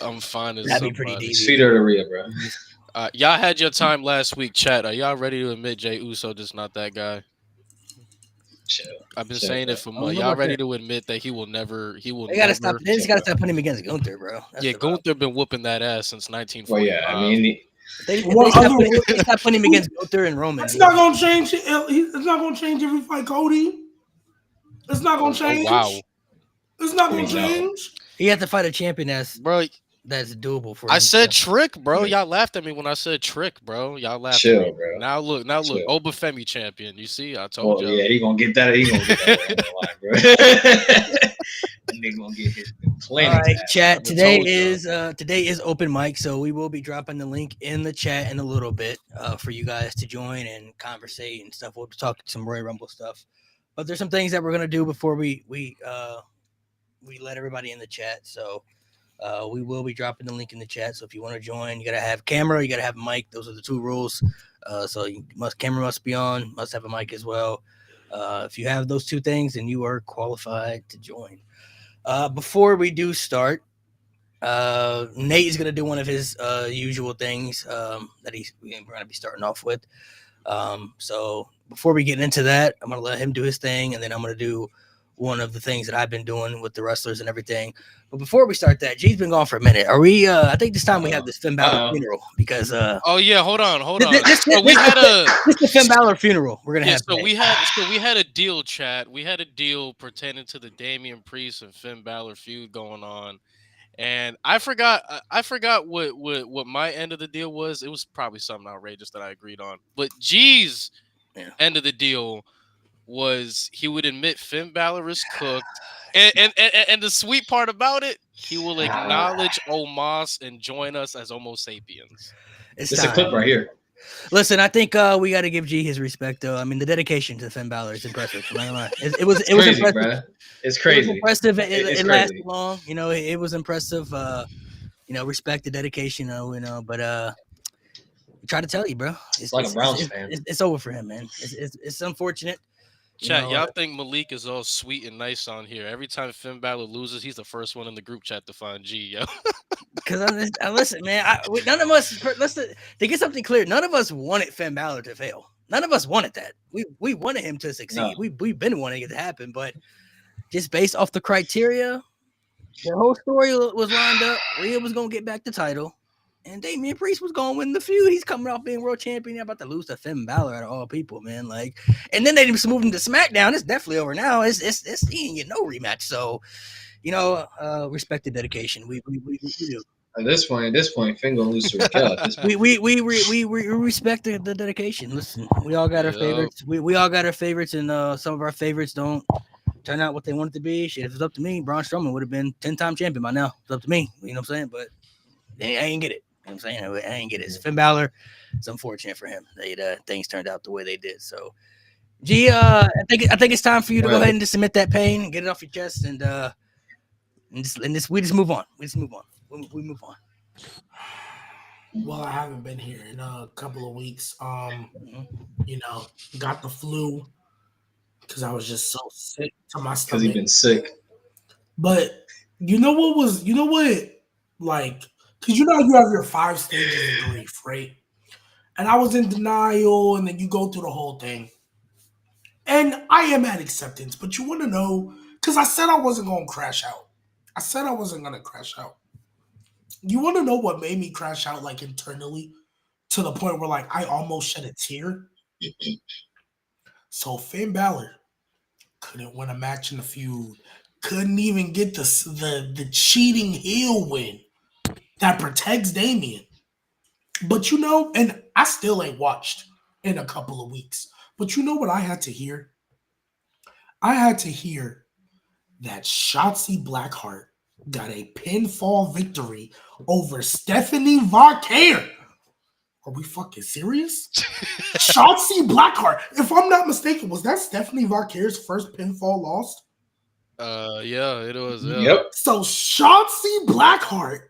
I'm fine as That'd be pretty somebody. devious. Sweeter to Rhea, bro. Y'all had your time last week, chat. Are y'all ready to admit Jay Uso just not that guy? Chill, I've been chill, saying bro. it for I don't months. know Y'all about ready that. to admit that he will They gotta stop. never. They just Chill, gotta bro. stop putting him against Gunther, bro. That's Yeah, the problem. Gunther been whooping that ass since Well, yeah, I 1945. mean, If they stop putting him against Gunther and Roman, It's not gonna change. It's not gonna change if we fight Cody. It's not gonna Oh wow, change. It's not I gonna mean, no. change. he has to fight a champion bro. that's doable for I him. said Trick, bro. Yeah. Y'all laughed at me when I said Trick, bro. Y'all laughed at me. Chill, bro. Now look. Chill. Obafemi champion. You see, I told Well, y'all. yeah, he gonna get that. He gonna get that way on the line, bro. That nigga gonna get his All plenty right, time. chat. I told y'all. Today is open mic, so we will be dropping the link in the chat in a little bit for you guys to join and conversate and stuff. We'll talk some Royal Rumble stuff, but there's some things that we're gonna do before we let everybody in the chat. So we will be dropping the link in the chat. So if you want to join, you gotta have camera, you gotta have a mic. Those are the two rules. So camera must be on, must have a mic as well. If you have those two things, then you are qualified to join. Before we do start, Nate is going to do one of his usual things that we're going to be starting off with. So before we get into that, I'm going to let him do his thing, and then I'm going to do one of the things that I've been doing with the wrestlers and everything. But before we start that, G's been gone for a minute. Are we? I think this time we have this Finn Balor funeral because. Oh yeah, hold on. This So we had a is the Finn Balor funeral we're gonna yeah. have. So Today. we had a deal, chat. We had a deal pertaining to the Damian Priest and Finn Balor feud going on. And I forgot what my end of the deal was. It was probably something outrageous that I agreed on. But G's end of the deal was he would admit Finn Balor is cooked. And the sweet part about it, he will acknowledge Omos and join us as Homo sapiens. It's It's a clip right here. Listen, I think we got to give G his respect, though. I mean, the dedication to Finn Balor is impressive. It was crazy, impressive. bro. It's crazy. It was impressive. It's It lasted crazy. long. It was impressive. Respect the dedication. But try to tell you, bro. It's like a Browns fan. It's over for him, man. It's unfortunate. Chat, y'all think Malik is all sweet and nice on here. Every time Finn Balor loses, he's the first one in the group chat to find G, yo. Because listen, man, none of us. To get something clear, none of us wanted Finn Balor to fail. None of us wanted that. We wanted him to succeed. No. We've been wanting it to happen, but just based off the criteria, the whole story was lined up. Rhea was gonna get back the title, and Damian Priest was gonna win the feud. He's coming off being world champion. They're about to lose to Finn Balor out of all people, man. And then they just moved him to SmackDown. It's definitely over now. He ain't get no rematch. So, respect the dedication. We do. At this point, Finn gonna lose to Raquel. At this point. We respect the dedication. Listen, we all got our favorites. We all got our favorites, and some of our favorites don't turn out what they wanted to be. Shit, if it's up to me, Braun Strowman would have been 10-time champion by now. It's up to me. You know what I'm saying? But I ain't get it. You know what I'm saying? I ain't get it. It's Finn Balor. It's unfortunate for him that things turned out the way they did. So, G, I think it's time for you to go ahead and just submit that pain and get it off your chest, and we just move on. We move on. Well, I haven't been here in a couple of weeks. Got the flu because I was just so sick to my stomach. Because he's been sick. But because you have your 5 stages of grief, right? And I was in denial, and then you go through the whole thing. And I am at acceptance, but you want to know, because I said I wasn't going to crash out. I said I wasn't going to crash out. You want to know what made me crash out, internally, to the point where, I almost shed a tear? So Finn Balor couldn't win a match in the feud. Couldn't even get the cheating heel win that protects Damian. But and I still ain't watched in a couple of weeks. But you know what I had to hear? I had to hear that Shotzi Blackheart got a pinfall victory over Stephanie Vacquer. Are we fucking serious? Shotzi Blackheart. If I'm not mistaken, was that Stephanie Vacquer's first pinfall loss? Yeah, it was. Yeah. Yep. So Shotzi Blackheart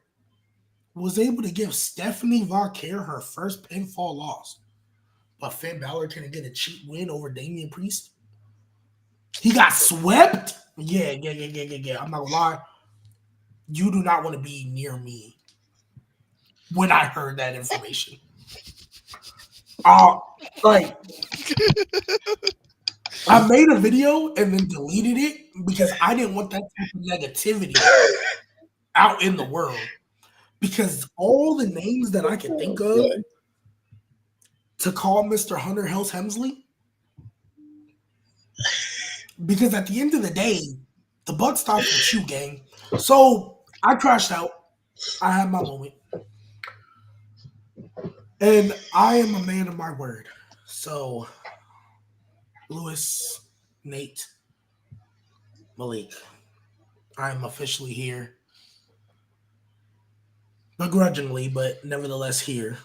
was able to give Stephanie Vacquer her first pinfall loss. But Finn Balor couldn't get a cheap win over Damian Priest. He got swept? Yeah. I'm not gonna lie. you do not want to be near me when I heard that information. Like, I made a video and then deleted it because I didn't want that type of negativity out in the world. Because all the names that I can think of to call Mr. Hunter Hells Hemsley, because at the end of the day, the buck stops with you, gang. So I crashed out. I had my moment. And I am a man of my word. So, Lewis, Nate, Malik, I am officially here. Begrudgingly, but nevertheless here.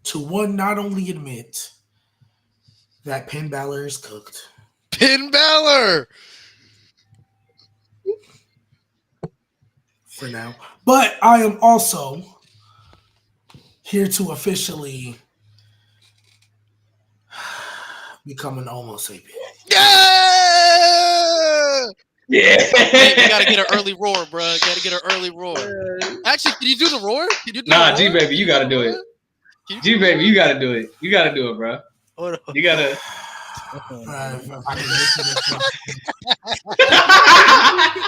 To one, not only admit that Finn Balor is cooked. Finn Balor! For now. But I am also here to officially become an Homo sapien. Yeah! Yeah. Hey, we gotta get an early roar, bro. Gotta get an early roar. Actually, can you do the roar? Can you do Nah, the G roar? baby, you gotta do it. G baby, you gotta do it. You gotta do it, bro. Hold on. You gotta. If I can listen to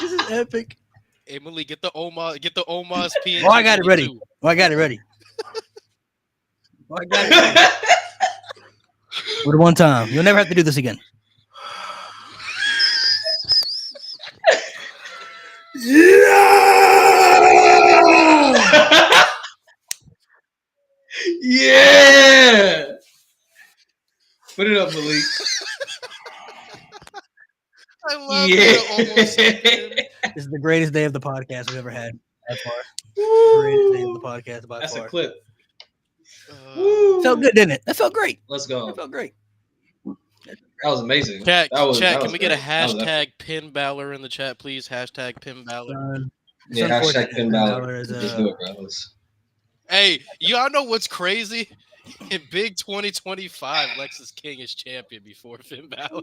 This is epic. Emily, get the Omas PNG. Oh, I got it ready. too. Oh, I got it ready. Oh, I got it ready. For the one time. You'll never have to do this again. Yeah! Yeah. Put it up, Malik. I love Yeah. that almost. This is the greatest day of the podcast we've ever had. By far. The greatest day of the podcast by That's far. a clip. Felt good, didn't it? That felt great. Let's go. That felt great. That was amazing. Chat, that was, chat. that Can was we get a great. That was epic. hashtag Pin Balor in the chat, please? Hashtag Pin Balor. It's Yeah, unfortunate hashtag Finn that Balor. is, Just do it, bro. Let's- Hey, y'all know what's crazy? In Big 2025, Lexus King is champion before Finn Balor.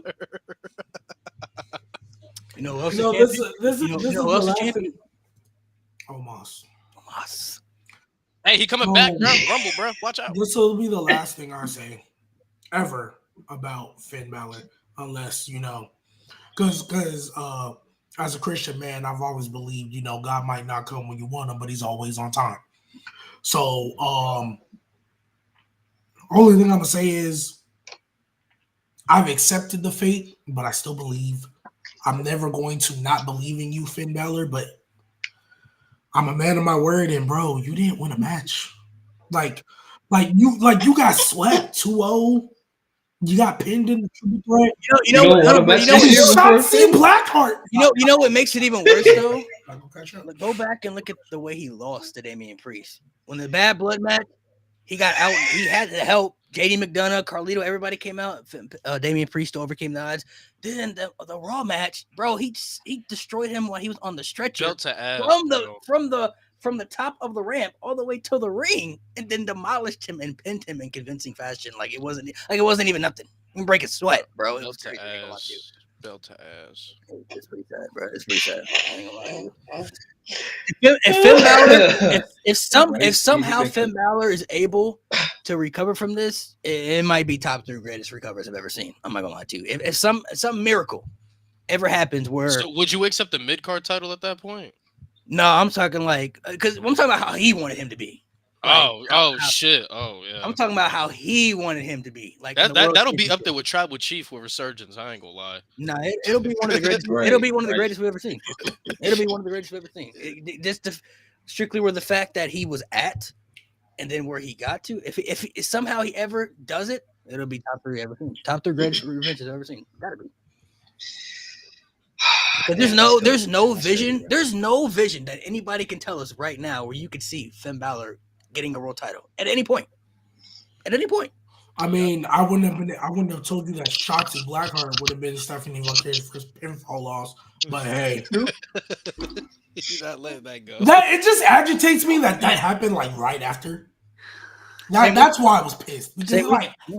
You know who else No, is this champion? is You know the who else is last champion? thing. Omos. Hamas. Hey, he coming back, Oh. bro. Rumble, bro. Watch out. This will be the last thing I say ever about Finn Balor, unless because as a Christian man, I've always believed God might not come when you want him, but He's always on time. So only thing I'm gonna say is I've accepted the fate, but I still believe. I'm never going to not believe in you, Finn Balor, but I'm a man of my word, and bro, you didn't win a match. Like you got swept 2-0. You got pinned in the triple threat. You know what? what a But match you know this year what? before Shotzi Blackheart. You know what makes it even worse though? Catch up. Like, go back and look at the way he lost to Damian Priest. When the Bad Blood match, he got out. He had to help. JD McDonough, Carlito, everybody came out. Damian Priest overcame the odds. Then the Raw match, bro, he destroyed him while he was on the stretcher Belt to ass. from the top of the ramp all the way to the ring, and then demolished him and pinned him in convincing fashion. Like it wasn't even nothing. You can break a sweat, bro. It was Belt to crazy. I ain't gonna lie to you. ass. Belt to ass. It's pretty sad, bro. It's pretty sad. I ain't gonna lie to you. If Finn Balor, if somehow Finn Balor is able to recover from this, it might be top 3 greatest recovers I've ever seen. I'm not gonna lie to you. If some miracle ever happens where So would you accept the mid card title at that point? no, I'm talking like because I'm talking about how he wanted him to be. Shit. Oh yeah. I'm talking about how he wanted him to be. Like That'll be up there with Tribal Chief with Resurgence. I ain't gonna lie. Nah, it'll be one of the greatest. It'll be one of the greatest we've ever seen. It'll be one of the greatest we've ever seen. Strictly where the fact that he was at, and then where he got to. If somehow he ever does it, it'll be top 3 ever seen. Top 3 greatest revenges I've ever seen. Gotta be. But there's no vision. There's no vision that anybody can tell us right now where you could see Finn Balor getting a world title at any point. At any point. I mean, I wouldn't have told you that Shotzi Blackheart would have been Stephanie Vicarious first pinfall loss. But hey, You're not letting that go. that it just agitates me that happened like right after. That's why I was pissed because it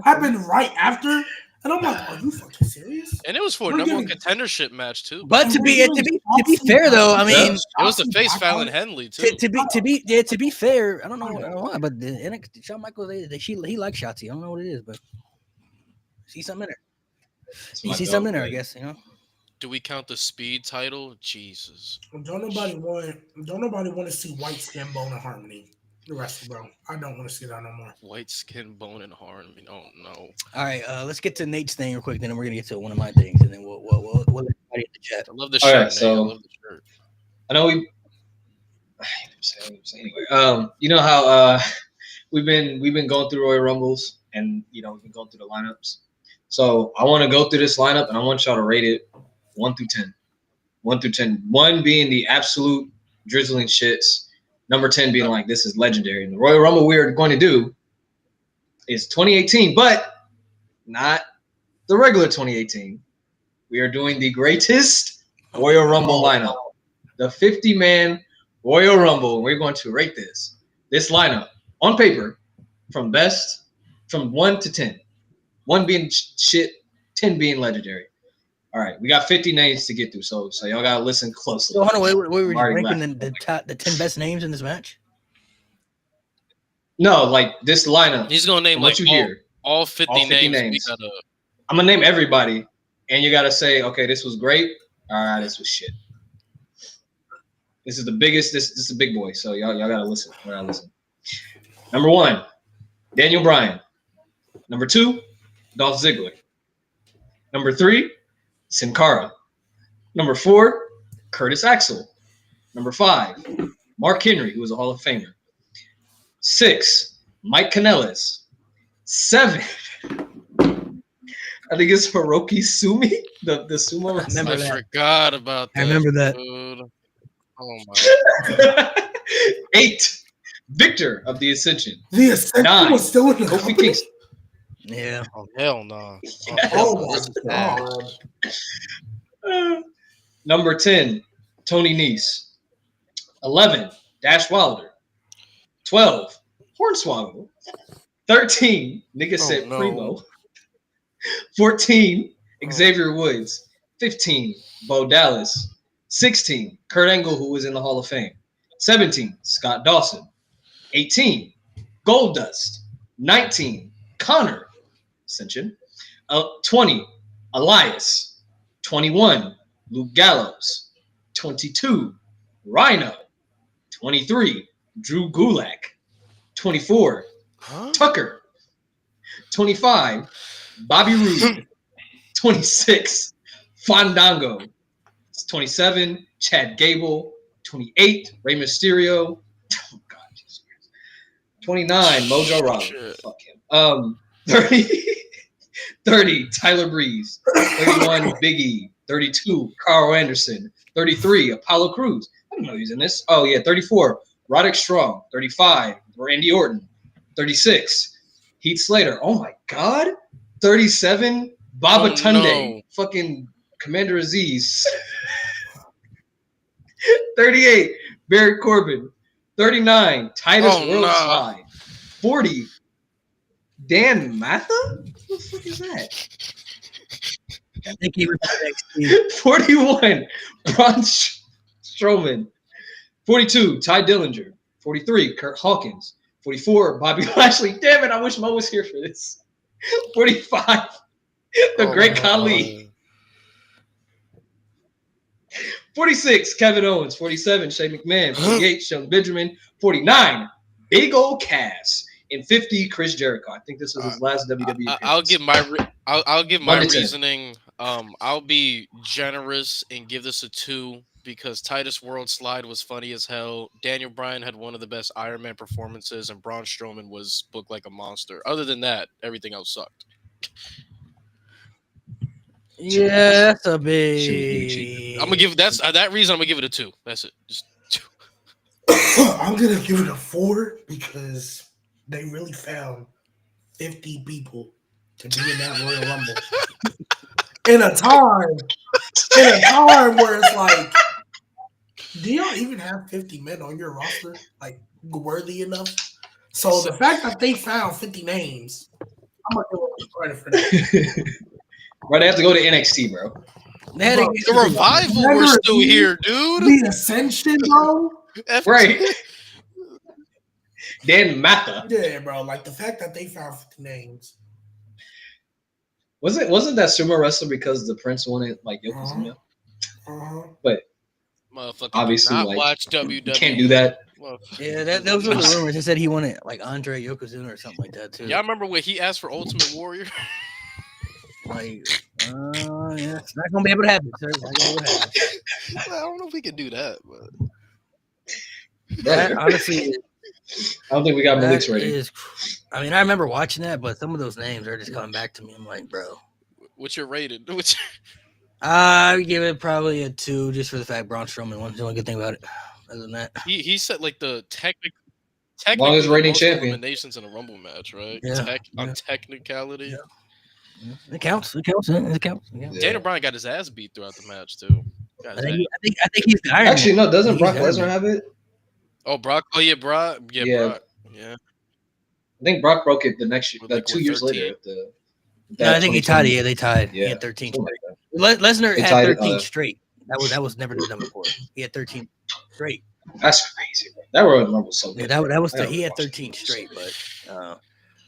happened right after, And I'm like, are you fucking serious? And it was for a We're number one giving- contendership match too. But And to we're be giving to be Shotzi fair though, I Blackheart- mean, It was to Shotzi face Blackheart- Fallon Henley too. to be fair, I don't know why, but the NXT, Shawn Michaels, he likes Shotzi. I don't know what it is, but see something in there. It's You my see dog, something in there, I but guess. You know. Do we count the speed title? Jesus. Don't nobody want to see White Skin Bone and Harmony. The rest, bro. I don't want to see that no more. White skin, bone, and harmony. Oh no. All right, let's get to Nate's thing real quick. Then we're gonna get to one of my things, and then we'll let everybody in the chat. I love the All shirt. right, Nate. so- I love the shirt. I know we. Anyway, you know how we've been going through Royal Rumbles, and we've been going through the lineups. So I want to go through this lineup, and I want y'all to rate it 1 through 10. 1 through 10. 1 being the absolute drizzling shits. Number 10 being like, this is legendary. And the Royal Rumble we are going to do is 2018, but not the regular 2018. We are doing the greatest Royal Rumble lineup. The 50-man Royal Rumble. And we're going to rate this lineup on paper from 1 to 10. 1 being shit, 10 being legendary. All right, we got 50 names to get through, so y'all gotta listen closely. So hold on, wait, we were Already ranking the 10 best names in this match. No, like this lineup. He's gonna name From like what you all, hear. all 50, all 50 names. names. We gotta, I'm gonna name everybody, and you gotta say, okay, this was great. All right, this was shit. This is the biggest. This is a big boy. So y'all gotta listen. Y'all gotta listen. Number 1, Daniel Bryan. Number 2, Dolph Ziggler. Number 3, Sin Cara. Number 4, Curtis Axel. Number 5, Mark Henry, who was a Hall of Famer. 6, Mike Kanellis. 7, I think it's Hiroki Sumi, the sumo. Remember I that. forgot about that. I remember that. Dude. Oh my. 8, Victor of the Ascension. The Ascension 9, was still in the Kofi company? Kingston. Yeah. Oh hell no. Oh Nah. my god. Number 10, Tony Nese. 11, Dash Wilder. 12, Hornswoggle. 13, nigga said no. Primo. 14, Oh. Xavier Woods. 15, Bo Dallas. 16, Kurt Angle, who was in the Hall of Fame. 17, Scott Dawson. 18, Goldust. 19, Connor Ascension. 20, Elias. 21, Luke Gallows. 22, Rhino. 23, Drew Gulak. 24, Huh? Tucker. 25, Bobby Roode. 26, Fandango. 27, Chad Gable. 28, Rey Mysterio. Oh, God, Jesus Christ. 29, Mojo Rawley. Shit. Fuck him. 30, Tyler Breeze. 31, Big E. 32, Carl Anderson. 33, Apollo Crews. I didn't know he was in this. Oh, yeah. 34, Roderick Strong. 35, Randy Orton. 36, Heath Slater. Oh, my God. 37, Baba Oh, Tunde. no. Fucking Commander Aziz. 38, Barrett Corbin. 39, Titus Oh, World no. Slide. 40, Dan Matha? What the fuck is that? I think he was NXT. 41, Braun Strowman. 42, Ty Dillinger. 43, Kurt Hawkins. 44, Bobby Lashley. Damn it, I wish Mo was here for this. 45, the Oh, Great my Khali. God. 46, Kevin Owens. 47, Shane McMahon. 48, Shelton Benjamin. 49, Big Ol' Cass. And 50, Chris Jericho. I think this was his last WWE I'll appearance. give my I'll give my 1 to 10. reasoning. I'll be generous and give this a 2 because Titus World Slide was funny as hell. Daniel Bryan had one of the best Iron Man performances, and Braun Strowman was booked like a monster. Other than that, everything else sucked. Yeah, that's a Shouldn't be big. cheap. I'm gonna give that reason. I'm gonna give it a 2. That's it. Just 2. I'm gonna give it a 4 because they really found 50 people to be in that Royal Rumble in a time where it's like, do y'all even have 50 men on your roster like worthy enough? So the fact that they found 50 names, I'm gonna give him credit for that. Bro, they have to go to NXT, bro. They had to Bro, get The revival Never were still seen here, dude. The Ascension, bro. Right. Dan Matha. Yeah, bro. Like the fact that they found 50 names. Wasn't that sumo wrestler because the Prince wanted like Yokozuna? Motherfucker, Obviously, do not like, watch You WWE. can't do that. Yeah, those were the rumors. They said he wanted like Andre Yokozuna or something like that too. Y'all remember when he asked for Ultimate Warrior? Like, yeah, it's not gonna be able to happen, sir. It's not gonna be able to happen. I don't know if we can do that, but That, honestly, I don't think we got Malik's that rating. is. I mean, I remember watching that, but some of those names are just coming back to me. I'm like, bro, what's your rated? I would give it probably a 2 just for the fact Braun Strowman won. The only good thing about it. Other than that, He said like the technically Longest the reigning most champion. eliminations in a Rumble match, right? Yeah, On technicality. Yeah. It counts. It counts. It counts. Yeah. Yeah. Daniel Bryan got his ass beat throughout the match too. Got I his think, ass- I think he's the Iron Actually, Man. no. Doesn't He's Brock the Iron Lesnar Man. have it? Oh, Brock. Oh yeah, Brock. Yeah, Yeah. Brock. Yeah. I think Brock broke it the next year, With, like, 2 what, years 13? later. At the, No, I think he tied it. Yeah, they tied. He Yeah. had 13. Something like that. Lesnar They had tied it, 13 straight. That was never done before. He had 13 straight. That's crazy, bro. That Royal Rumble was so Yeah, good. that was I he had watched 13 straight, but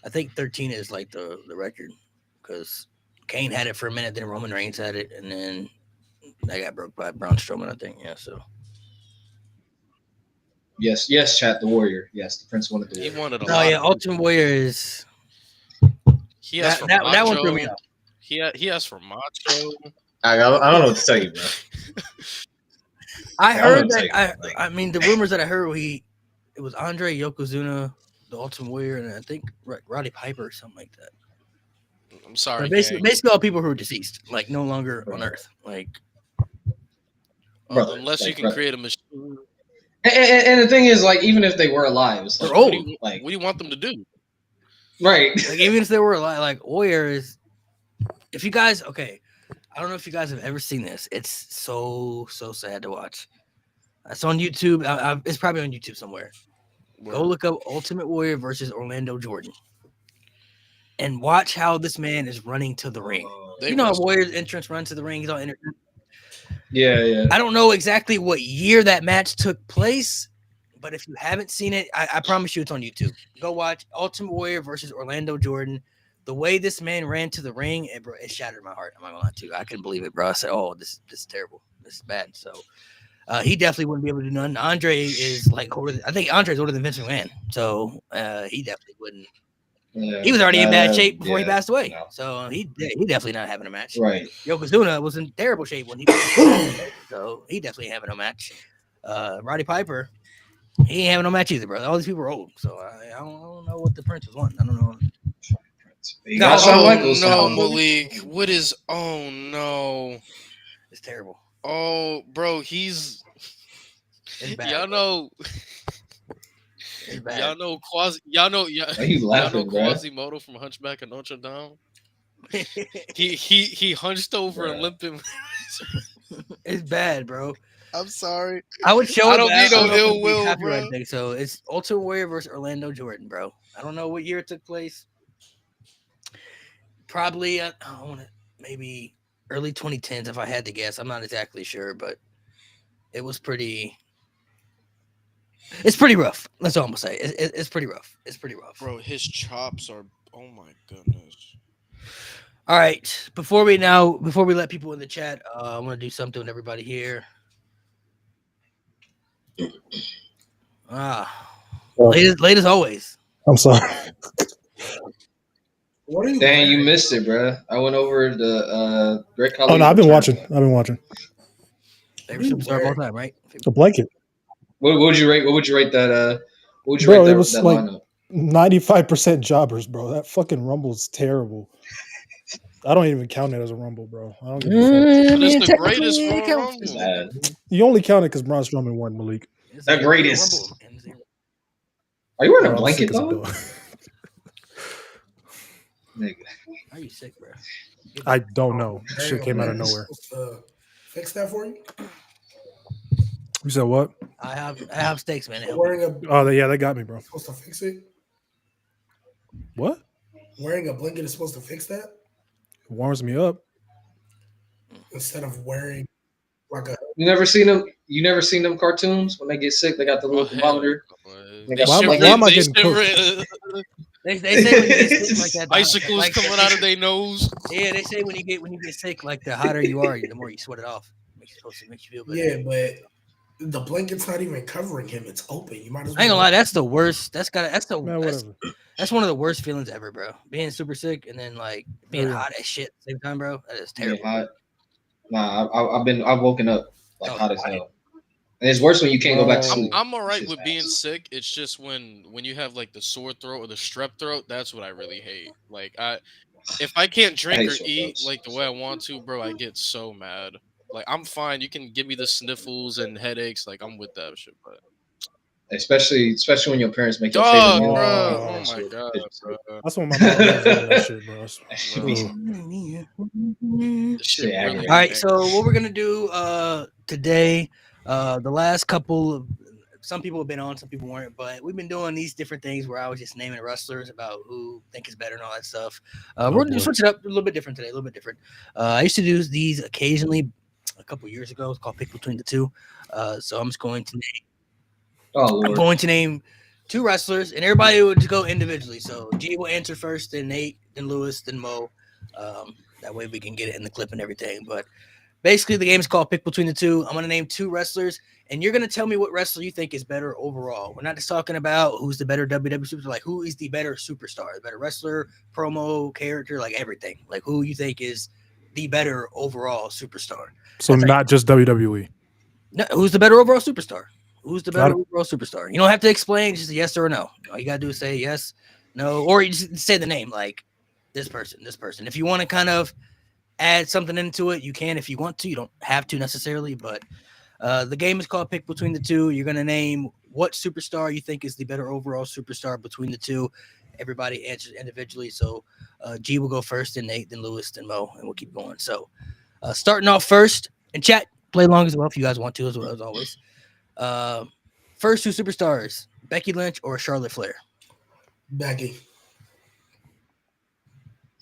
I think 13 is like the record because Kane had it for a minute, then Roman Reigns had it, and then that got broke by Braun Strowman, I think. Yeah, so Yes, chat the Warrior. Yes, the Prince wanted the He Warrior. wanted a no, lot. yeah, of Ultimate Warrior is He asked that for one Macho. threw me off. He asked for Macho. I don't know what to tell you, bro. I I'm heard gonna that. take it, like- I mean, the rumors that I heard it was Andre Yokozuna, the Ultimate Warrior, and I think Roddy Piper or something like that. I'm sorry. But gang. basically all people who are deceased, like no longer on Earth. Like Brother, Unless you like, can brother. create a machine. And the thing is, like, even if they were alive, it's like, they're old. like, What do you want them to do? right? Like even if they were like Warrior is. If you guys, okay, I don't know if you guys have ever seen this. It's so sad to watch. It's on YouTube. It's probably on YouTube somewhere. Go look up Ultimate Warrior versus Orlando Jordan, and watch how this man is running to the ring. They You know how wrestle. Warrior's entrance runs to the ring. He's all Yeah. I don't know exactly what year that match took place, but if you haven't seen it, I promise you it's on YouTube. Go watch Ultimate Warrior versus Orlando Jordan. The way this man ran to the ring, it shattered my heart. I'm not gonna lie to you. I couldn't believe it, bro. I said, "Oh, this is terrible. This is bad." So he definitely wouldn't be able to do nothing. Andre is like older. I think Andre's older than Vince McMahon, so he definitely wouldn't. Yeah. He was already in bad shape before he yeah, passed away, no. so he definitely not having a match. Right. Yokozuna was in terrible shape when he was so he definitely ain't having no match. Roddy Piper, he ain't having no match either, bro. All these people are old, so I don't know what the Prince was wanting. I don't know. You got Shawn Michaels. no, so- Malik. What is? Oh no. It's terrible. Oh, bro, he's. It's bad. Y'all know. It's bad. Y'all know Quasi. Y'all know. Why you Y'all know laughing, bro? Quasimodo from Hunchback of Notre Dame. He hunched over and Bruh. limped him. It's bad, bro. I'm sorry. I would show I it, don't but mean no know if ill it'd be will, copyright bro. thing. So it's Ultimate Warrior versus Orlando Jordan, bro. I don't know what year it took place. Probably, I want to maybe early 2010s if I had to guess. I'm not exactly sure, but it was pretty. It's pretty rough. That's all I'm gonna say. It's pretty rough. It's pretty rough. Bro, his chops are. Oh my goodness. All right. Before we let people in the chat, I want to do something with everybody here. Late as always. I'm sorry. What are you? Dang, you wearing? missed it, bro. I went over the Great Khali. Oh no, I've been watching. Favorite superstar of all time, right? The blanket. What would you rate? What would you rate that? What would you Bro, rate that, it was that like- lineup? 95% jobbers, bro. That fucking Rumble's terrible. I don't even count it as a Rumble, bro. I don't give a fuck. But it's the greatest technically, it Royal counts. It's Rumble. bad. You only count it because Braun Strowman won, Malik. It's The a greatest. Rumble. M0. Are you wearing Bro, a I'm blanket sick as a though? dog. Nigga. Are you sick, bro? I don't know. There Shit you came go. out of nowhere. Fix that for you. You said what? I have steaks, man. Wearing a Oh, yeah, that got me, bro. supposed to fix it. What? wearing a blanket is supposed to fix that It warms me up. instead of wearing like a. You never seen them? You never seen them cartoons when they get sick? They got the little Oh, hell thermometer. no. They They got Why- shivering, why am I they getting cooked? shivering. They say when you get sick like that, Icicles like, coming out of their nose. Yeah, they say when you get sick, like the hotter you are, the more you sweat it off. Makes you feel better. Yeah, but the blanket's not even covering him. It's open. You might as well. I ain't gonna lie, that's the worst. That's Man, that's whatever. one of the worst feelings ever, bro. Being super sick and then like being yeah. hot as shit at the same time, bro. That is Yeah, terrible. hot. Nah, I've woken up like Oh, hot as hell. And it's worse when you can't go back to Bro. sleep. I'm all right Shit's with being ass. sick. It's just when you have like the sore throat or the strep throat, that's what I really hate. Like if I can't drink hate or sore eat throats. like the way I want to, bro, I get so mad. Like I'm fine. You can give me the sniffles and headaches. Like I'm with that shit. But Especially when your parents make your dog, favorite meal. bro. Oh, Oh That my shit god, pisses me bro. That's when my mom was doing that shit, bro. That shit be Ugh. This shit Shit really aggravating. All right, makes- so what we're gonna do today, the last couple of some people have been on, some people weren't, but we've been doing these different things where I was just naming wrestlers about who think is better and all that stuff. We're gonna boy. switch it up a little bit different today, a little bit different. I used to do these occasionally a couple years ago. It's called Pick Between the Two. So I'm just going to Oh I'm Lord. going to name two wrestlers, and everybody would go individually. So G will answer first, then Nate, then Lewis, then Mo. That way we can get it in the clip and everything. But basically, the game is called Pick Between the Two. I'm going to name two wrestlers, and you're going to tell me what wrestler you think is better overall. We're not just talking about who's the better WWE superstar, like who is the better superstar, the better wrestler, promo, character, like everything. Like who you think is the better overall superstar. So That's not just WWE. No, who's the better overall superstar? Who's the better Got it. overall superstar? You don't have to explain, just a yes or a no. All you gotta do is say yes, no, or you just say the name, like this person, this person. If you want to kind of add something into it, you can if you want to. You don't have to necessarily, but the game is called Pick Between the Two. You're gonna name what superstar you think is the better overall superstar between the two. Everybody answers individually. So G will go first, then Nate, then Lewis, then Mo, and we'll keep going. So starting off first, and chat, play along as well if you guys want to, as well as always. First two superstars, Becky Lynch or Charlotte Flair? Becky.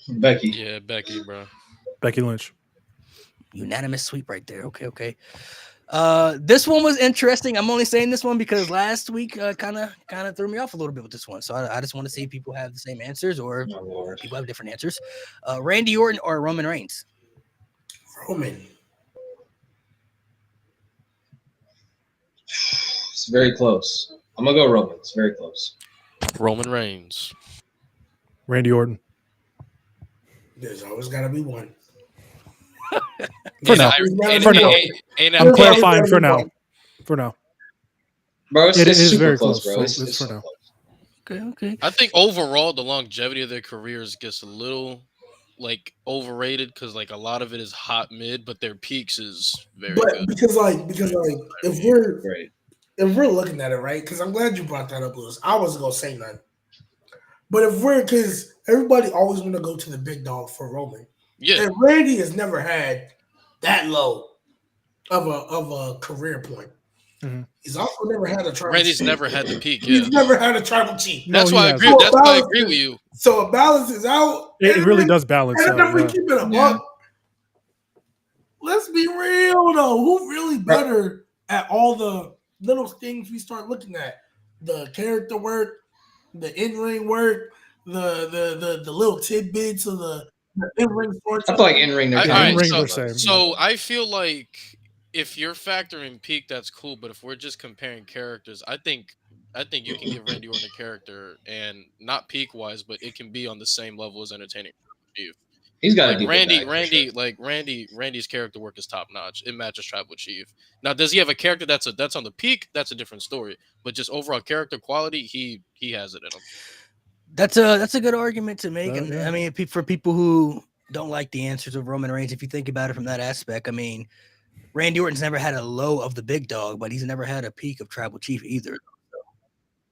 Becky. Yeah, Becky, bro. Becky Lynch. Unanimous sweep right there. Okay. This one was interesting. I'm only saying this one because last week kind of threw me off a little bit with this one. So I just want to see if people have the same answers or Oh Lord. people have different answers. Randy Orton or Roman Reigns? Roman. It's very close. I'm gonna go Roman. It's very close. Roman Reigns. Randy Orton. There's always got to be one. For now. For now. I'm clarifying for now. For now. Bro, it's It is super very close, close, bro. so it's for so now. close. Okay. I think overall the longevity of their careers gets a little like overrated because like a lot of it is hot mid, but their peaks is very But good. because if we're Great. looking at it right, because I'm glad you brought that up, Lewis. I wasn't gonna say nothing. But because everybody always want to go to the big dog for Roman, Yeah, and Randy has never had that low of a career point. Mhm. He's also never had a tribal. Randy's chief. never had the peak. Yeah, He's never had a tribal chief. No, that's he why I hasn't. agree. That's why I agree with you. So it balances out. It really does balance And out. if we Yeah. keep it a Yeah. buck, let's be real though. Who really better at all the little things we start looking at? The character work, the in-ring work, the little tidbits of the in-ring story. I feel like in ring they're I- kind all right, of ring so- they're same. So I feel like if you're factoring peak, that's cool. But if we're just comparing characters, I think you can give Randy Orton a character and not peak wise, but it can be on the same level as entertaining. He's got to Like do Randy's character work is top notch. It matches Tribal Chief. Now, does he have a character that's on the peak? That's a different story. But just overall character quality, he has it in him. That's a good argument to make. Yeah, And yeah. I mean, for people who don't like the answers of Roman Reigns, if you think about it from that aspect, I mean, Randy Orton's never had a low of the big dog, but he's never had a peak of Tribal Chief either.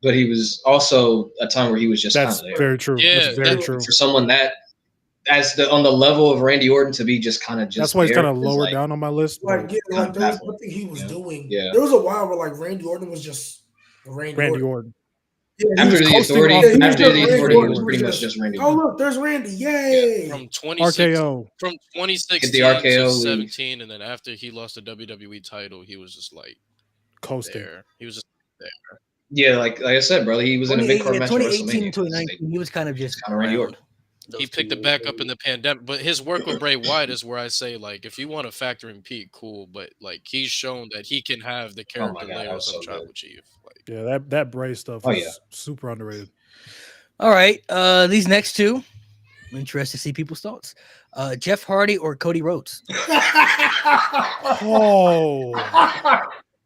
But he was also a time where he was just kind That's of there. very true. Yeah, That's very that- true. For someone that on the level of Randy Orton to be just kind of just That's why he's there kind of is lower like- down on my list. Like, but yeah, like there was baffling. nothing he was Yeah. doing. Yeah. There was a while where like Randy Orton was just Randy Randy Orton. Orton. Yeah, he After was the coasting authority, off the after the Randy authority, it was Orton. pretty much just Randy Oh, Orton. look, there's Randy. Yay. From 26 RKO. from Hit 2016 the RKO to leave. 17, and then after he lost the WWE title, he was just like Coasting. there. He was just there. Yeah, like I said, brother, he was in a big card match at 2018 WrestleMania. to 2019, he was kind of just kind of Randy around Orton. those He picked two it back up years. in the pandemic, but his work with Bray Wyatt is where I say, like, if you want to factor in Pete, cool, but like he's shown that he can have the Oh my character God, that layers was of so Tribal good. Chief. Like, Yeah, that Bray stuff Oh, is yeah. super underrated. All right, these next two, I'm interested to see people's thoughts. Jeff Hardy or Cody Rhodes? Oh.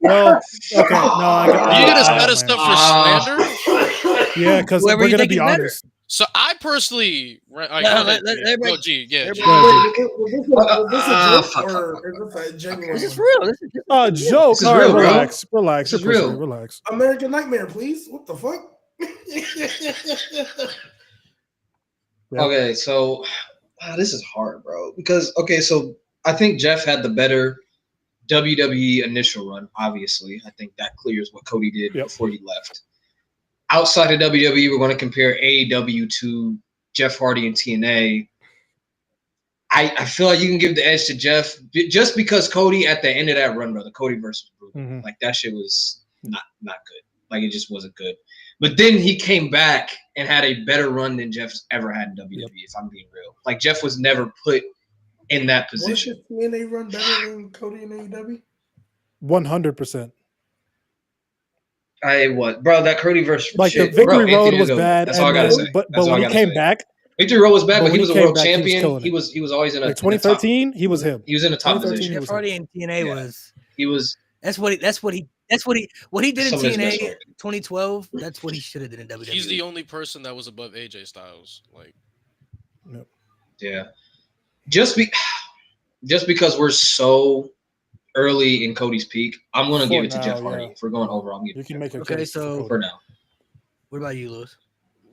Well, okay. No, I got. are you gonna I set got us my up answer. for slander? Yeah, because Whoever we're you gonna think be is better. honest. So I personally, right, all right, No, go ahead, let G. everybody- Go, G. Yeah, G. everybody- Was this a joke fuck, or fuck, is this a genuine? This is one? real. This is Joke. This is All right, real, bro. relax. Relax. This You're is pushing real. it. Relax. American Nightmare, please. What the fuck? Yeah. Okay, so this is hard, bro. Because so I think Jeff had the better WWE initial run. Obviously, I think that clears what Cody did Yep. before he left. Outside of WWE, we're going to compare AEW to Jeff Hardy and TNA. I feel like you can give the edge to Jeff just because Cody at the end of that run, brother. Cody versus brutal. Mhm. Like that shit was not good. Like it just wasn't good. But then he came back and had a better run than Jeff's ever had in WWE. If I'm being real, like Jeff was never put in that Was position. his TNA run better than Cody and AEW? 100%. Bro? That Cody versus Like shit, the Victory bro, Road Anthony was Ogogo. bad, That's all I gotta and say. then, but That's all when I he gotta came say. back, Victory Road was bad, but but he when was he a came world back, he was champion. killing it. He was always in a like in the top. 2013, he was him. He was in a top 2013, position. he Jeff was Hardy and TNA Yeah. was. He was What he did in Some of his best TNA work. 2012. That's what he should have did in WWE. He's the only person that was above AJ Styles. Like, yeah. Just because we're so early in Cody's peak, I'm gonna For give it to now, Jeff Hardy. yeah. If we're going over, I'm giving You it can to make Jeff a Okay, case so- for now. What about you, Lewis?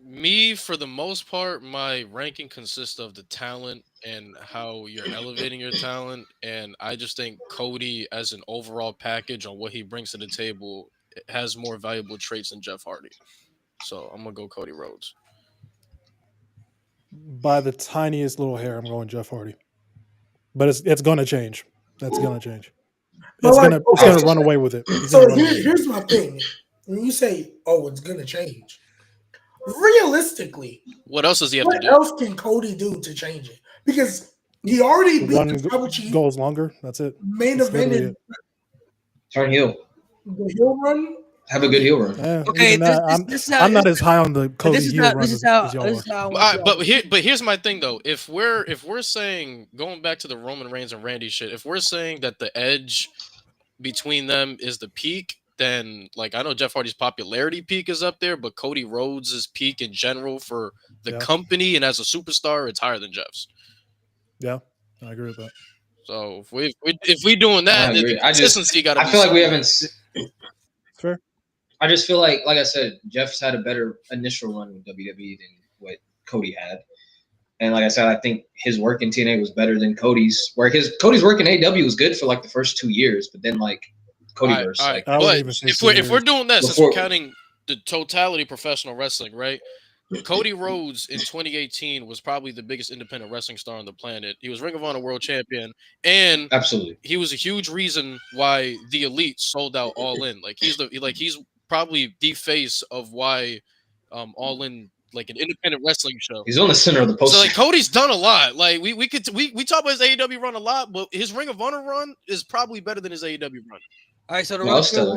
me, for the most part, my ranking consists of the talent and how you're elevating your talent. And I just think Cody, as an overall package on what he brings to the table, has more valuable traits than Jeff Hardy. So I'm gonna go Cody Rhodes. By the tiniest little hair, I'm going Jeff Hardy. But it's gonna change. That's gonna change. But It's like, gonna okay, run away with it. He's So gonna run away with it. here's my thing. When you say, "Oh, it's gonna change," realistically, What else does he have to what do? else can Cody do to change it? Because he already beat One the Tribal Chief, goes longer. That's it. main That's event literally in Turn heel. the heel run. Have a good heel run. Okay, even that, this is how, I'm not as high on the but Cody this is heel how run this as, is how as y'all this is are. how I All want right, y'all- but here's my thing though. If we're saying, going back to the Roman Reigns and Randy shit, if we're saying that the edge between them is the peak, then like I know Jeff Hardy's popularity peak is up there, but Cody Rhodes' peak in general for the Yeah. company and as a superstar, it's higher than Jeff's. Yeah, I agree with that. So if we doing that, I then agree. the I just- consistency got to. I feel like we haven't. Fair. I just feel like I said, Jeff's had a better initial run with WWE than what Cody had. And like I said, I think his work in TNA was better than Cody's work. Cody's work in AEW was good for like the first 2 years, but then like Codyverse, All right. I wouldn't But even say if we're doing that, since we're Before- counting the totality of professional wrestling, right? Cody Rhodes in 2018 was probably the biggest independent wrestling star on the planet. He was Ring of Honor World Champion, and absolutely. he was a huge reason why the Elite sold out All In. Like he's probably the face of why All In, like an independent wrestling show. He's on the center of the poster. So like Cody's done a lot. Like we talk about his AEW run a lot, but his Ring of Honor run is probably better than his AEW run. All right, so the No, it's stellar.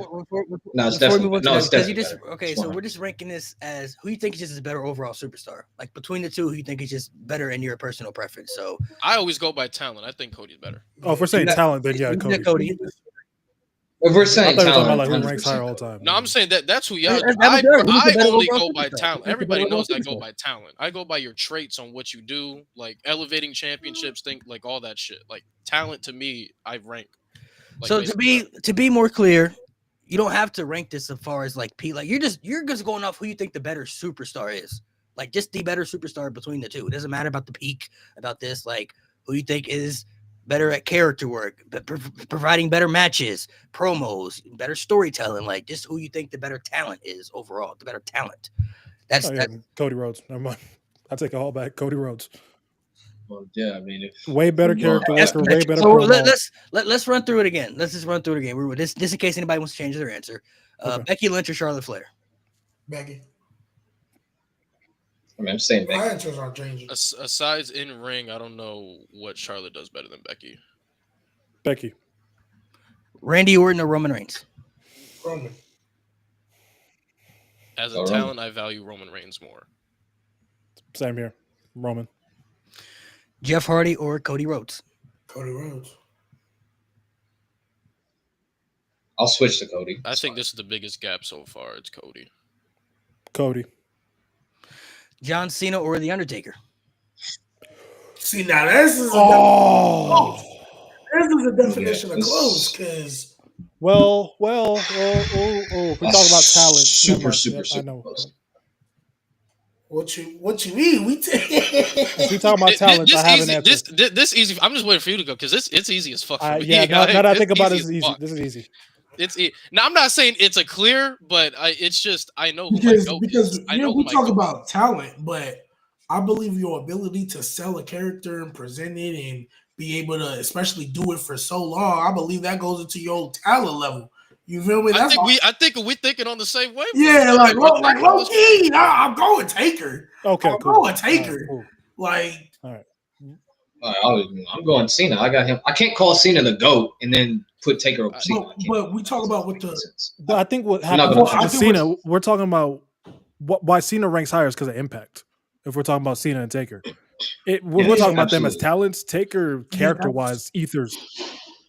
No, it's definitely move on to no, that, it's because you definitely just better. okay, It's so 100. we're just ranking this as who you think is just a better overall superstar. Like between the two, who you think is just better in your personal preference. So I always go by talent. I think Cody's better. Oh, if we're saying Yeah. talent, then yeah, Cody. Cody. If we're I saying thought you were talking talent, about like who ranks 100% higher all time. No, I'm saying that's who y'all. That was there. Who's the I better only overall go by superstar? talent. Who's the Everybody better knows I overall go by talent. I go by your traits on what you do, like elevating championships, think like all that shit. Like talent to me, I rank. Like, So basically to be more clear, you don't have to rank this as far as like Pete. Like you're just going off who you think the better superstar is. Like just the better superstar between the two. It doesn't matter about the peak, about this. Like who you think is better at character work, providing better matches, promos, better storytelling, like just who you think the better talent is overall, the better talent. That's Oh, yeah, Cody Rhodes. Never mind. I take it all back. Cody Rhodes. Well, yeah, I mean, if Way better character that's worker, way better so promo. let's run through it again. Let's just run through it again. We're this in case anybody wants to change their answer. Okay. Becky Lynch or Charlotte Flair? Becky. I mean, I'm saying My Becky. answers aren't changing. Aside in ring, I don't know what Charlotte does better than Becky. Becky. Randy Orton or Roman Reigns? Roman. As a Roman. talent, I value Roman Reigns more. Same here. Roman. Jeff Hardy or Cody Rhodes? Cody Rhodes. I'll switch to Cody. I think this is the biggest gap so far. It's Cody. Cody. John Cena or The Undertaker? See, now this is Oh. this is a definition of close because Well. If we talk about talent. Super, never mind. super, Yep, I super know. close. what you mean? If we talk about talent, I have an answer. This easy. I'm just waiting for you to go because it's easy as fuck for me. Yeah, now that I think about it, It's this is easy. fuck. This is easy. Now I'm not saying it's a clear, but it's just I know who because my goat because is. I yeah, know we who my talk goat about talent, but I believe your ability to sell a character and present it and be able to, especially do it for so long, I believe that goes into your talent level. You feel me? I think we're thinking on the same way. Yeah, like low key, I'm going Taker. Okay, I'm cool. going Taker. Right, cool. Like, I'm going Cena. I got him. I can't call Cena the GOAT and then put Taker over Cena. but we talk about what the But I think what I'm not happens gonna- with Cena, we're talking about why Cena ranks higher is because of impact. If we're talking about Cena and Taker, we're talking about them as absolutely. talents. Taker, character-wise, ethers.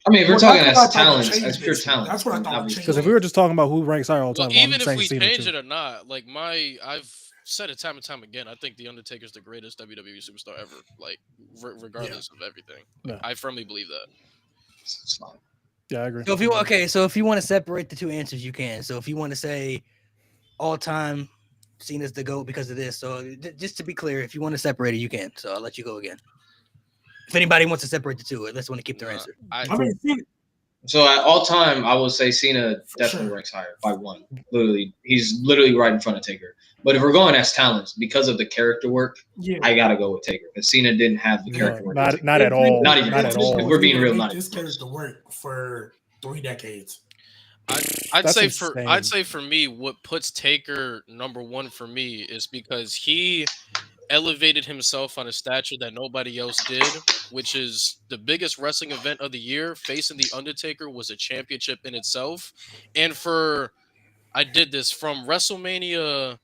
I mean, if we're Well, talking that's what I as thought would talents, change as pure this. talent. That's what I thought would obviously. change. Because if we were just talking about who ranks higher all the Well, time, even I'm if saying we Cena change too. it or not, like I've said it time and time again. I think the Undertaker's the greatest WWE superstar ever. Like regardless of everything, Yeah. I firmly believe that. It's fine. Yeah, I agree. So if you want to separate the two answers, you can. So if you want to say all time, Cena's the GOAT because of this. So just to be clear, if you want to separate it, you can. So I'll let you go again. If anybody wants to separate the two, let's want to keep their answer. I mean, So at all time, I would say Cena For definitely sure. ranks higher by one. Literally, he's literally right in front of Taker. But if we're going as talents, because of the character work, yeah. I gotta go with Taker because Cena didn't have the No, character work. not at all. Not even Not at close. all. If we're being real, Make not this even close. character work for 3 decades. I'd That's say insane. for me, what puts Taker number one for me is because he elevated himself on a stature that nobody else did, which is the biggest wrestling event of the year. Facing the Undertaker was a championship in itself, and I did this from WrestleMania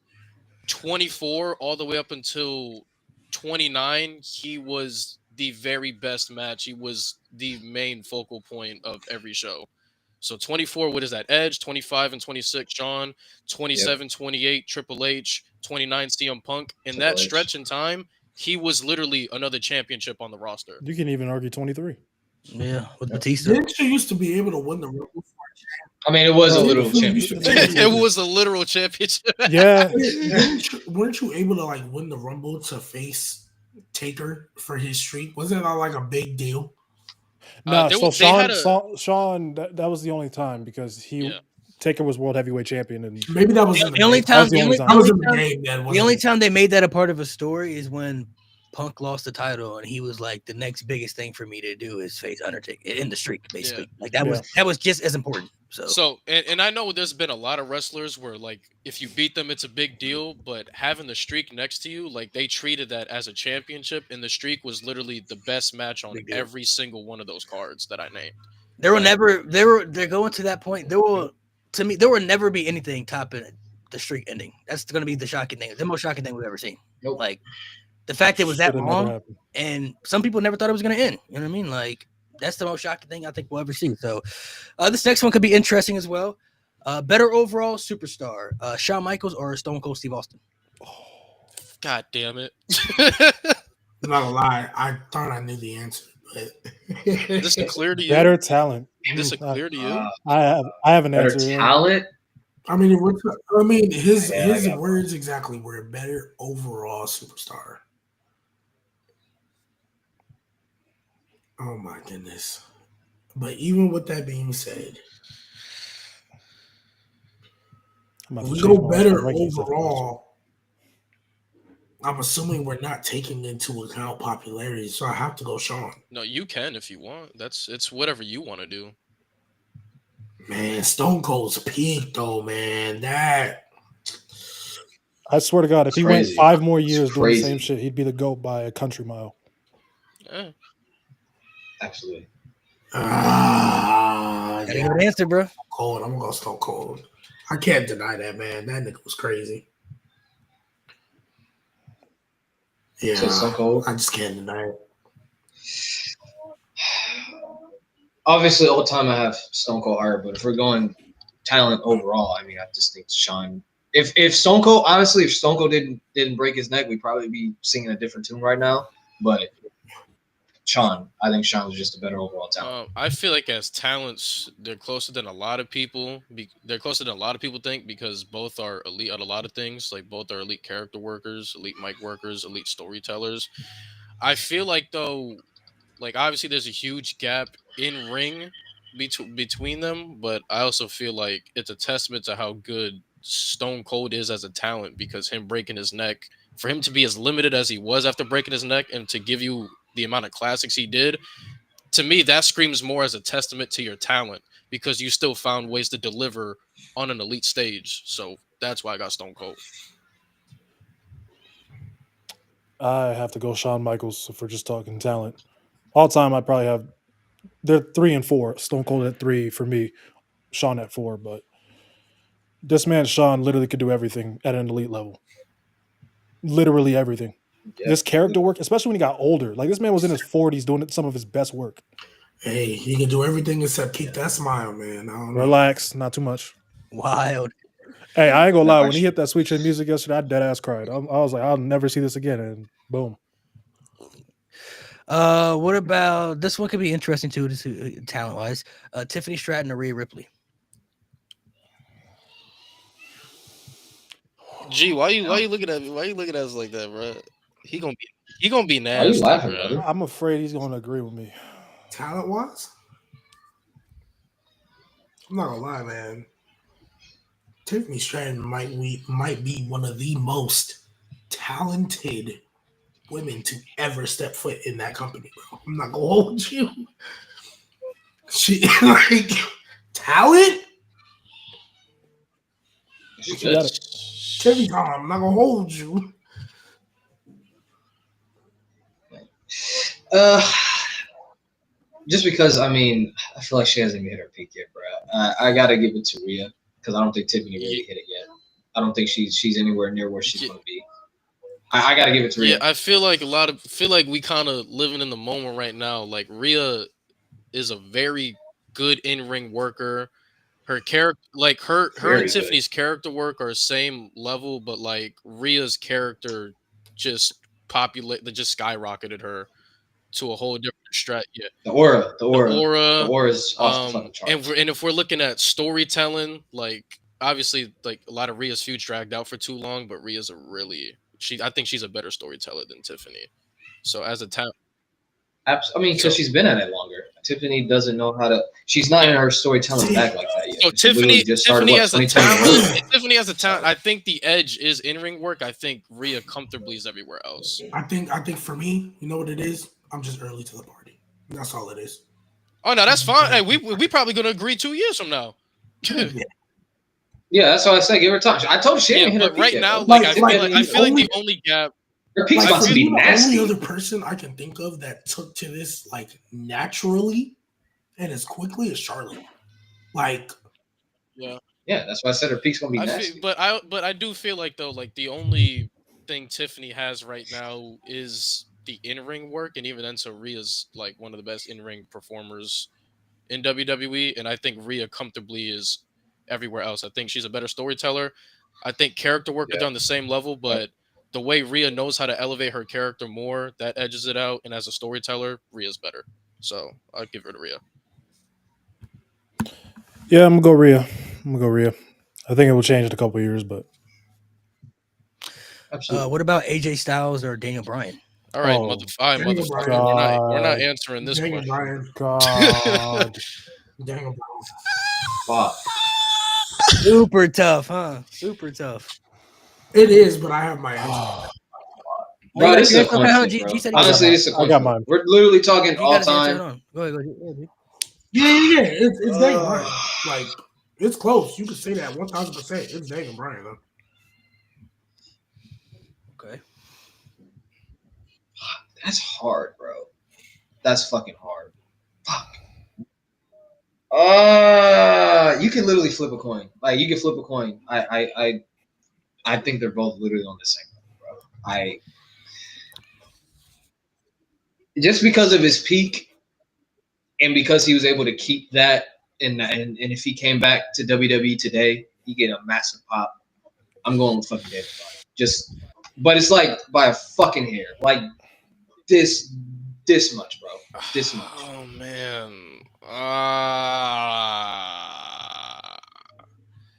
24 all the way up until 29. He was the very best match. He was the main focal point of every show. So 24, what is that? Edge, 25 and 26, Shawn, 27, 28, Triple H, 29, CM Punk. In Triple that H. stretch in time, he was literally another championship on the roster. You can even argue 23. Yeah, with Batista. Didn't you used to be able to win the Rumble? I mean, it was a Bro, little you- championship. It was a literal championship. Yeah. Weren't you able to like win the Rumble to face Taker for his streak? Wasn't that like a big deal? No, they so had Sean, that was the only time because Yeah. Taker was world heavyweight champion, and Maybe that was in The only game. time, the the only only, time. That was in the the only time, game. Then the only time they made that a part of a story is when Punk lost the title, and he was like, "The next biggest thing for me to do is face Undertaker in the streak." Basically, like that was just as important. So, and I know there's been a lot of wrestlers where, like, if you beat them, it's a big deal. But having the streak next to you, like, they treated that as a championship, and the streak was literally the best match on Big deal. every single one of those cards that I named. they're going to that point. There will never be anything topping the streak ending. That's going to be the shocking thing, the most shocking thing we've ever seen. Nope. Like the fact it was that Should've never long, happened. and some people never thought it was going to end. You know what I mean? Like that's the most shocking thing I think we'll ever see. So this next one could be interesting as well. Better overall superstar, Shawn Michaels or Stone Cold Steve Austin? God damn it! I'm not gonna lie, I thought I knew the answer, but This is clear to you. Better talent. This is clear to you. I have an better answer. Yeah. talent. I mean, his words exactly were better overall superstar. Oh my goodness. But even with that being said, I'm about if to we change go my better rankings after this. overall, I'm assuming we're not taking into account popularity, so I have to go Sean. No, you can if you want. It's whatever you want to do. Man, Stone Cold's peak though, man. That I swear to God, if It's he went crazy. 5 more It's years doing the same crazy. shit, he'd be the GOAT by a country mile. Eh. Absolutely. Gotta yeah, go answer, bro. Cold. I'm gonna go Stone Cold. I can't deny that, man. That nigga was crazy. So Yeah, Stone Cold. I just can't deny it. Obviously, all time I have Stone Cold higher, but if we're going talent overall, I mean, I just think Sean. If Stone Cold, honestly, if Stone Cold didn't break his neck, we'd probably be singing a different tune right now. But Sean, I think Sean was just a better overall talent. I feel like as talents, they're closer than a lot of people. They're closer than a lot of people think because both are elite at a lot of things. Like both are elite character workers, elite mic workers, elite storytellers. I feel like though, like obviously there's a huge gap in ring between them, but I also feel like it's a testament to how good Stone Cold is as a talent because him breaking his neck, for him to be as limited as he was after breaking his neck, and to give you the amount of classics he did, to me that screams more as a testament to your talent because you still found ways to deliver on an elite stage. So that's why I got Stone Cold. I have to go Shawn Michaels if we're just talking talent. All time, I probably have. They're 3 and 4. Stone Cold at 3 for me. Shawn at 4, but this man Shawn literally could do everything at an elite level. Literally everything. Yeah. This character work, especially when he got older. Like this man was in his 40s doing some of his best work. Hey, he can do everything except keep that smile, man. I don't know. Relax, not too much. Wild. Hey, I ain't gonna No, lie. When actually- he hit that Sweet Chin Music yesterday, I dead ass cried. I was like, I'll never see this again, and boom. What about this one? Could be interesting too, talent wise. Tiffany Stratton or Rhea Ripley. Gee, why you looking at me? Why you looking at us like that, bro? He gonna be Why are you nasty, laughing, bro. brother? I'm afraid he's gonna agree with me. Talent wise, I'm not gonna lie, man. Tiffany Stratton might be one of the most talented women to ever step foot in that company, bro. I'm not gonna hold you. She like talent. She got good. it. Tiffany, I'm not gonna hold you. Just because I mean, I feel like she hasn't even hit her peak yet, bro. I gotta give it to Rhea because I don't think Tiffany really hit it yet. I don't think she's anywhere near where she's gonna be. I gotta give it to Rhea. Yeah, I feel like we kind of living in the moment right now. Like Rhea is a very good in-ring worker. Her character, like her Very and good. Tiffany's character work are same level, but like Rhea's character just just skyrocketed her to a whole different strat. Yeah, The aura the aura. the aura is off the fucking charts. And if we're looking at storytelling, like obviously, like a lot of Rhea's feuds dragged out for too long, but Rhea's I think she's a better storyteller than Tiffany. So as a talent, I mean, because she's been at it longer. Tiffany doesn't know how to. She's not in her storytelling back like that yet. so She literally Tiffany has a 2021? talent. Tiffany has a talent. I think the edge is in ring work. I think Rhea comfortably is everywhere else. I think for me, you know what it is? I'm just early to the party. That's all it is. Oh no, that's fine. Hey, we probably gonna agree 2 years from now. Yeah, that's why I say give her time. I told you she ain't hit her but peak right yet, now, bro. like I feel like the only gap. Her peak's Like, about for to me, be the nasty. only other person I can think of that took to this like naturally and as quickly as Charlotte. Like, Yeah, that's why I said her peak's gonna be nasty. but I do feel like though, like the only thing Tiffany has right now is the in-ring work, and even then, so Rhea's like one of the best in-ring performers in WWE, and I think Rhea comfortably is everywhere else. I think she's a better storyteller. I think character work is on the same level, but the way Rhea knows how to elevate her character more, that edges it out. And as a storyteller, Rhea's better. So I'll give her to Rhea. Yeah, I'm gonna go Rhea. I think it will change in a couple of years, but Absolutely. What about AJ Styles or Daniel Bryan? All right, Oh, Daniel motherfucker. Bryan. We're not God. answering this Daniel question. Bryan. God. Daniel Bryan. Fuck. Super tough, huh? Super tough. It is, but I have my answer. Oh, you Bro, got this is your a answer? Okay, coin hold on. flip, bro. G said he got Honestly, his this is a I coin got flip. mine. We're literally talking G all got his answer. time. Hold on. Go ahead. Yeah, dude. Yeah. It's Daniel Bryan. Like, it's close. You could say that 1,000%. It's Daniel Bryan, though. Okay. That's hard, bro. That's fucking hard. Fuck. You can literally flip a coin. Like, you can flip a coin. I think they're both literally on the same level, bro. Just because of his peak and because he was able to keep that and if he came back to WWE today, he get a massive pop. I'm going with fucking David Bryan. But it's like by a fucking hair. Like this much, bro. This much. Oh man. I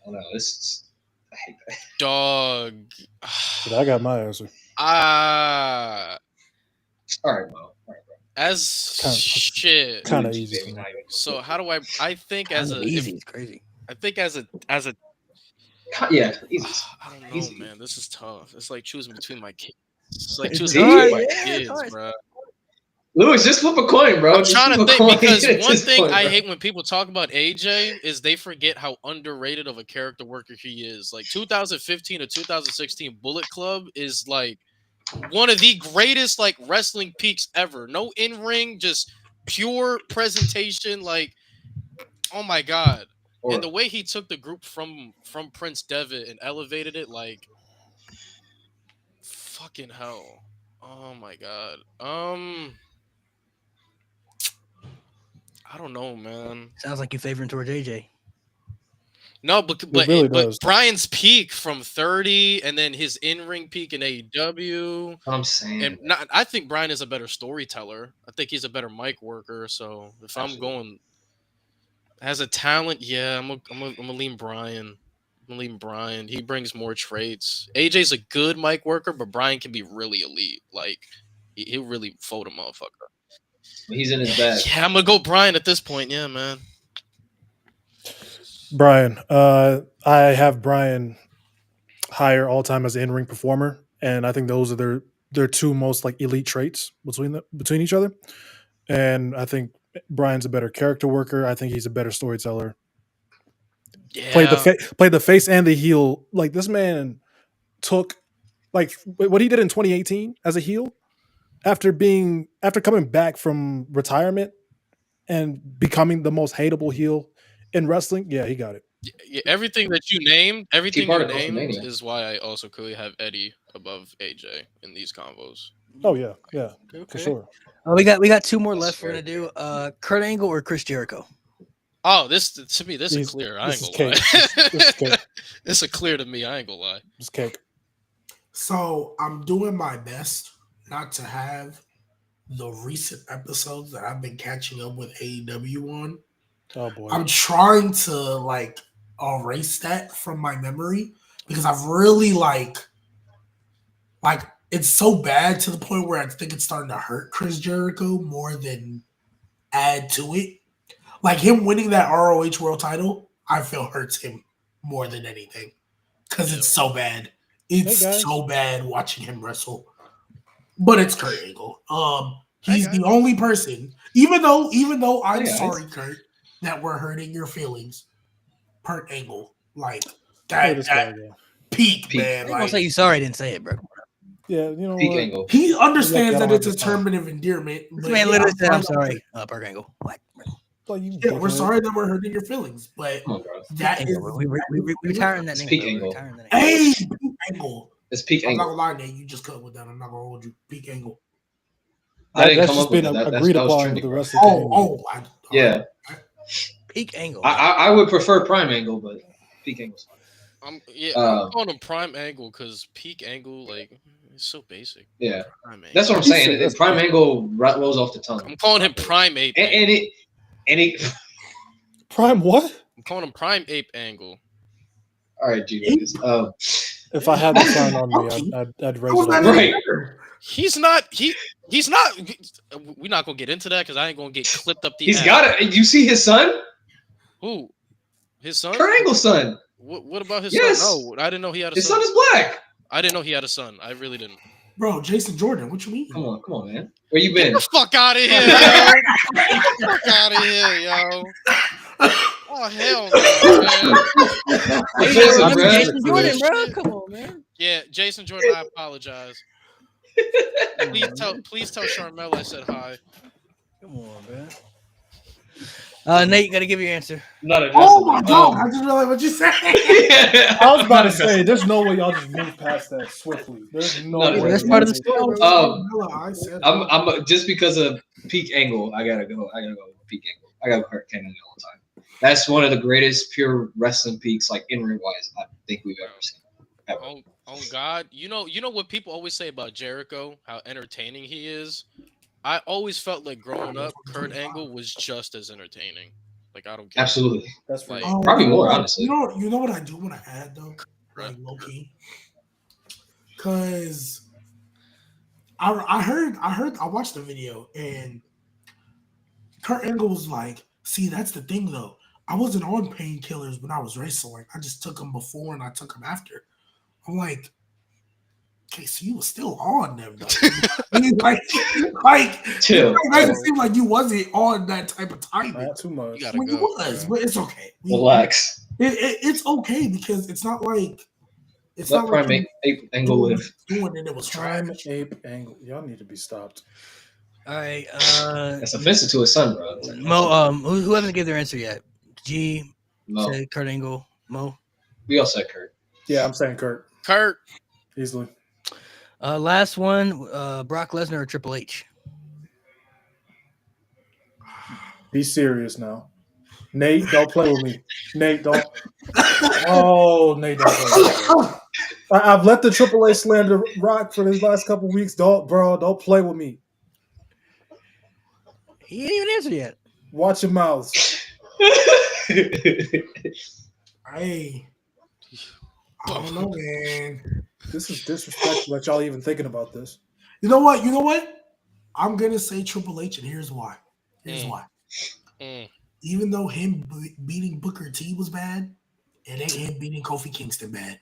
don't know. I hate that. Dog. But I got my answer. All right, bro. As Kinda- shit. Kind of Baby, easy for me. not even- So how do I think as a Easy. It's crazy. I think as a Yeah, easy. I don't know, Easy. man. This is tough. It's like choosing between my kids. It's like It's choosing hard, between my yeah, it's kids, hard. bro. Lewis, just flip a coin, bro. I'm Just trying to flip a think coin because at one this thing point, I bro. hate when people talk about AJ is they forget how underrated of a character worker he is. Like 2015 to 2016 Bullet Club is like one of the greatest like wrestling peaks ever. No in-ring, just pure presentation. Like, oh my god. And the way he took the group from Prince Devitt and elevated it, like fucking hell. Oh my god. I don't know, man. Sounds like you favoring towards AJ. No, but really does. Brian's peak from 30 and then his in-ring peak in AEW. I'm saying. And I think Brian is a better storyteller. I think he's a better mic worker. So if I'm Absolutely. going as a talent, yeah, I'm gonna lean Brian. I'm gonna lean Brian. He brings more traits. AJ's a good mic worker, but Brian can be really elite. Like he'll really fold a motherfucker. He's in his bag. Yeah, I'm gonna go Brian at this point. Yeah, man. Brian. I have Brian higher all time as an in-ring performer, and I think those are their two most like elite traits between each other. And I think Brian's a better character worker. I think he's a better storyteller. Yeah. Played the face and the heel. Like this man took like what he did in 2018 as a heel after coming back from retirement and becoming the most hateable heel in wrestling. Yeah, he got it. Yeah, everything that you named, WrestleMania. is why I also clearly have Eddie above AJ in these combos. Oh yeah, for Okay. sure. Oh, we got two more That's left. We're fair. gonna do Kurt Angle or Chris Jericho. Oh, this to me, this is These- clear. I this ain't is gonna lie. cake. This is cake. It's a clear to me. I ain't gonna lie. It's cake. So I'm doing my best not to have the recent episodes that I've been catching up with AEW on. Oh boy. I'm trying to like erase that from my memory because I've really like it's so bad to the point where I think it's starting to hurt Chris Jericho more than add to it. Like him winning that ROH World Title, I feel hurts him more than anything because it's so bad. It's Hey, guys. so bad watching him wrestle. But it's Kurt Angle. He's Hey, the only person. Even though I'm Hey, guys. sorry, Kurt, that we're hurting your feelings. Kurt Angle, like Hey, that, this guy that again. peak, Peak. I man. ain't gonna Like say you sorry I didn't say it, bro. Yeah, you know Peak what? Angle. he understands Yeah, I that don't it's a have this time. term of endearment. This But man yeah, literally said, "I'm fine. sorry, Kurt Angle." What? Like, you Yeah, we're dickhead. sorry that we're hurting your feelings, but Come on, bro. that is Angle, we retiring that It's name. peak bro. We're Angle. retiring that name. hey, peak Angle. It's peak I'm not Angle. gonna lie, Nate. You just cut with that. I'm not gonna hold you. Peak Angle. I didn't That's come just up with been it. agreed That was upon trending, with the bro. rest of the community. Yeah, Peak Angle. I would prefer Prime Angle, but peak Angle's fine. I'm calling him prime angle because peak angle, like, it's so basic. Yeah, Prime angle. that's what I'm He saying. said that's Prime peak. Angle rolls off the tongue. I'm calling him prime ape. And it. Prime what? I'm calling him prime ape angle. All right, G. If I had the sign on me, I'd raise How's it. that up. Right. any better? He's not. He's not. We're not gonna get into that because I ain't gonna get clipped up the. He's ass. got it. You see his son? Who? His son? Kurt Angle's son. What about his Yes. son? No, I didn't know he had a His son. son is black. I didn't know he had a son. I really didn't. Bro, Jason Jordan, what you mean? Come on, man. Where you Get been? the fuck out of here, yo. Get the fuck out of here, yo. Oh hell no, man. Hey, Jason, I'm bro. Jason Jordan, bro. Come on, man. Yeah, Jason Jordan, I apologize. Please tell Charmel I said hi. Come on, man. Nate, you gotta give your answer. Not a Oh my god, I just realized what you said. I was about to say, there's no way y'all just move past that swiftly. There's no No, way. That's part of the story, bro. I said I'm just because of peak angle. I gotta go. With peak angle. I gotta go Kurt Angle all the time. That's one of the greatest pure wrestling peaks, like in ring wise, I think we've ever seen. Ever. Oh God, you know what people always say about Jericho, how entertaining he is. I always felt like growing up, Kurt Angle was just as entertaining. Like I don't care. Absolutely. That's Like, right. Probably you know more, what- honestly. You know what I do want to add though, like low key, because I watched the video and Kurt Angle was like, "See, that's the thing though. I wasn't on painkillers when I was wrestling. I just took them before and I took them after." I'm like, okay, so you were still on them though. I mean, like Chill. it makes it seem like you wasn't on that type of timing. Not too much. You gotta When you go. was, but it's okay. Relax. It's okay because it's not like it's Let not like Prime Ape Angle live. doing it. It was Prime trash. Ape Angle. Y'all need to be stopped. All right. That's offensive to his son, bro. It's like, Mo. Who hasn't given their answer yet? G no. said Kurt Angle. Mo. We all said Kurt. Yeah, I'm saying Kurt. Kurt. Easily. Last one. Brock Lesnar or Triple H? Be serious now. Nate, don't play with me. Nate, don't. Oh, Nate, don't play with me. I've let the Triple H slander rock for these last couple weeks. Don't play with me. He ain't even answered yet. Watch your mouths. Hey, I don't know, man. This is disrespectful that y'all even thinking about this. You know what? I'm gonna say Triple H, and here's why. Why. Even though him beating Booker T was bad, it ain't him beating Kofi Kingston bad.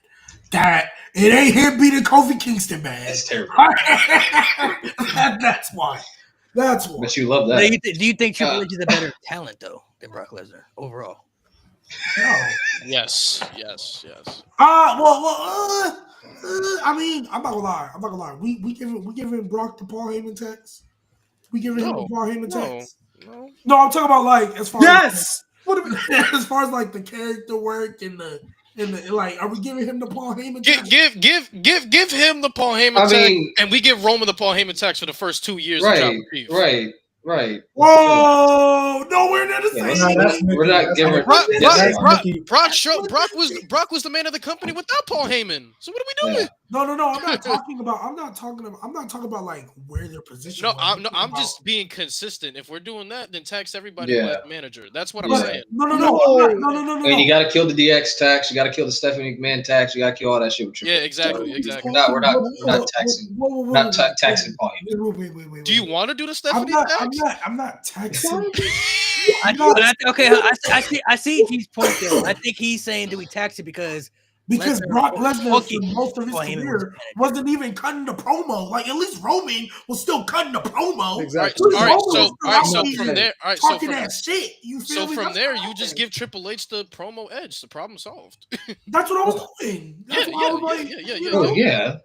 It ain't him beating Kofi Kingston bad. That's terrible. That's why. That's why. But you love Do that. you think Triple H is a better talent though than Brock Lesnar overall? No. Yes. I mean, I'm not gonna lie. We giving Brock the Paul Heyman text. We giving him the Paul Heyman text. No, I'm talking about like as far Yes. as far as like the character work and the like, are we giving him the Paul Heyman text? Give him the Paul Heyman I text, mean, and we give Roman the Paul Heyman text for the first 2 years. of right, Tribal Chief. right. Whoa, nowhere near the Yeah, same. that's we're not giving. Brock Mickey. Brock was the man of the company without Paul Heyman. So what are we doing? Yeah. No. I'm not talking about like where their position. No, was. I'm just being consistent. If we're doing that, then tax everybody Yeah. who has manager. That's what I'm Yeah. saying. No. And you got to kill the DX tax. You got to kill the Stephanie McMahon tax. You got to kill all that shit with Triple Yeah, H. exactly. We're not taxing. Not taxing Paul Heyman. Wait. Do you want to do the I'm Stephanie not. tax? I'm not taxing. I see G's point there. I think he's saying, do we tax it because Because Brock Lesnar Fucking for most of his Paul Heyman career wasn't even cutting the promo. Like at least Roman was still cutting the promo. All right, Exactly. all right, so Roman from was there, all right, so talking from, that shit. You feel so me? from That's there, what you I'm just saying. give Triple H the promo edge. The problem solved. That's what I was doing. That's why I was like, yeah. Oh yeah.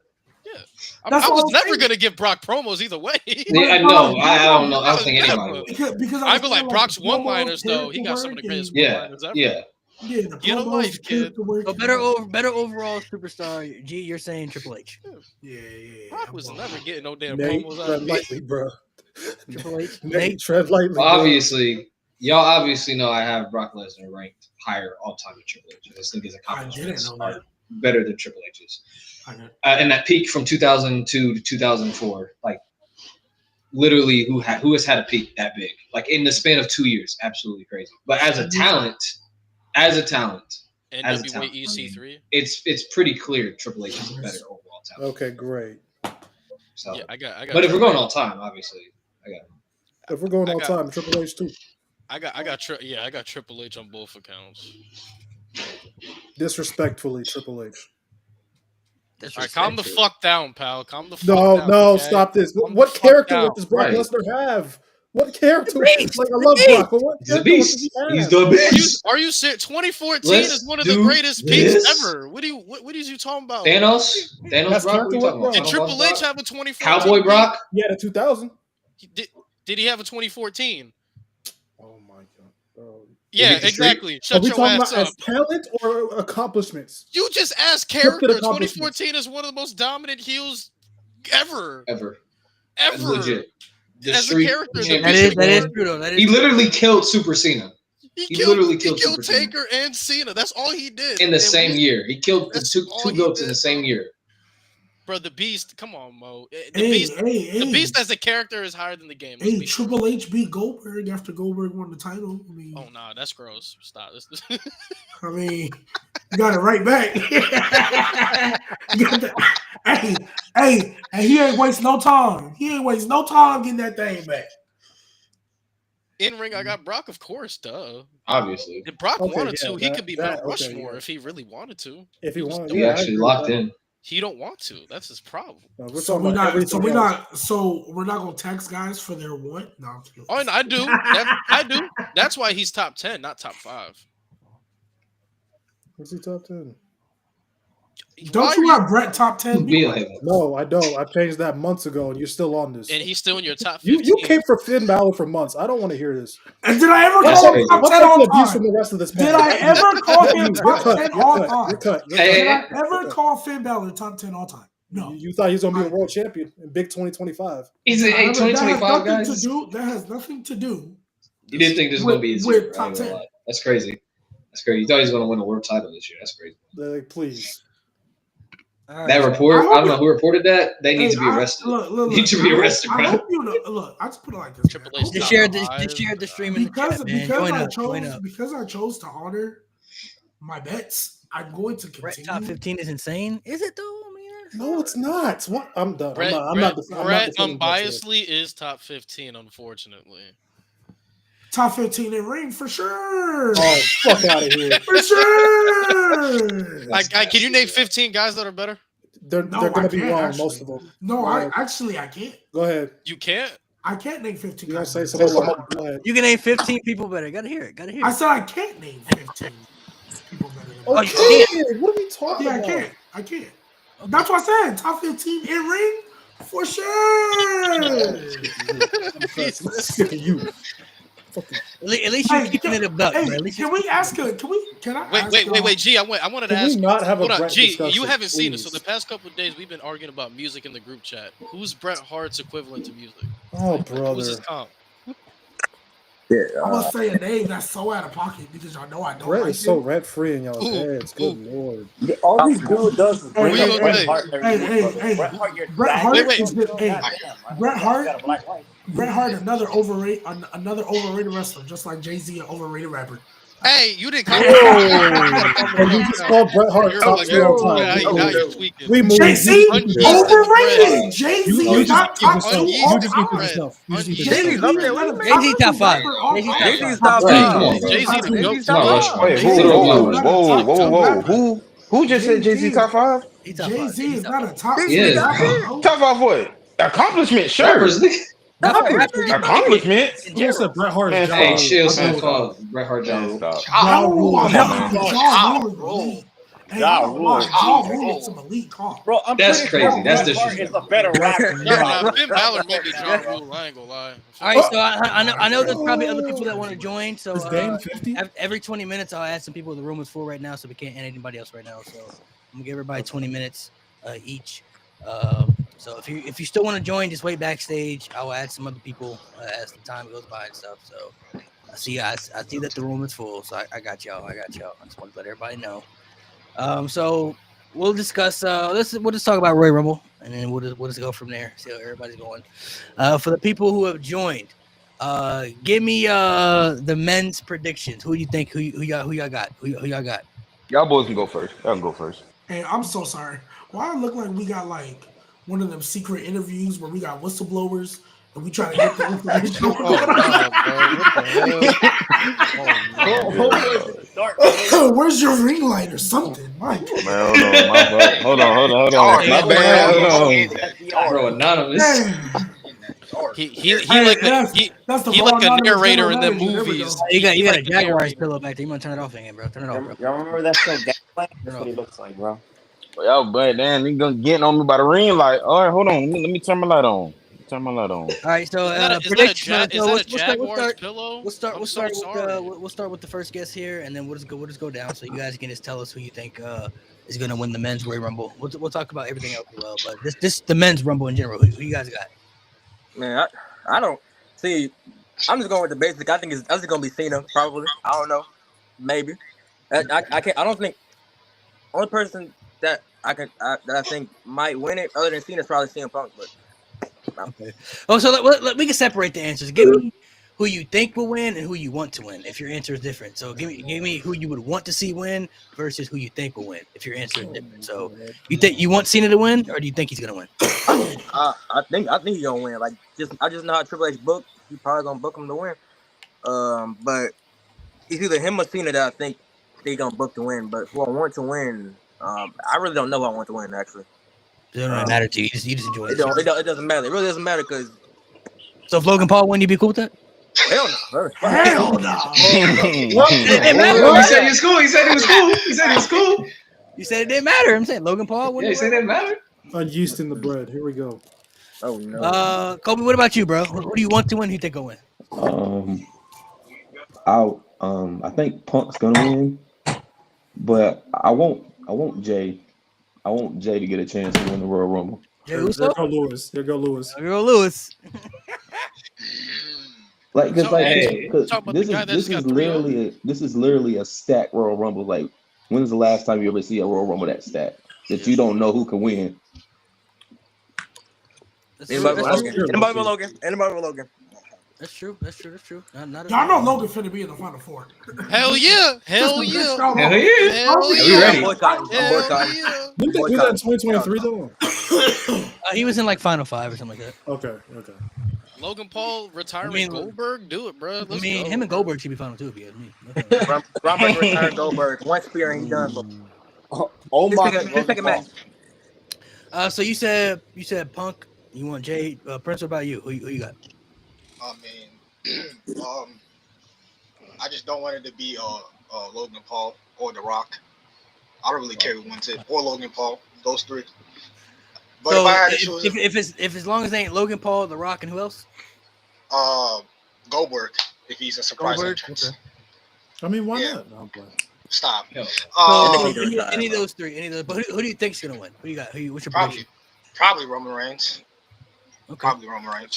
I That's was what I'm never saying. gonna give Brock promos either way. I know. I don't know. I don't think anybody would. because I'd be was like saying, Brock's the promos, one-liners though. He got character some of the work, greatest Yeah. one-liners ever. Yeah. Yeah, the Get a promos, life, the kid. character work. so better overall superstar? G, you're saying Triple H. Yeah. Brock was never getting no damn Nate, promos out tread of me. lightly, bro. Triple H. Nate, tread lightly. Well, bro. obviously, y'all obviously know I have Brock Lesnar ranked higher all time than Triple H. I just think his accomplishments know that. are better than Triple H's. I know. And that peak from 2002 to 2004, like literally, who has had a peak that big? Like in the span of 2 years, absolutely crazy. But as a talent, as a NWA talent. I mean, EC3. it's pretty clear Triple H is a better overall talent. Okay, great. So, Yeah, I got. but if we're going all time, obviously, I got him. If we're going I all got- time, Triple H too. I got Triple H on both accounts. Disrespectfully, Triple H. All right, calm the fuck down, pal. Calm the fuck No, down. no, okay? stop this. Calm the What fuck character down. does Brock Right. Lesnar have? What character? Beast, Like I love beast. Brock, but what He's a character does beast. he have? He's the beast. Are you serious? 2014 Let's is one of the do greatest peaks this. ever. What is you talking about? Thanos That's Brock. What are you character talking about? work, Did bro. Final Triple Boss H Brock? have a 2014? Cowboy peak? Brock? He had a 2000. Did he have a 2014? Oh my god, bro. Yeah, hit the street? exactly. Are Shut we your talking ass about up. as talent or accomplishments? You just asked Scripted character. accomplishments. 2014 is one of the most dominant heels ever. Ever. Ever. Legit. The As a street character, the championship That is one. true though. That is He true. literally killed Super Cena He literally killed killed Super Cena. Taker and Cena. That's all he did. in the And same we- year. He killed the That's two all he goats in did, the same bro. year. Bro, the Beast. Come on, Mo. The Hey, Beast as a character is higher than the game. Let's Hey, be Triple H beat Goldberg after Goldberg won the title. I mean, Oh nah, that's gross. Stop. I mean, you got it right back. You got that- hey, and he ain't waste no time. He ain't waste no time getting that thing back. In ring, I got Brock, of course. Duh. Obviously, If Brock Okay, wanted yeah, to, he that- could be that- Mount okay, Rushmore yeah. if he really wanted to. If he He was wanted, doing he yeah, I actually agree with locked that. in. He don't want to. That's his problem. We're So talking we're about not. everything So we're else. not. So we're not gonna tax guys for their want. No, I'm kidding. Oh, and I do. I do. That's why he's top 10, not top 5. Is he top 10? Don't Why you are have Brett top 10? Be like, No, I don't. I changed that months ago, and you're still on this. And he's still in your top You 15. came for Finn Balor for months. I don't want to hear this. And did I ever That's call him crazy. top Let's 10 take all the abuse from time? the rest of this. Did I ever call him You're top cut. 10 You're all cut. time? You're cut. You're Hey, Did I cut. ever call Finn Balor top 10 all time? No. You thought he was going to be a world champion in Big 2025. he's an That has 2025 nothing guys. to do. That has nothing to do. You didn't think this was with- gonna be his with year, top I ain't gonna 10. lie. That's crazy. That's crazy. You thought he was gonna win a world title this year. That's crazy. They're like, please. All right. That report, I I don't know hope who reported that. They need to be I- arrested. Look, Need to be I hope- arrested, I bro. hope you know. Look, I just put it like this. Triple man. I H hope Just not you- share alive. the just share the stream in the because chat, man. because Join I up, join chose up. because I chose to honor my bets. I'm going to Brett continue. top 15 is insane. Is it though? I mean, No, it's not. What? I'm done. Brett, I'm not Brett defending Brett today. unbiasedly is top 15, unfortunately. Top 15 in ring for sure. Oh, fuck out of here. For sure. Can you name 15 guys that are better? They're No, going I to be can't, wrong, actually. most of them. No, I can't. Go ahead. You can't. I can't name 15. You going to say guys. something? Go ahead. you can name 15 people better. Gotta hear it. Gotta hear I it. said I can't name 15 people better than Oh, me. you Okay, what are we talking Yeah, about? I can't. That's what I said. Top 15 in ring for sure. I'm sick of you. Fucking At least you're Hey, keeping it a buck, Hey, bro. At least can we ask her? Can I ask Wait, G. I wanted to Can we ask. not have a Hold on, Brett G. discussion, You haven't seen it. So please? the past couple of days, we've been arguing about music in the group chat. Who's Bret Hart's equivalent to music? Oh, Who's brother. his comp? Yeah, I'm gonna say a name that's so out of pocket because y'all know I don't Brett like is so it. rent free in y'all's Ooh, heads. Good lord. all these dude does is bring Hey, up hey, Bret hey, Hart every hey, week, hey, brother. hey, Bret Hart, you're Bret dying. Hart Wait, wait. is good. Hey, Bret Hart- got a black wife. Bret Hart, another overrated wrestler, just like Jay-Z, an overrated rapper. Hey, you didn't come. And you just called Bret Hart You're top like, tier all yeah, time. now you're tweaking. We moved. Jay-Z, Unbeaten overrated. Bret. Jay-Z You is just not keep top yourself. two You all just keep time. yourself. You just keep Jay-Z yourself. Jay-Z's up there. What do you mean? Jay-Z top 5. Jay-Z top Jay-Z's 5. top Right, come five. on, bro. Jay-Z the Jay-Z's goat. Jay-Z's Not top Rushmore. five. Wait, Sit who? on Whoa, Mount whoa, Rushmore. Who just said Jay-Z. Jay-Z top five? He top 5. Jay-Z is not a top Jay-Z two is, rapper, bro. bro. Top five what? Accomplishment, sure. Rappers, nigga. Accomplishments. In You just general. said Bret Hart Man, is Ja Hey, Rule. chill, Man, son. stop. Called Bret Hart Man, John. stop. Ja Rule, Rule. Ja Ja Rule is Rule. elite. Hey, Ja Ja Rule. Rule is some elite comp. Bro, I'm That's pretty sure crazy. That's Bret Hart is a disrespectful. better rapper. Nah, Finn Balor may be Ja Rule. I ain't gonna lie. All right, so I know there's probably other people that want to join. So Is Dame 50? every 20 minutes, I'll add some people. The room is full right now, so we can't add anybody else right now. So I'm gonna give everybody 20 minutes each. So if you still want to join, just wait backstage. I will add some other people as the time goes by and stuff. So I see that the room is full. So I got y'all. I just want to let everybody know. So we'll discuss. We'll just talk about Royal Rumble, and then we'll just go from there. See how everybody's going. For the people who have joined, give me the men's predictions. Who do you think? Who y'all got? Who y'all got? Y'all boys can go first. Y'all can go first. Hey, I'm so sorry. Why it look like we got like one of them secret interviews where we got whistleblowers and we try to get the information? Oh, nah, bro. What the hell? Where's your ring light or something, Mike? Man, hold on. My bad. Hold on. Bro, anonymous. Damn. He Hey, like that's he the he like a anonymous narrator in general the manager. There we movies. go. You got He a like Jaguars narrator. pillow back there. You want to turn it off again, bro? Turn it off, bro. Y'all remember that show Gaslight? That's what he looks like, bro. Y'all, but damn, he gonna getting on me by the ring. Like, all right, hold on. Let me turn my light on. Turn my light on. All right, so Is that a predictions. Jaguars pillow? We'll start I'm so sorry. we'll start with the first guest here, and then we'll just go down. So you guys can just tell us who you think is going to win the men's Royal Rumble. We'll talk about everything else as well, but this the men's Rumble in general. Who you guys got? Man, I don't see. I'm just going with the basic. I think it's going to be Cena, probably. I don't know. Maybe. I can't. I don't think. Only person that I think might win it, other than Cena, is probably CM Punk. But Okay. Oh, so we can separate the answers. Give me who you think will win and who you want to win. If your answer is different, so give me who you would want to see win versus who you think will win. If your answer is different, so you think you want Cena to win, or do you think he's gonna win? I think he's gonna win. Like I just know how Triple H booked. He probably gonna book him to win. But it's either him or Cena that I think they gonna book to win. But who I want to win, I really don't know who I want to win actually. It doesn't really matter to you. You just enjoy it. It doesn't matter. It really doesn't matter because So if Logan Paul win, you be cool with that? hell no. Hell no. He said he was cool. He said he was cool. He said he was cool. You said it didn't matter. I'm saying Logan Paul win. Yeah, he said it didn't matter. Unused in the bread. Here we go. Oh no. Kobe, what about you, bro? Who do you want to win? Who you think will win? I think Punk's gonna win, but I want Jay. I want Jay to get a chance to win the Royal Rumble. Jey There Uso? go Lewis. There go Lewis. Girl Lewis. Like, cause Hey. Talk about the guy that just got 3-0. this is literally a stacked Royal Rumble. Like, when is the last time you ever see a Royal Rumble that stacked that you don't know who can win? Anybody with That's Logan? Anybody with Logan? true. Not Y'all know Logan finna be in the Final Four. Hell yeah! Hell Just yeah! Hell yeah. Hell We yeah! ready. I'm boycotting. Hell yeah! Didn't they do that in 2023 though? He was in like Final Five or something like that. Okay. Logan Paul retiring I mean, Goldberg, do it, bro. I mean, him and Goldberg should be Final Two if you ask me. Robert retired Goldberg. One spear and he done. Oh my His second match. So you said Punk. You want Jay? Prince, what about you? Who you got? I mean, I just don't want it to be Logan Paul or The Rock. I don't really care who wins it, or Logan Paul. Those three. But So if I had to choose, if as long as it ain't Logan Paul, The Rock, and who else? Goldberg, if he's a surprise Goldberg. entrance. Okay. I mean, why Yeah. not? No, I'm playing. Stop. Hell. So, Any- any of those three, but who do you think's gonna win? Who you got? What's your prediction? Probably Roman Reigns. Okay. Probably Roman Reigns.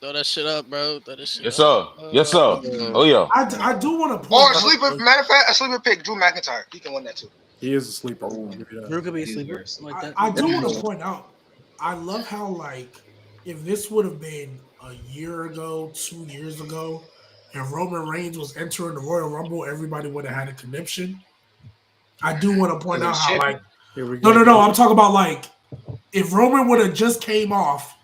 Throw that shit up, bro. Throw that shit Yes, up. sir. Yes, sir. Oh yeah. I do want to Or point a out. sleeper. Matter of fact, a sleeper pick, Drew McIntyre. He can win that too. He is a sleeper. I'll give you that. Drew could be a He's sleeper, worse. something like that. I do want to point out. I love how like if this would have been a year ago, 2 years ago, and Roman Reigns was entering the Royal Rumble, everybody would have had a conniption. I do want to point out how like Here we go. no. I'm talking about like if Roman would have just came off,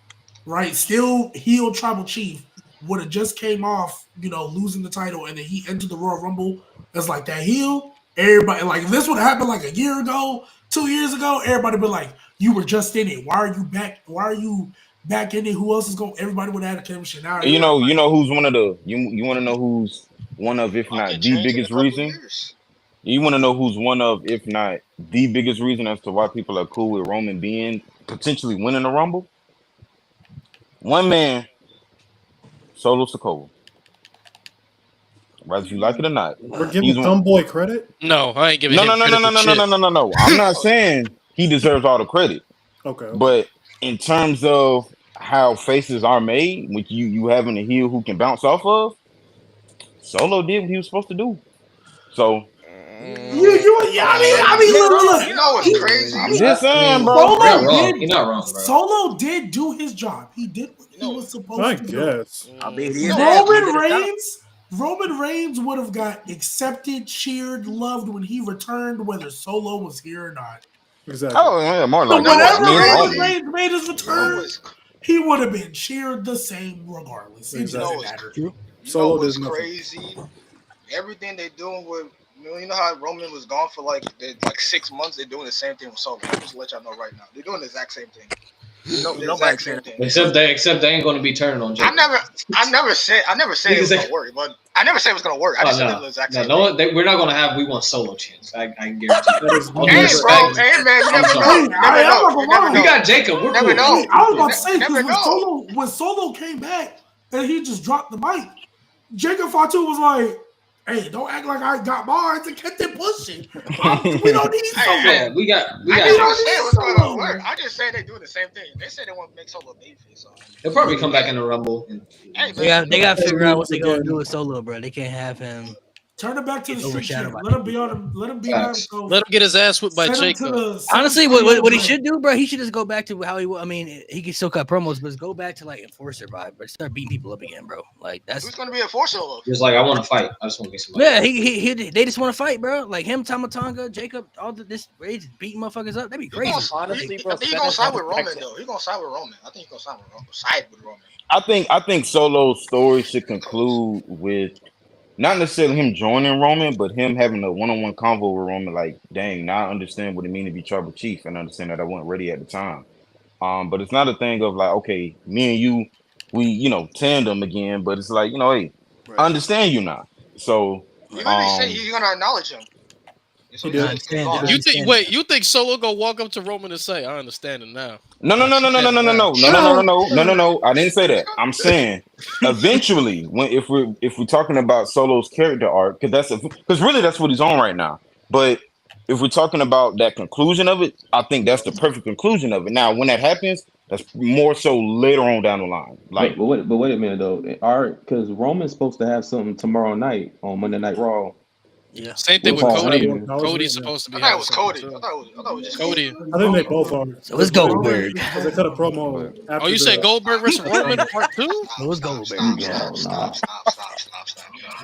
right? Still heel tribal chief would have just came off, losing the title, and then he entered the Royal Rumble as like that heel. Everybody like if this would have happened like a year ago, 2 years ago, everybody be like, "You were just in it. Why are you back? Why are you back in it? Who else is going?" Everybody would have had a connection. Now You know who's one of the you want to know who's one of, if not the biggest reason. You want to know who's one of, if not the biggest reason as to why people are cool with Roman being potentially winning the Rumble? One man, Solo Sikoa. Whether you like it or not. We're giving He's one- Thumb Boy credit. No, I ain't giving No. him credit for shit. No. I'm not saying he deserves all the credit. Okay. But in terms of how faces are made, with you having a heel who can bounce off of, Solo did what he was supposed to do. So I mean, look. You know what's crazy? I'm just saying, bro. Solo You're not wrong. did- You're not wrong, bro. Solo did do his job. He did what he was supposed I to do. guess. I'll be here. Roman Roman Reigns would have got accepted, cheered, loved when he returned, whether Solo was here or not. Exactly. Oh yeah, more So like that. whenever I mean, it's Roman awesome. Reigns made his return, was he would have been cheered the same regardless. It Exactly. doesn't matter. True. Solo what's does nothing. crazy? Everything they doing with you know how Roman was gone for like 6 months. They're doing the same thing with Solo. I'm just let y'all know right now. They're doing the exact same thing. The Nobody exact said same it. thing. Except they ain't going to be turning on Jake. I never said it was gonna work, but I never said it was gonna work. I just said it was the exact same thing. We're not going to have We Want Solo chance. I can guarantee That you. is All due Hey, respect. bro. Hey, man. You I'm never sorry. know. You never know. You never We know. got Jacob. We're Never cool. know. Hey, I was about to say, Never because know. when Solo came back and he just dropped the mic, Jacob Fatu was like, hey, don't act like I got bars and kept it pushing. We don't need Solo. Yeah, we got. I didn't don't say need it was gonna Solo. work. I just said they doing the same thing. They said they want to make Solo babyface. So. He'll probably come back in the Rumble. Hey, They got to figure out what they gonna Again. do with Solo, bro. They can't have him. Turn it back to the It's street overshadowed champ. by Let him be on. Let him be Facts. on. Let him get his ass whipped by Send him to Jacob. the. Honestly, what he should do, bro, he should just go back to how he. I mean, he can still cut promos, but just go back to like Enforcer vibe, but start beating people up again, bro. Like that's. Who's gonna be a force Solo? Just like I want to fight. I just want to be somebody. Yeah, he they just want to fight, bro. Like him, Tamatanga, Jacob, this they just beating motherfuckers up. That'd be crazy. Honestly, I bro, think he's gonna side with Roman though. He's gonna side with Roman. I think he's gonna side with Roman. I think Solo's story should conclude with not necessarily him joining Roman, but him having a one-on-one convo with Roman. Like, dang, now I understand what it means to be tribal chief, and understand that I wasn't ready at the time. But it's not a thing of like, okay, me and you, we tandem again. But it's like, hey, I understand you now. So You literally say you're gonna acknowledge him. So He did. he's gone. You think Solo gonna walk up to Roman and say, "I understand it now"? No. I didn't say that. I'm saying eventually, if we're talking about Solo's character arc, because really that's what he's on right now. But if we're talking about that conclusion of it, I think that's the perfect conclusion of it. Now, when that happens, that's more so later on down the line. Like, but wait a minute though. Because Roman's supposed to have something tomorrow night on Monday Night Raw. Yeah. Same thing with Paul Cody. Heyman. Cody's supposed to be. I thought it was having Cody. something, I thought it was just Cody. I think they both are. So it's Goldberg. Because they cut a promo. After Oh, you said the- Goldberg versus Roman part 2? It was Goldberg. Stop.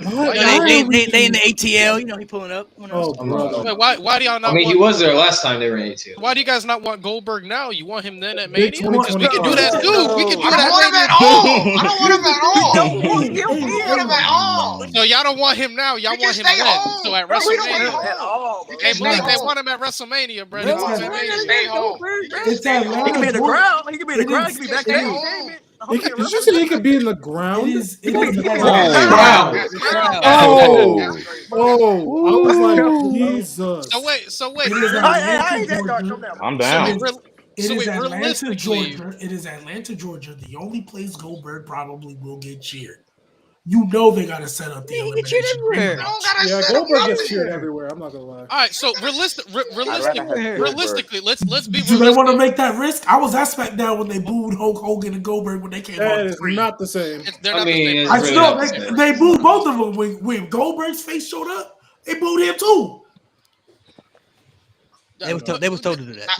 What? They in the ATL. He pulling up. Oh, brother. Wait, why do y'all not? I mean, he want, was there last time they were in ATL. Why do you guys not want Goldberg now? You want him then at Big Mania? Because we can do that too. We can do I don't want him that. at all. I don't want him at all. Don't want him I don't want him at all. No, y'all don't want him now. Y'all He can want him stay then. home. So at Bro, we don't want him WrestleMania. at all, bro. Hey, Stay Malik, they home. want him at WrestleMania, bro. Bro, They want him at man. WrestleMania. Stay home. It's Atlanta. He can be in the Georgia. ground. He can be in the It ground. is- He can be back Stay there. home. Did you say he could be in the ground? It is. He It could is be in the Wow. That's crazy. Oh. That's crazy. Oh, I was like, Jesus. So wait. It is I ain't Atlanta, that dark. Georgia. Come down. I'm It down. is, it So is wait, Atlanta, realistically, Georgia. It is Atlanta, Georgia. The only place Goldberg probably will get cheered. You know they got to set up the Yeah, he get cheered elimination. everywhere. You don't gotta Yeah, set up Goldberg gets nothing. cheered everywhere. I'm not gonna lie. all right. So realistically, let's be Do they want to realistic. make that risk? I was at SmackDown when they booed Hulk Hogan and Goldberg when they came That on is screen. not the same. They're I not mean, the it's same. I really still not the same. they booed both of them when Goldberg's face showed up. They booed him too. They was told to do that.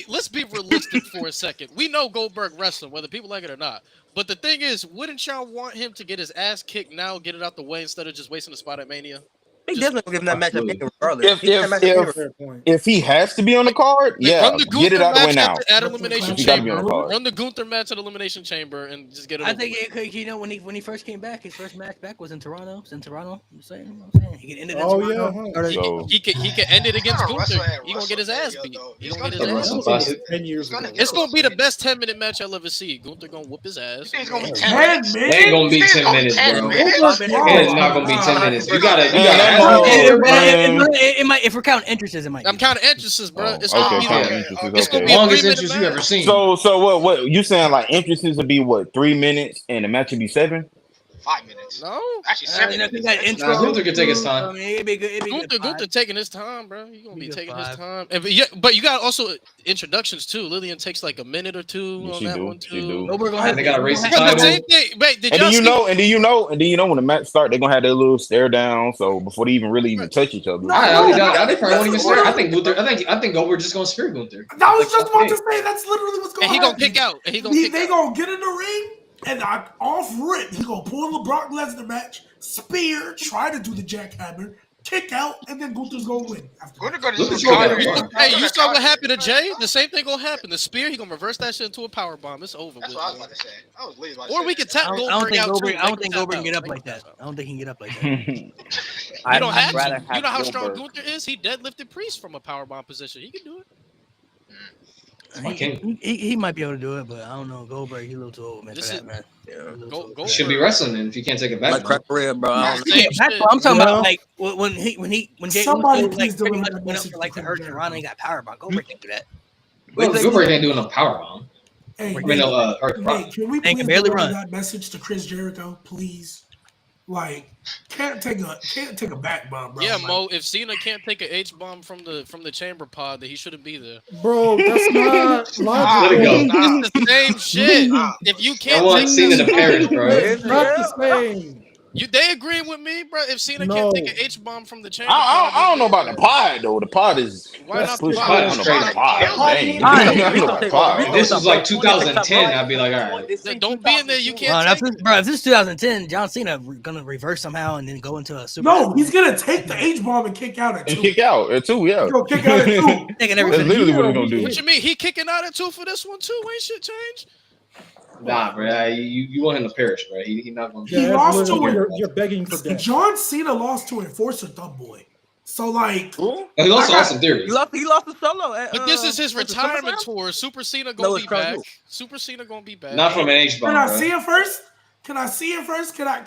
Let's be realistic for a second. We know Goldberg wrestling, whether people like it or not. But the thing is, wouldn't y'all want him to get his ass kicked now, get it out the way instead of just wasting a spot at Mania? He definitely gonna give him that matchup Absolutely. regardless. He get that matchup anyway. Fair point. If he has to be on the card, Like, yeah, run the get it Gunther out the way match now. at Elimination You gotta be on Chamber. the card. Run the Gunther match at Elimination Chamber and just get it. I over think with. when he first came back, his first match back was in Toronto. It's in Toronto. I'm saying. He can end it in Oh, Toronto. yeah. Or- So He can end it against Gotta wrestle Gunther. at He gonna get his ass WrestleMania, beat. though. He He's gonna get gonna his get ass Wrestle beat. Classic. 10 years He's gonna ago. get It's gonna be the best 10-minute match I'll ever see. Gunther gonna whoop his You ass. think it's gonna be 10 10 minutes? It ain't gonna be minutes. 10 minutes, bro. It It's not gonna be 10 minutes. You gotta. Oh, It might, if we're counting entrances, it might. I'm counting entrances, bro. Oh, It's gonna okay, be count the, entrances, it's gonna okay. be a Longest 3-minute entrance you ever match. seen. So what you saying? Like entrances would be what 3 minutes, and the match would be 7. 5 minutes. No, Actually, 7 You minutes. got intro. Nah, Gunther could take his time. I mean, it'd be good. It'd be good. Gunther taking his time, bro. He gonna Be be good taking 5. his time. But you got also introductions too. Lillian takes like a minute or two Yeah, on she that do. one She too. do. Goldberg gonna And have they gotta race the But the title. same thing. Wait, did And y'all then you see? know, when the match start, they're gonna have their little stare down. So before they even touch each other. They probably won't even start. I think Goldberg just gonna spear Gunther. I was just about to say that's literally what's going And on. he gonna kick out. And he gonna kick They out. gonna get in the ring and off rip, he gonna pull the Brock Lesnar match, spear, try to do the jackhammer, kick out, and then Gunther's gonna win. Gunther gonna Look do at the you, counter. man. Hey, you saw what happened to Jay? The same thing gonna happen. The spear, he gonna reverse that shit into a power bomb. It's over. That's with, what I was bro. about to say. I was literally about to Or say we that. could tap I don't Goldberg think out Goldberg. too. I don't think Goldberg can get up Make like him that. tap I don't think he can get up like that. You don't have to. You know how strong Gunther is? He deadlifted Priest from a powerbomb position. He can do it. He might be able to do it, but I don't know. Goldberg, he a little too old, man. For that, man. Goldberg Should be wrestling then if you can't take it back. Like crack rib, bro. I don't know. Same That's shit. what I'm talking Yeah. about. Like when Jay Somebody Uso, please like pretty deliver much that went up message for like to the Chris Hurricane Rana and got powerbomb. Goldberg can't do that. Goldberg ain't doing a powerbomb. Hey, I mean, no, Hurt Hey, Rock. can we They please can barely deliver run. that message to Chris Jericho, please? Like, can't take a back bump, bro. Yeah, Like, Mo. If Cena can't take an H bomb from the chamber pod, then he shouldn't be there. Bro, that's not Let it go. logical. It's the same shit. If you I can't want take Cena to this perish, bomb, bro. It's not the same. they agreeing with me, bro. If Cena No. can't take an H bomb from the chamber, I don't know about the pod though. The pod is Why not the pushing. pod? I don't know about the pod. Hell, Dang. Cena- I don't know about the If pod. this was like 2010, I'd be like, all right. Then don't be in there. You Well, can't take. if this is 2010, John Cena gonna reverse somehow and then go into a super. no, he's gonna take the H bomb and kick out at And two. kick out at 2, yeah. He's gonna kick out at two. taking That's everything. literally what he's gonna do. What you mean? He kicking out at 2 for this one too? Ain't shit changed. Nah, bro. You want him to perish, bro. He not gonna. He Yeah, lost that's to literally- it. you're begging for death. John Cena lost to Enforcer Dumboy. So like, Who? He also lost some theories. He lost the solo. At, But this is his was it retirement SummerSlam? tour. Super Cena No, gonna it's be Crown back. Jewel. Super Cena gonna be back. Not from an H bomb, can I bro. see it first? Can I see it first? Can I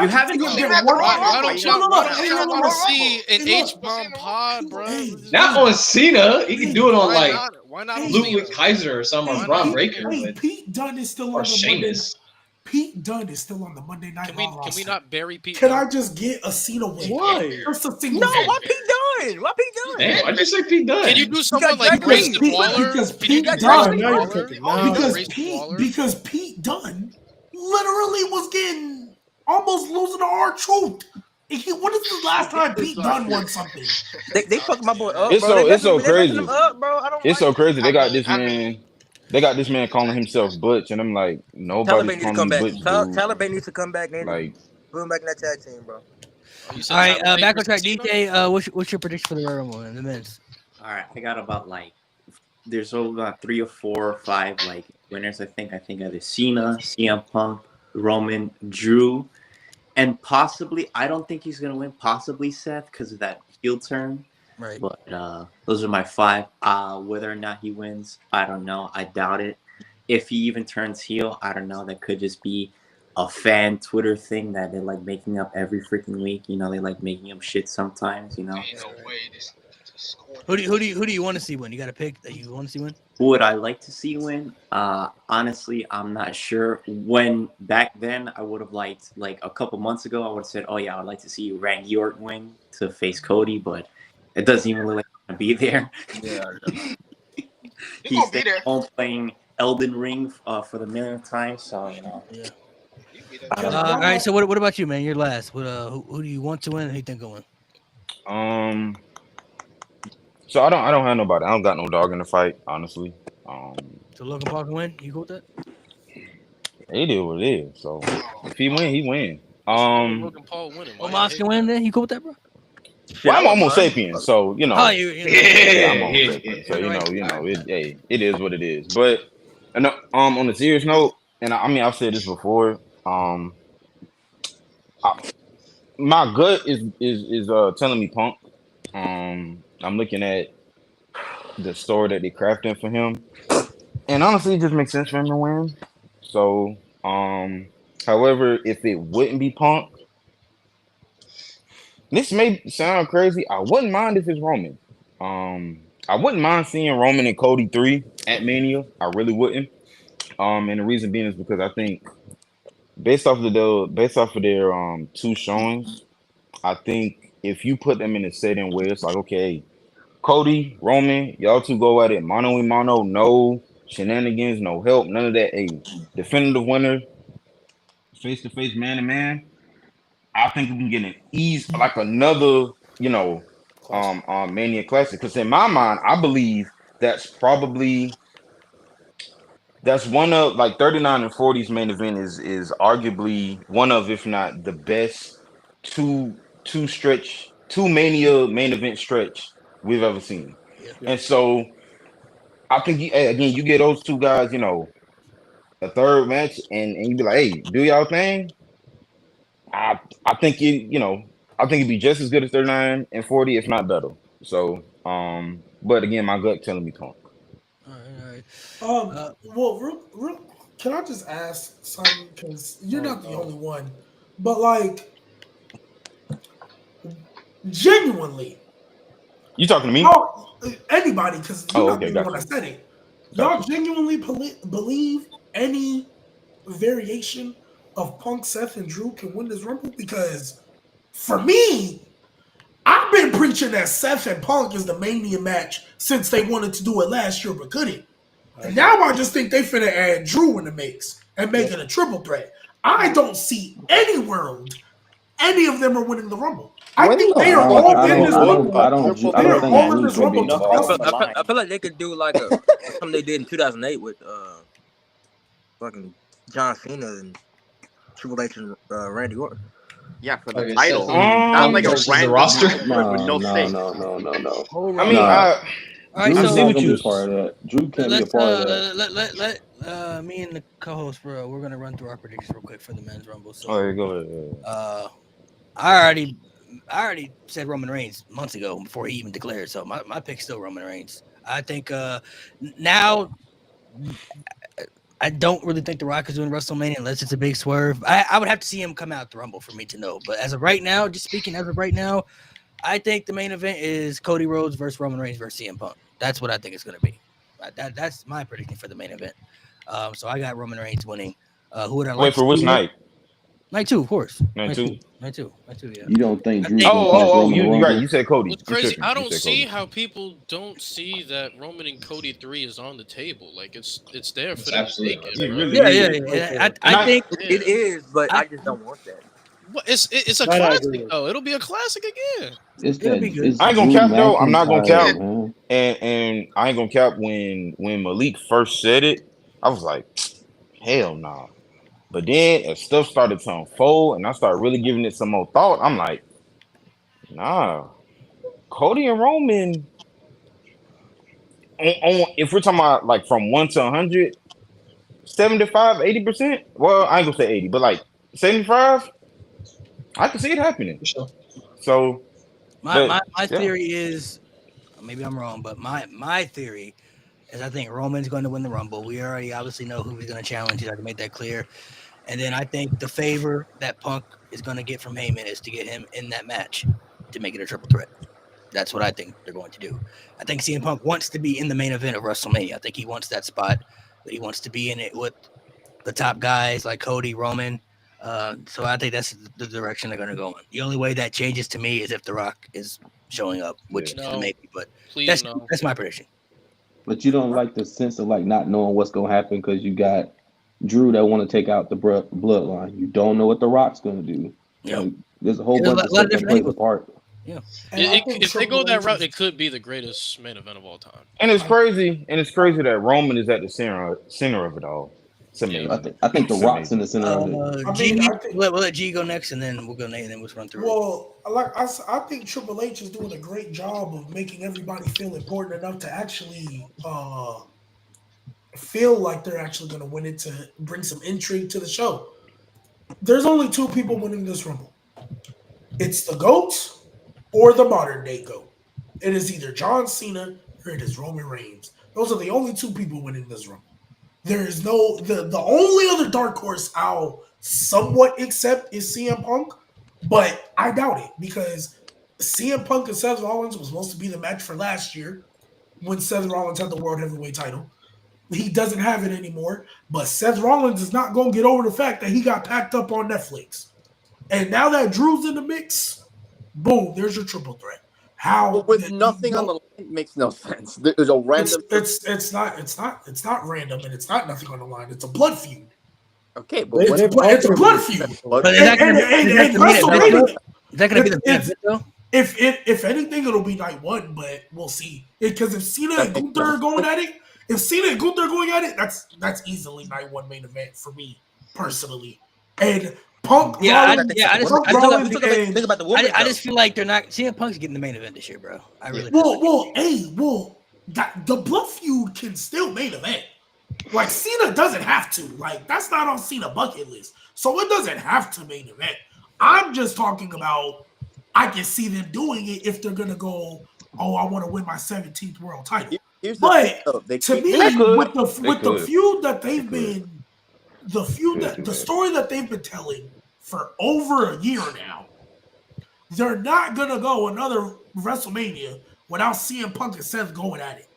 You haven't take a seen bit that one Royal more? Why don't Hey, y'all look, want hey, to look, see an hey, look. H bomb pod, bro? Hey, Not on Cena. He can do it on Why like not? Why not on Ludwig Cena? Kaiser or something, or Why Braun not? Breaker, Hey, but Pete Dunne is still or on the Monday. Sheamus. Pete Dunne is still on the Monday Night Can we Raw roster. not bury Pete? Can Dunne? I just get a Cena win? Why? Just a single No, win. why Pete Dunne? Why Pete Dunne? Damn, why'd you say Pete Dunne? Can you do someone like Jack Grayson Green. Waller? Because Can you Pete do Dunne- Grayson Now you're Waller? cooking. Oh, Now- Because Grayson Pete, Waller? because Pete Dunne literally was getting almost losing to R-Truth. What is the last time Pete Dunne won something? They fucked my boy up, It's bro. so- They it's so messing- they messing crazy. him up, bro. I don't It's so like crazy. They got this I man. mean- They got this man calling himself Butch, and I'm like, Taliban nobody's needs to calling come me back. Butch, dude. Taliban needs to come back and Like, put him back in that tag team, bro. Oh, you said All right, Tyler back on Bates track. Cena? DJ, what's your prediction for the Royal Rumble in the men's? All right, I got about there's about 3 or 4 or 5 winners. I think either Cena, CM Punk, Roman, Drew, and possibly I don't think he's gonna win. Possibly Seth because of that heel turn. Right. But those are my 5. Whether or not he wins, I don't know. I doubt it. If he even turns heel, I don't know. That could just be a fan Twitter thing that they're making up every freaking week. You know, they making up shit sometimes. You know, Ain't no way this score. Who do you want to see win? You got to pick that you want to see win. who would I like to see win? Honestly, I'm not sure. When back then, I would have liked a couple months ago. I would have said, "Oh yeah, I'd like to see Randy Orton win to face Cody," but it doesn't even look like he's gonna be there. Yeah. He gonna be staying there. home playing Elden Ring for the millionth time. So He be there. I don't know. All right. So what about you, man? You're last. What who do you want to win? And who you think will win? So I don't have nobody. I don't got no dog in the fight, honestly. So Logan Paul can win. You go with that? It is what it is. So if he win, he win. Logan Paul winning. Why Omos you can win. Then you go with that, bro? Well, I'm Homo sapien, so you know. Oh, Yeah, I'm Homo Yeah, sapien, so yeah. it is what it is. But on a serious note, and I mean I've said this before. My gut is telling me Punk. I'm looking at the story that they're crafting for him, and honestly, it just makes sense for him to win. So, however, if it wouldn't be Punk, this may sound crazy. I wouldn't mind if it's Roman. I wouldn't mind seeing Roman and Cody 3 at Mania. I really wouldn't. And the reason being is because I think based off of their 2 showings, I think if you put them in a setting where it's like, okay, Cody, Roman, y'all 2 go at it mano a mano, no shenanigans, no help, none of that. A definitive winner, face to face, man to man. I think we can get an another, Mania Classic. Because in my mind, I believe that's probably that's one of like 39 and 40's main event is arguably one of, if not the best two Mania main event stretch we've ever seen. Yeah. And so I think again you get those two guys, a third match, and you be like, hey, do y'all thing. I think I think it'd be just as good as 39 and 40, if not better. So but again, my gut telling me Punk. All right. Well, real, can I just ask something? Because you're not the only one, but like, genuinely, You talking to me? anybody? Because you're not the gotcha. one that said it. Y'all genuinely believe any variation of Punk, Seth, and Drew can win this Rumble? Because for me, I've been preaching that Seth and Punk is the Mania match since they wanted to do it last year but couldn't. And now I just think they finna add Drew in the mix and make it a triple threat. I don't see any world any of them are winning the Rumble. I think they are all in this Rumble. I don't think Drew's gonna be involved. I feel like they could do like something they did in 2008 with fucking John Cena and Triple H and Randy Orton. Yeah, for the Okay, title. so, Not like a versus the random roster? with no stake. No. I mean, All right, Drew's so not gonna be a part of that. Drew can't be a let's part of that. let me and the co-host, bro, we're gonna run through our predictions real quick for the men's Rumble. So, oh, go ahead. I already said Roman Reigns months ago before he even declared. So my pick's still Roman Reigns. I think now I don't really think The Rock is doing WrestleMania unless it's a big swerve. I would have to see him come out the Rumble for me to know. But as of right now, I think the main event is Cody Rhodes versus Roman Reigns versus CM Punk. That's what I think it's going to be. That's my prediction for the main event. So I got Roman Reigns winning. Who would I like? Wait for which night? Night 2, of course. Night two. Night two. Yeah. You don't think Drew's You're right. You said Cody. What's crazy? I don't see Cody. how people don't see that Roman and Cody 3 is on the table. Like it's there for It's them to absolutely take on it. the bro. Yeah. I think It is, but I just don't want that. What, it's a That I classic agree. though. It'll be a classic again. It'll be good. It's I ain't gonna Drew cap though. I'm not gonna McIntyre, cap. man. And I ain't gonna cap when Malik first said it, I was like, hell nah. But then as stuff started to unfold and I started really giving it some more thought, I'm like, nah. Cody and Roman, if we're talking about like from 1 to 100, 75, 80%. Well, I ain't gonna say 80, but like 75, I can see it happening. For sure. So my theory is, maybe I'm wrong, but my theory is I think Roman's going to win the Rumble. We already obviously know who he's going to challenge. He's already made that clear. And then I think the favor that Punk is going to get from Heyman is to get him in that match to make it a triple threat. That's what I think they're going to do. I think CM Punk wants to be in the main event of WrestleMania. I think he wants that spot, but he wants to be in it with the top guys like Cody, Roman. So I think that's the direction they're going to go in. The only way that changes to me is if The Rock is showing up, which No. maybe, but Please that's my prediction. But you don't like the sense of like not knowing what's gonna happen because you got Drew that want to take out the bloodline. You don't know what The Rock's gonna do. Yeah. Like, there's a whole There's bunch a of lot stuff of that different plays angles. a part. Yeah. And I think If they go Triple that H route, is- it could be the greatest main event of all time. and it's crazy that Roman is at the center of it all. It's amazing. I think The Rock's in the center of it. I G, mean, I think- we'll let G go next, and then we'll go Nate, and then we'll run through. Well, I think Triple H is doing a great job of making everybody feel important enough to actually feel like they're actually going to win it, to bring some intrigue to the show. There's only two people winning this Rumble. It's the GOAT or the modern day GOAT. It is either John Cena or it is Roman Reigns. Those are the only two people winning this Rumble. There is no the only other dark horse I'll somewhat accept is CM Punk, but I doubt it because CM Punk and Seth Rollins was supposed to be the match for last year when Seth Rollins had the World Heavyweight title. He doesn't have it anymore, but Seth Rollins is not going to get over the fact that he got packed up on Netflix. And now that Drew's in the mix, boom, there's your triple threat. How But with nothing on the line makes no sense. There's a random. It's not random, and it's not nothing on the line. It's a blood feud. Okay, but It's a blood feud. But is that gonna be the main event, though? If anything, it'll be night one, but we'll see. Because if Cena and Gunther are going at it, If Cena and Gunther are going at it, that's easily night one main event for me personally. And Punk, Rollins, think about the women. I just feel like they're not. CM Punk's getting the main event this year, bro. I really. That the Blood feud can still main event. Like Cena doesn't have to. Like that's not on Cena bucket list, so it doesn't have to main event. I'm just talking about. I can see them doing it if they're gonna go. Oh, I want to win my 17th world title. But to me, with the feud that they've been, the story that they've been telling for over a year now, they're not gonna go another WrestleMania without CM Punk and Seth going at it.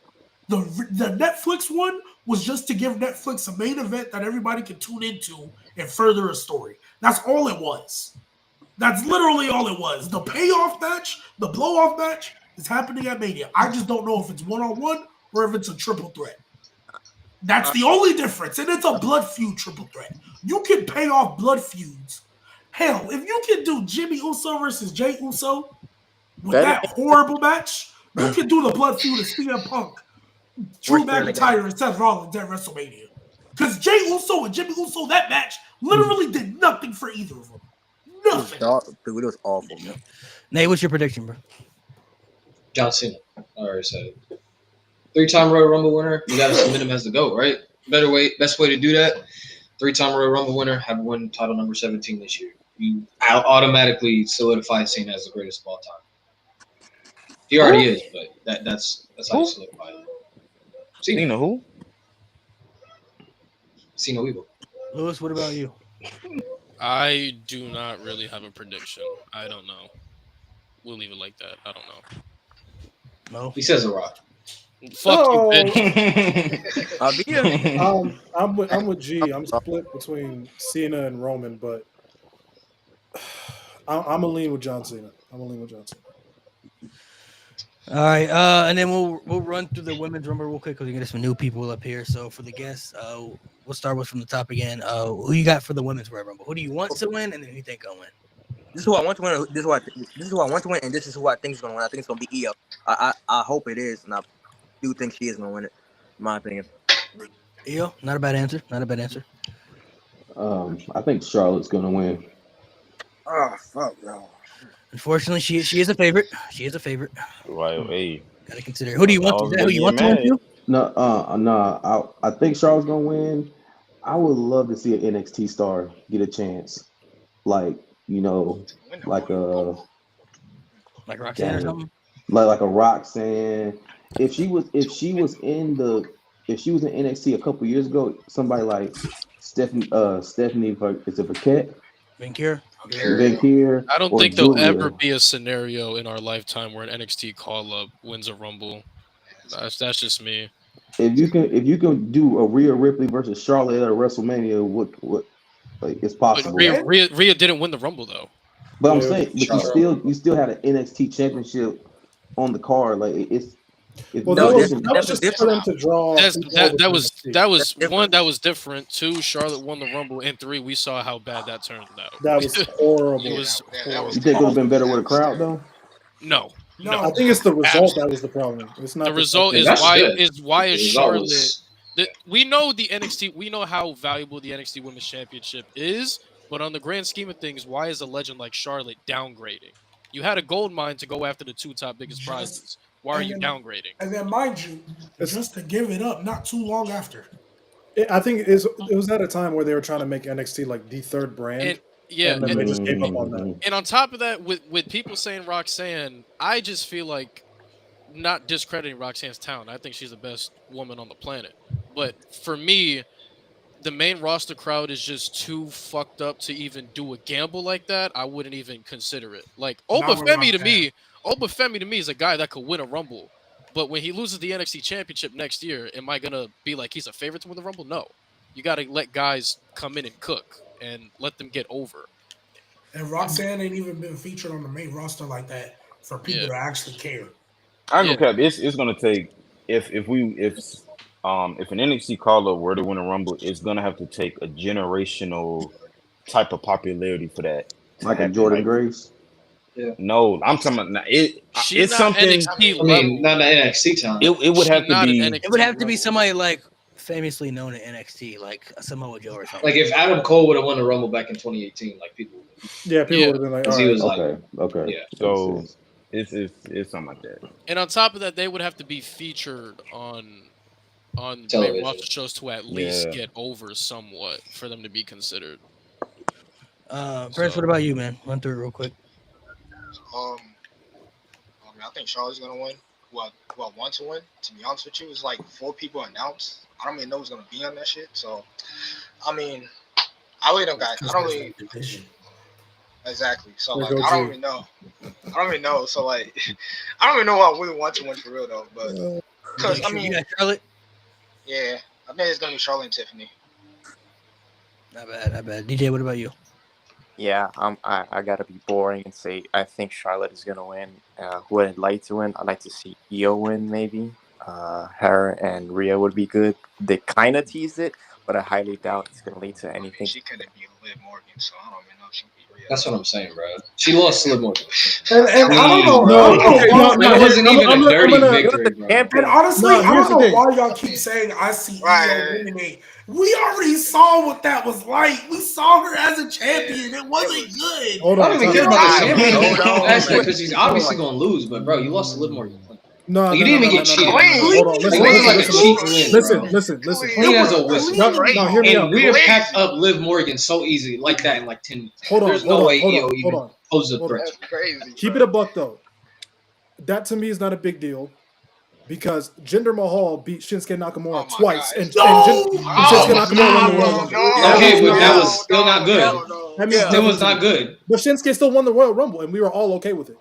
The Netflix one was just to give Netflix a main event that everybody can tune into and further a story. That's all it was. That's literally all it was. The payoff match, the blow-off match is happening at Mania. I just don't know if it's one-on-one or if it's a triple threat. That's the only difference. And it's a blood feud triple threat. You can pay off blood feuds. Hell, if you can do Jimmy Uso versus Jay Uso with that horrible match, you can do the blood feud of CM Punk, Drew McIntyre, and Seth Rollins at WrestleMania. Because Jay Uso and Jimmy Uso, that match literally did nothing for either of them. Nothing. Dude, it was awful, man. Nate, what's your prediction, bro? John Cena. I already said it. 3-time Royal Rumble winner. You got to submit him as the GOAT, right? Best way to do that. 3-time Royal Rumble winner. Have won title number 17 this year. You automatically solidify Cena as the greatest of all time. He already is, but that's how you solidify it. Cena who? Cena Weevil. Lewis, what about you? I do not really have a prediction. I don't know. We'll leave it like that. I don't know. No. He says The Rock. Fuck you, bitch. I'm with G. I'm split between Cena and Roman, but I'm gonna lean with John Cena. All right, and then we'll run through the women's rumble real quick because we get some new people up here. So for the guests, we'll start with from the top again. Who you got for the women's Royal Rumble? Who do you want to win, and then who you think will win? This is who I want to win. This is who I want to win, and this is who I think is going to win. I think it's going to be Io. I hope it is, and I do think she is going to win it, in my opinion. Io, not a bad answer. I think Charlotte's going to win. Oh fuck no. Unfortunately, she is a favorite. Right, hey. Gotta consider. Who do you want to? Who you want to win? To? No. I think Charlotte's gonna win. I would love to see an NXT star get a chance, like like Roxanne or something. Like a Roxanne. If she was in NXT a couple years ago, somebody like Stephanie is it Paquette? Vancouver. I don't think there'll ever be a scenario in our lifetime where an NXT call-up wins a Rumble. That's just me. If you can do a Rhea Ripley versus Charlotte at a WrestleMania, what like it's possible. But Rhea didn't win the Rumble though. But I'm saying, you still had an NXT championship on the card. Like it's. That was just for them to draw. That was different. 2, Charlotte won the Rumble, and 3, we saw how bad that turned out. That was horrible. You think it would have been better with a crowd though? No. I think it's the result that was the problem. It's not the result. Is why is Charlotte? We know the NXT. We know how valuable the NXT Women's Championship is, but on the grand scheme of things, why is a legend like Charlotte downgrading? You had a gold mine to go after the 2 top biggest prizes. Why are you downgrading? And then, mind you, just to give it up not too long after. I think it was at a time where they were trying to make NXT like the third brand. And then they just gave up on that. And on top of that, with people saying Roxanne, I just feel like not discrediting Roxanne's talent. I think she's the best woman on the planet. But for me, the main roster crowd is just too fucked up to even do a gamble like that. I wouldn't even consider it. Like Oba Femi to me is a guy that could win a Rumble. But when he loses the NXT Championship next year, am I going to be like he's a favorite to win the Rumble? No. You got to let guys come in and cook and let them get over. And Roxanne ain't even been featured on the main roster like that for people to actually care. I don't care. It's going to take if an NXT call-up were to win a Rumble, it's going to have to take a generational type of popularity for that. Like a Jordan Grace? No, I'm talking about She's it's not something. NXT I mean, not the NXT time. It would She's have to not an be. NXT It would have to be Rebel. somebody like famously known in NXT, like Samoa Joe or something. Like if Adam Cole would have won the Rumble back in 2018, like people, Yeah, people Yeah. would have been like, because all he right. was like, Okay. yeah. So Makes sense. it's something like that. And on top of that, they would have to be featured on main Television. roster shows to at least Yeah. get over somewhat for them to be considered. Prince, what about you, man? Run through it real quick. I mean, I think Charlotte's gonna win. Who I want to win. To be honest with you, it's like 4 people announced. I don't even know who's gonna be on that shit. So, I mean, I really don't got. I don't really exactly. So There like, go I don't Drew. even know. I don't even know. So like, I don't even know who I really want to win for real though. But because I You mean, got Charlotte? yeah, I think it's gonna be Charlotte and Tiffany. Not bad. DJ, what about you? Yeah, I gotta be boring and say I think Charlotte is gonna win. Who I'd like to win? I'd like to see Io win, maybe. Her and Rhea would be good. They kind of teased it, but I highly doubt it's gonna lead to I mean, anything. she couldn't be Liv Morgan, so I don't even know if she can be Rhea. That's what I'm saying, bro. She lost to Liv Morgan. And I don't know. No, I don't know okay, why- no, It wasn't even I'm a gonna- dirty I'm gonna- victory, bro. And honestly, No, I here's don't the know thing. why y'all keep saying I see Right. Io eliminate. We already saw what that was like. We saw her as a champion. It wasn't good. Hold I on. don't even time care out. about the Hold championship on, aspect man. because she's obviously gonna lose. But bro, you lost to Liv Morgan. No, You no, didn't no, even no, get no, cheated. no, no, no. Hold on. Like, Listen, it wasn't like a listen, cheat listen, win, bro. listen. Clean as a whistle. No, hear me out. And we have packed up Liv Morgan so easy like that in like 10 minutes. Hold on, There's hold no on, way hold Io on, even hold on. poses a Hold on. threat. That's crazy. Keep bro. it a buck though. That to me is not a big deal because Jinder Mahal beat Shinsuke Nakamura Oh my twice, God. and No! Shinsuke Nakamura won the Royal Rumble. Okay, but that No, was still not good. That means It nothing was to not me. good. But Shinsuke still won the Royal Rumble, and we were all okay with it.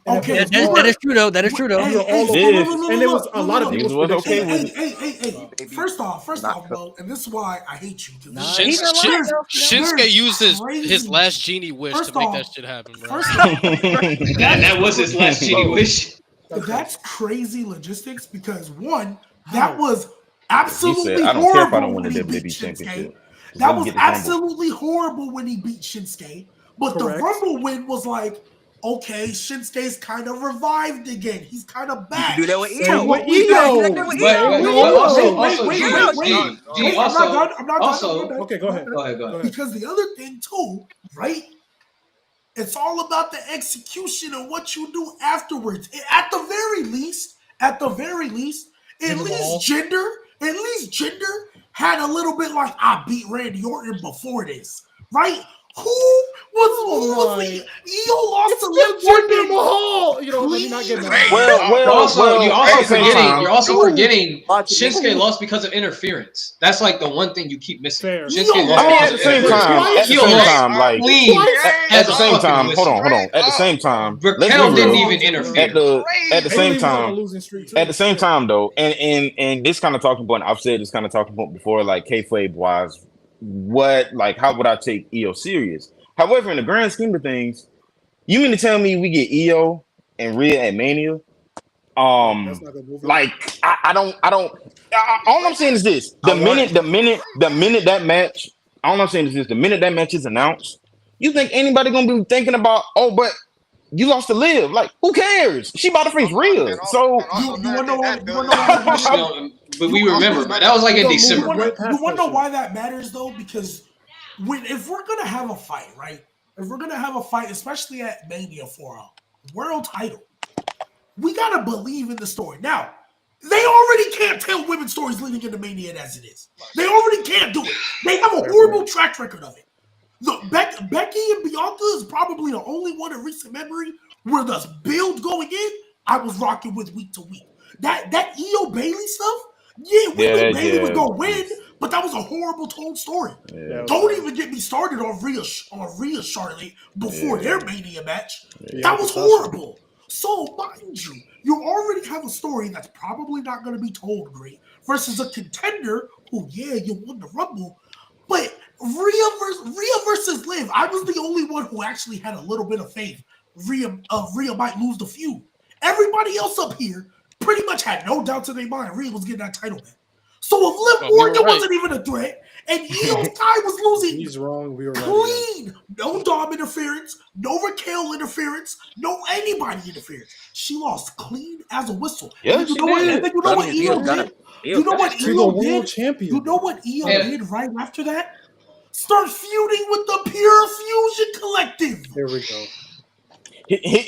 And if Okay, it was That all- is true though. That is true though. we were all so okay, look, and it was a lot of Niggas people's was okay predictions. with it. Hey. First off, Mo, and this is why I hate you. 'cause Nah, this- he's not lying, though. Shinsuke there's used his crazy- last genie wish First to make off- that shit happen, bro. First off, That was his last cheating wish. that's crazy logistics because one, that was absolutely He said, "I don't care if I horrible don't win when the he beat WWE Shinsuke. championship. That Let me was get this Rumble." absolutely horrible when he beat Shinsuke. But Correct. the Rumble win was like, okay, Shinsuke's kind of revived again. He's kind of back. do that with So Io. what With we got- Io. But also, wait, G, wait, G, wait. G, Wait, also, I'm not done. also, Okay, go ahead. go ahead. Because the other thing too, right? It's all about the execution and what you do afterwards. At the very least, at least Jinder had a little bit like I beat Randy Orton before this, right? Who was the Io lost to Liv Jinder Morgan? Mahal. You know, let me not get mad. You're also forgetting Watching Shinsuke it. lost because of interference. That's like the one thing you keep missing. Fair. Shinsuke Yo, lost I mean, because at of the same interference. time, at the Io same lost time, like clean at the as a same fucking time, whistle. hold on. At the same time, let's Raquel be didn't real. even interfere. At the Bayley same was on a time, losing streak, too. at the same time though, and this kind of talking point, I've said this kind of talking point before, like kayfabe wise, how would I take Io serious? However, in the grand scheme of things, you mean to tell me we get Io and Rhea at Mania? That's not gonna move it. Like I don't. All I'm saying is this: the minute that match, all I'm saying is this: the minute that match is announced, you think anybody gonna be thinking about? Oh, but you lost to Liv. Like, who cares? She about to face Rhea. So You wanna know why? But we remember, but that was like in You December. wanna- You want to know why that matters though? Because if we're gonna have a fight, right? If we're gonna have a fight, especially at Mania for a world title, we gotta believe in the story. Now, they already can't tell women's stories leading into Mania as it is. They already can't do it. They have a horrible track record of it. Look, Becky and Bianca is probably the only one in recent memory where the build going in, I was rocking with week to week. That Io Bailey stuff, we knew Bailey was gonna win, but that was a horrible told story. Yeah. Don't even get me started on Rhea Charlotte before their Mania match. That was horrible. So mind you, you already have a story that's probably not going to be told great versus a contender who, you won the Rumble, but Rhea versus Liv. I was the only one who actually had a little bit of faith. Rhea might lose the feud. Everybody else up here pretty much had no doubts in their mind Rhea was getting that title back. So if Liv Oh, we were Morgan right. wasn't even a threat, and Io Sky was losing He's wrong. We were right. clean, no Dom interference, no Raquel interference, no anybody interference. She lost clean as a whistle. Yeah, And you she know what? did. And then you know what Io did? You know what She's a Io world did? champion. You know what Io Yeah. did right after that? Start feuding with the Pure Fusion Collective. There we go.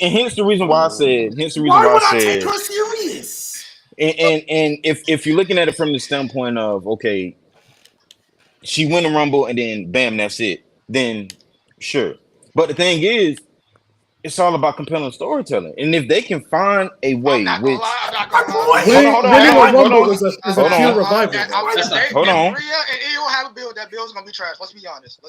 Hence the reason why I said. Hence the reason Why why would I I said. take her serious? And if you're looking at it from the standpoint of, okay, she win the Rumble and then bam, that's it. Then sure. But the thing is, it's all about compelling storytelling. And if they can find a way, I'm not gonna which lie. I'm not gonna lie. Winning hold on, the hold Rumble on. is a Hold pure on. revival. That's not- Hold on. Rhea and Io have a build. That build's gonna be trash. Let's be honest.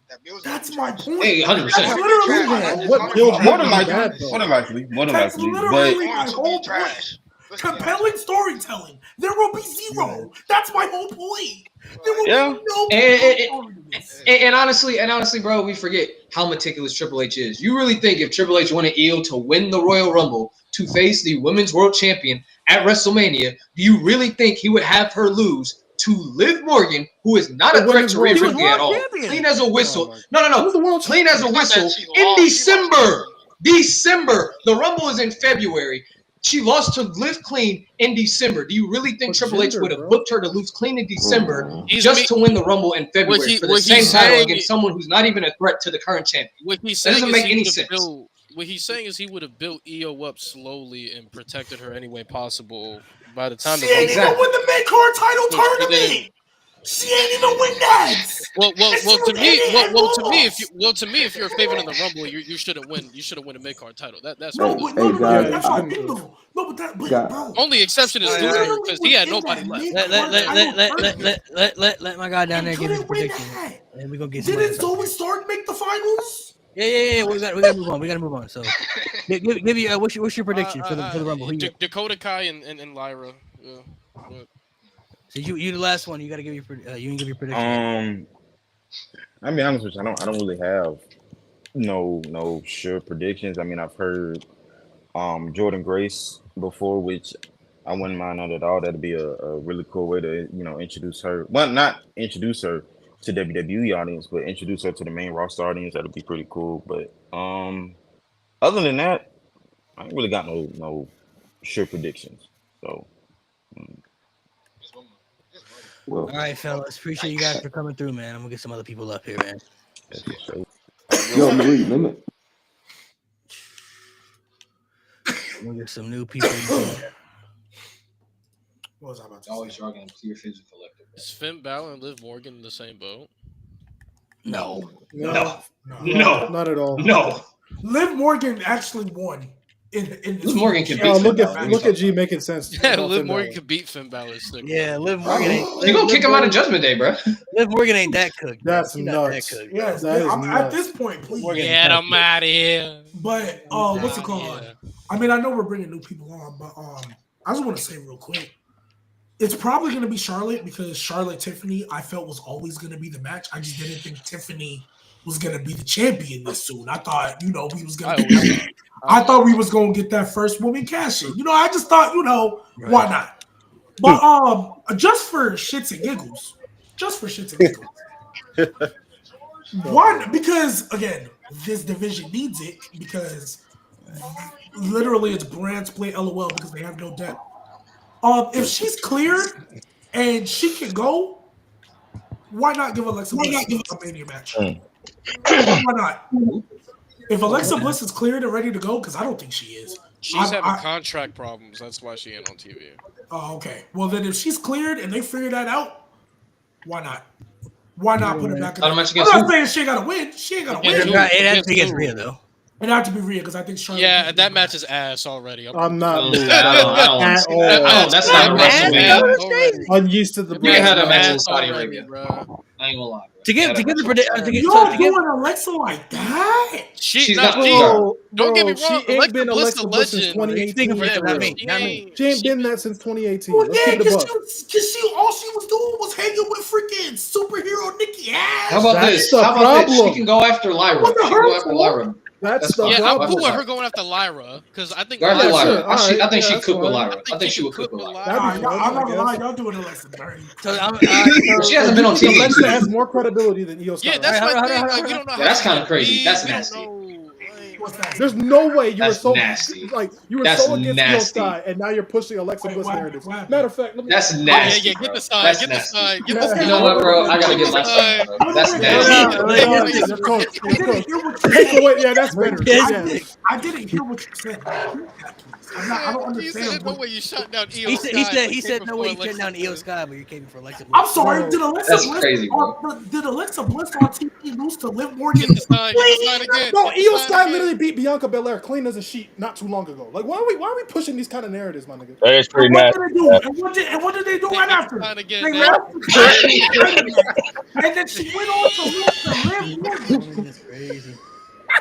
That build's gonna That's be my trash. point. Hey, 100%. That's literally my That's whole What point. build More than would be likely, bad, though? more than likely. That's But literally my It's whole gonna be point. trash. Let's be honest. Compelling storytelling. There will be zero. That's my whole point. There will Yeah. be no And- compelling story. And honestly, bro, we forget how meticulous Triple H is. You really think if Triple H wanted Io to win the Royal Rumble to face the Women's World Champion at WrestleMania, do you really think he would have her lose to Liv Morgan, who is not The a threat Women's to Rhea World Ripley at all? Champion. Clean as a whistle. Oh No. Who's the world Clean as a champion? whistle She in lost. December. December. The Rumble is in February. She lost to Liv clean in December. Do you really think What Triple H gender, would have bro? booked her to lose clean in December He's just me- to win the Rumble in February he- for the what same he's title saying against is- someone who's not even a threat to the current champion? What he's That saying doesn't is make he any would've sense. built- what he's saying is he would have built Io up slowly and protected her any way possible. By the time She the ain't Rumble, even win the mid-card title She didn't. tournament. She ain't even win that. well, And she was to in me, it and to me, if you're a favorite in the Rumble, you shouldn't win. You shouldn't win a mid card title. That's No, what it but is. no, guys, that's my I'm- thing though. No, but that, but Guys. bro. Only exception is All right, Luther all right. because he had nobody left. Let my guy down there give his Couldn't win prediction, that. and we're gonna get some other Didn't stuff. Zoe Stark make the finals? Yeah. We gotta move on. We gotta move on. So, give you what's your prediction for the Rumble? Who you, Dakota Kai and Lyra. Yeah. But so you the last one. You gotta give your you can give your prediction. I'll be honest with you, I don't really have no sure predictions. I mean, I've heard Jordan Grace before, which I wouldn't mind that at all. That'd be a really cool way to introduce her. Well, not introduce her to WWE audience, but introduce her to the main roster audience. That'd be pretty cool. But other than that, I ain't really got no sure predictions. So Well, All right, fellas. Appreciate you guys for coming through, man. I'm gonna get some other people up here, man. that's for sure. yo, Marie, limit. I'm gonna get some new people. What was I about to Always say? struggling clear Fusion Collective. is Finn Balor and Liv Morgan in the same boat? No. No. Not at all. No. Liv Morgan actually won in this. Liv Morgan can beat Oh, Finn Balor. look at G making sense. Yeah, about Liv Finn Morgan Balor. could beat Finn Balor. Stick. Yeah, Liv Morgan ain't. You gonna Liv kick him out of Morgan- Judgment Day, bro? Liv Morgan ain't that cooked. bro. That's She not that nuts. cooked. Yes, That is I'm at nuts. this point, please. Morgan- Get him out of here. But what's it called? Yeah. I mean, I know we're bringing new people on, but I just want to say real quick, it's probably going to be Charlotte because Charlotte Tiffany I felt was always going to be the match. I just didn't think Tiffany was going to be the champion this soon. I thought we was going to. I thought we was going to get that first woman cash in. I just thought why not? But just for shits and giggles, why? Because again, this division needs it because literally it's brand split LOL because they have no depth. If she's cleared and she can go, why not give Alexa Bliss a Mania match? Why not? If Alexa Bliss is cleared and ready to go, because I don't think she is. She's having contract problems. That's why she ain't on TV. Oh, okay. Well, then if she's cleared and they figure that out, why not? Why not put her back in Not a the match I'm against not who? saying she ain't got to win. She ain't got to Against win. who? It has to be Against against who? Rhea though. It had to be Rhea because I think Charlotte. Yeah, that match is ass already. I'm not I moving don't want to at see that. all. Oh, that's not a WrestleMania. Already. Unused to the You can have that match in Ass Saudi already, Arabia. bro. I ain't gonna lie, bro. To give the You're doing Alexa like that? She's not. not- Don't get me Bro, wrong. She ain't been Bliss Alexa a Bliss since legend. 2018. Speaking for for not real. me. Not me. She ain't been that since 2018. Well, Let's yeah, keep it a buck. because she all she was doing was hanging with freaking superhero Nikki Ash. How about That's this? the How about this? She problem. can go after Lyra. What the She can go hell? after Lyra. That's the Yeah, I'm problem. cool with her going after Lyra because I think Go after Yeah, Lyra. sure. All right. I think Yeah, she that's cooked with fine. Lyra. I think she would cook with Lyra. That'd be fun, I'm not I gonna lie, guess. y'all doing Alexa dirty. So I'm She hasn't been on You think TV. Alexa has more credibility than Io Sky. Yeah, that's Hold my on, thing. hold on, Like, hold we on. don't know Yeah, how that's she kinda would crazy. be. That's We don't nasty. know. What's that? There's no way you were That's so nasty. like you were That's so against Io nasty. Sky, and now you're pushing Alexa Wait, Bliss what narratives. happened? Matter of fact, let me. That's Yeah, nasty, yeah. Get bro. the side. That's Get the nasty. side. Get the Yeah. side. You know what, bro? I gotta Get get the my side. son, bro. That's Wait, Yeah, nasty. Yeah, you're yeah, done. yeah. You're cooked. I You're didn't cooked. hear what you Take said. away. Yeah, that's better. Yes, Yes. I didn't hear what you said. I don't He said, understand. "No way you shot down Io He Sky." said but he came said no before way you turned Alexa down Io Bliss. Sky, but you came for Alexa Bliss. I'm sorry. Bro. Did Alexa That's Bliss crazy, bro. did Alexa Bliss on TV lose to Liv Get Morgan? the side. Get the side again. No, Get the Io side Sky again. literally beat Bianca Belair clean as a sheet not too long ago. Like, why are we pushing these kind of narratives, my nigga? That is pretty And what nasty. did they do? And what did they do right Get after? the side again, They man. left the and then she went on to lose to Liv Morgan. That's crazy.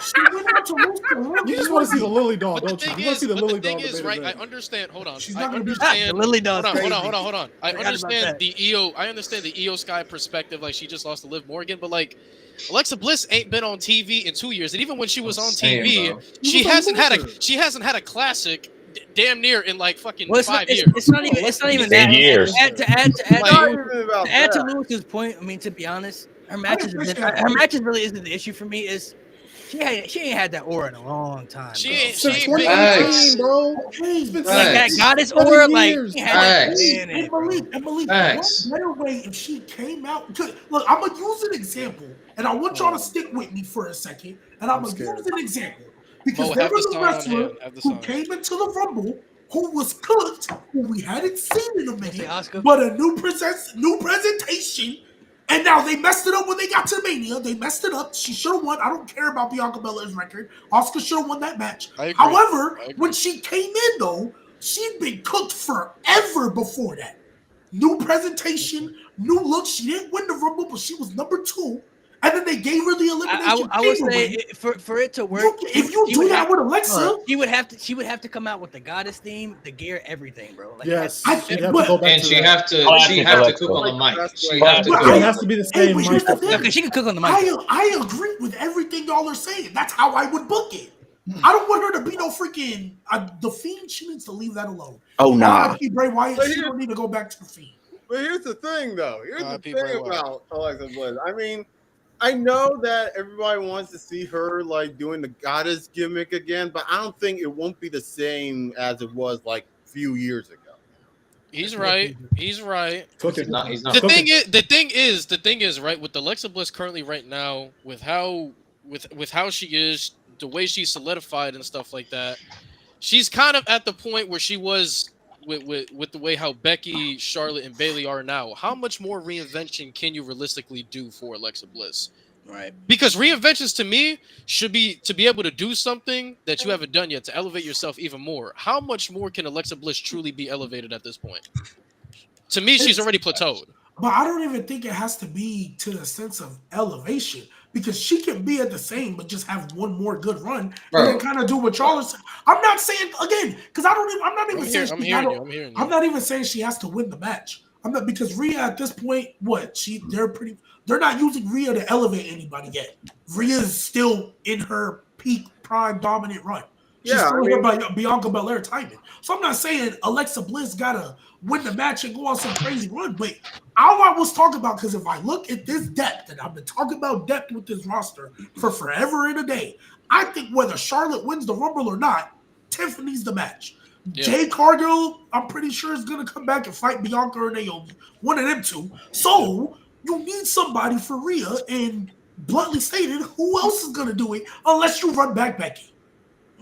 She went on to lose to Liv You just want to see the Morgan. Lily Dawn, But the don't you? thing You want to see the but the Lily thing Dawn. is, right? I understand. Hold on. She's I not gonna be understand. The Lily Dawn's Hold on. crazy. Hold on. I Forgot about understand that. the Io. I understand the Io Sky perspective. Like she just lost to Liv Morgan, but like Alexa Bliss ain't been on TV in 2 years, and even when she was on Same, TV, bro. she was a hasn't had loser. a classic. Damn near in like fucking Well, it's 5 not, years. it's not even. It's not even 10 that. years. To add Like- Not even about to add to that. Lewis's point, I mean, to be honest, her I matches, didn't have appreciate been, her that. matches really isn't the issue for me. Is she ain't had that aura in a long time. She bro. ain't- Since she- 2018, bro. Okay. It's been Like that Facts. goddess 7 aura, like years. she had that Facts. in it, bro. And Malik, Facts. what better way if she came out? Look, I'm gonna use an example, and I want y'all to stick with me for a second. And I'm gonna scared. use an example because Mo, there have was the a sign on wrestler hand. Have the who sign. came into the Rumble who was cooked, who we hadn't seen in a Say minute, Asuka? but a new presentation. And now they messed it up when they got to Mania. They messed it up. She should have won. I don't care about Bianca Belair's record. Asuka should have won that match. I agree. However, I agree. when she came in, though, she'd been cooked forever before that. New presentation, new look. She didn't win the Rumble, but she was number 2. And then they gave her the elimination. I would chamber say win. for it to work, If you she do would that have- with Alexa, she would have to come out with the goddess theme, the gear, everything, bro. Like, Yes. I- She'd have to but- go back And to she that. have to Classic Alexa. cook on the mic. That's She what- have to But cook. It has to be the Hey, same but here's the mic. thing. Yeah, 'cause she can cook on the mic. I agree with everything y'all are saying. That's how I would book it. I don't want her to be no freaking the Fiend. She needs to leave that alone. Oh nah. R.I.P. Bray Wyatt. But She here- don't need to go back to the Fiend. But here's the thing, though. Here's the R.I.P. thing Bray Wyatt. about Alexa Bliss. I mean, I know that everybody wants to see her like doing the goddess gimmick again, but I don't think it won't be the same as it was like a few years ago. He's right. He's right. Cook He's it. not. He's not. The Cooking. thing is, right, with Alexa Bliss currently right now, with how she is, the way she's solidified and stuff like that, she's kind of at the point where she was with the way how Becky, Charlotte, and Bayley are now. How much more reinvention can you realistically do for Alexa Bliss? right. Because reinventions to me should be to be able to do something that you haven't done yet to elevate yourself even more. How much more can Alexa Bliss truly be elevated at this point? To me, she's already plateaued. But I don't even think it has to be to the sense of elevation because she can be at the same, but just have one more good run Bro. and then kind of do what y'all are saying. I'm not saying again because I'm not even I'm saying hearing you. I'm hearing you. I'm not even saying she has to win the match. I'm not because Rhea at this point, they're not using Rhea to elevate anybody yet. Rhea is still in her peak prime dominant run. She's Yeah, still I here mean- by Bianca Belair timing. So I'm not saying Alexa Bliss gotta win the match and go on some crazy run, but all I was talking about, because if I look at this depth, and I've been talking about depth with this roster for forever and a day, I think whether Charlotte wins the Rumble or not, Tiffany's the match. Yeah. Jade Cargill, I'm pretty sure is going to come back and fight Bianca or Naomi. One of them two. So you need somebody for Rhea, and bluntly stated, who else is going to do it unless you run back Becky?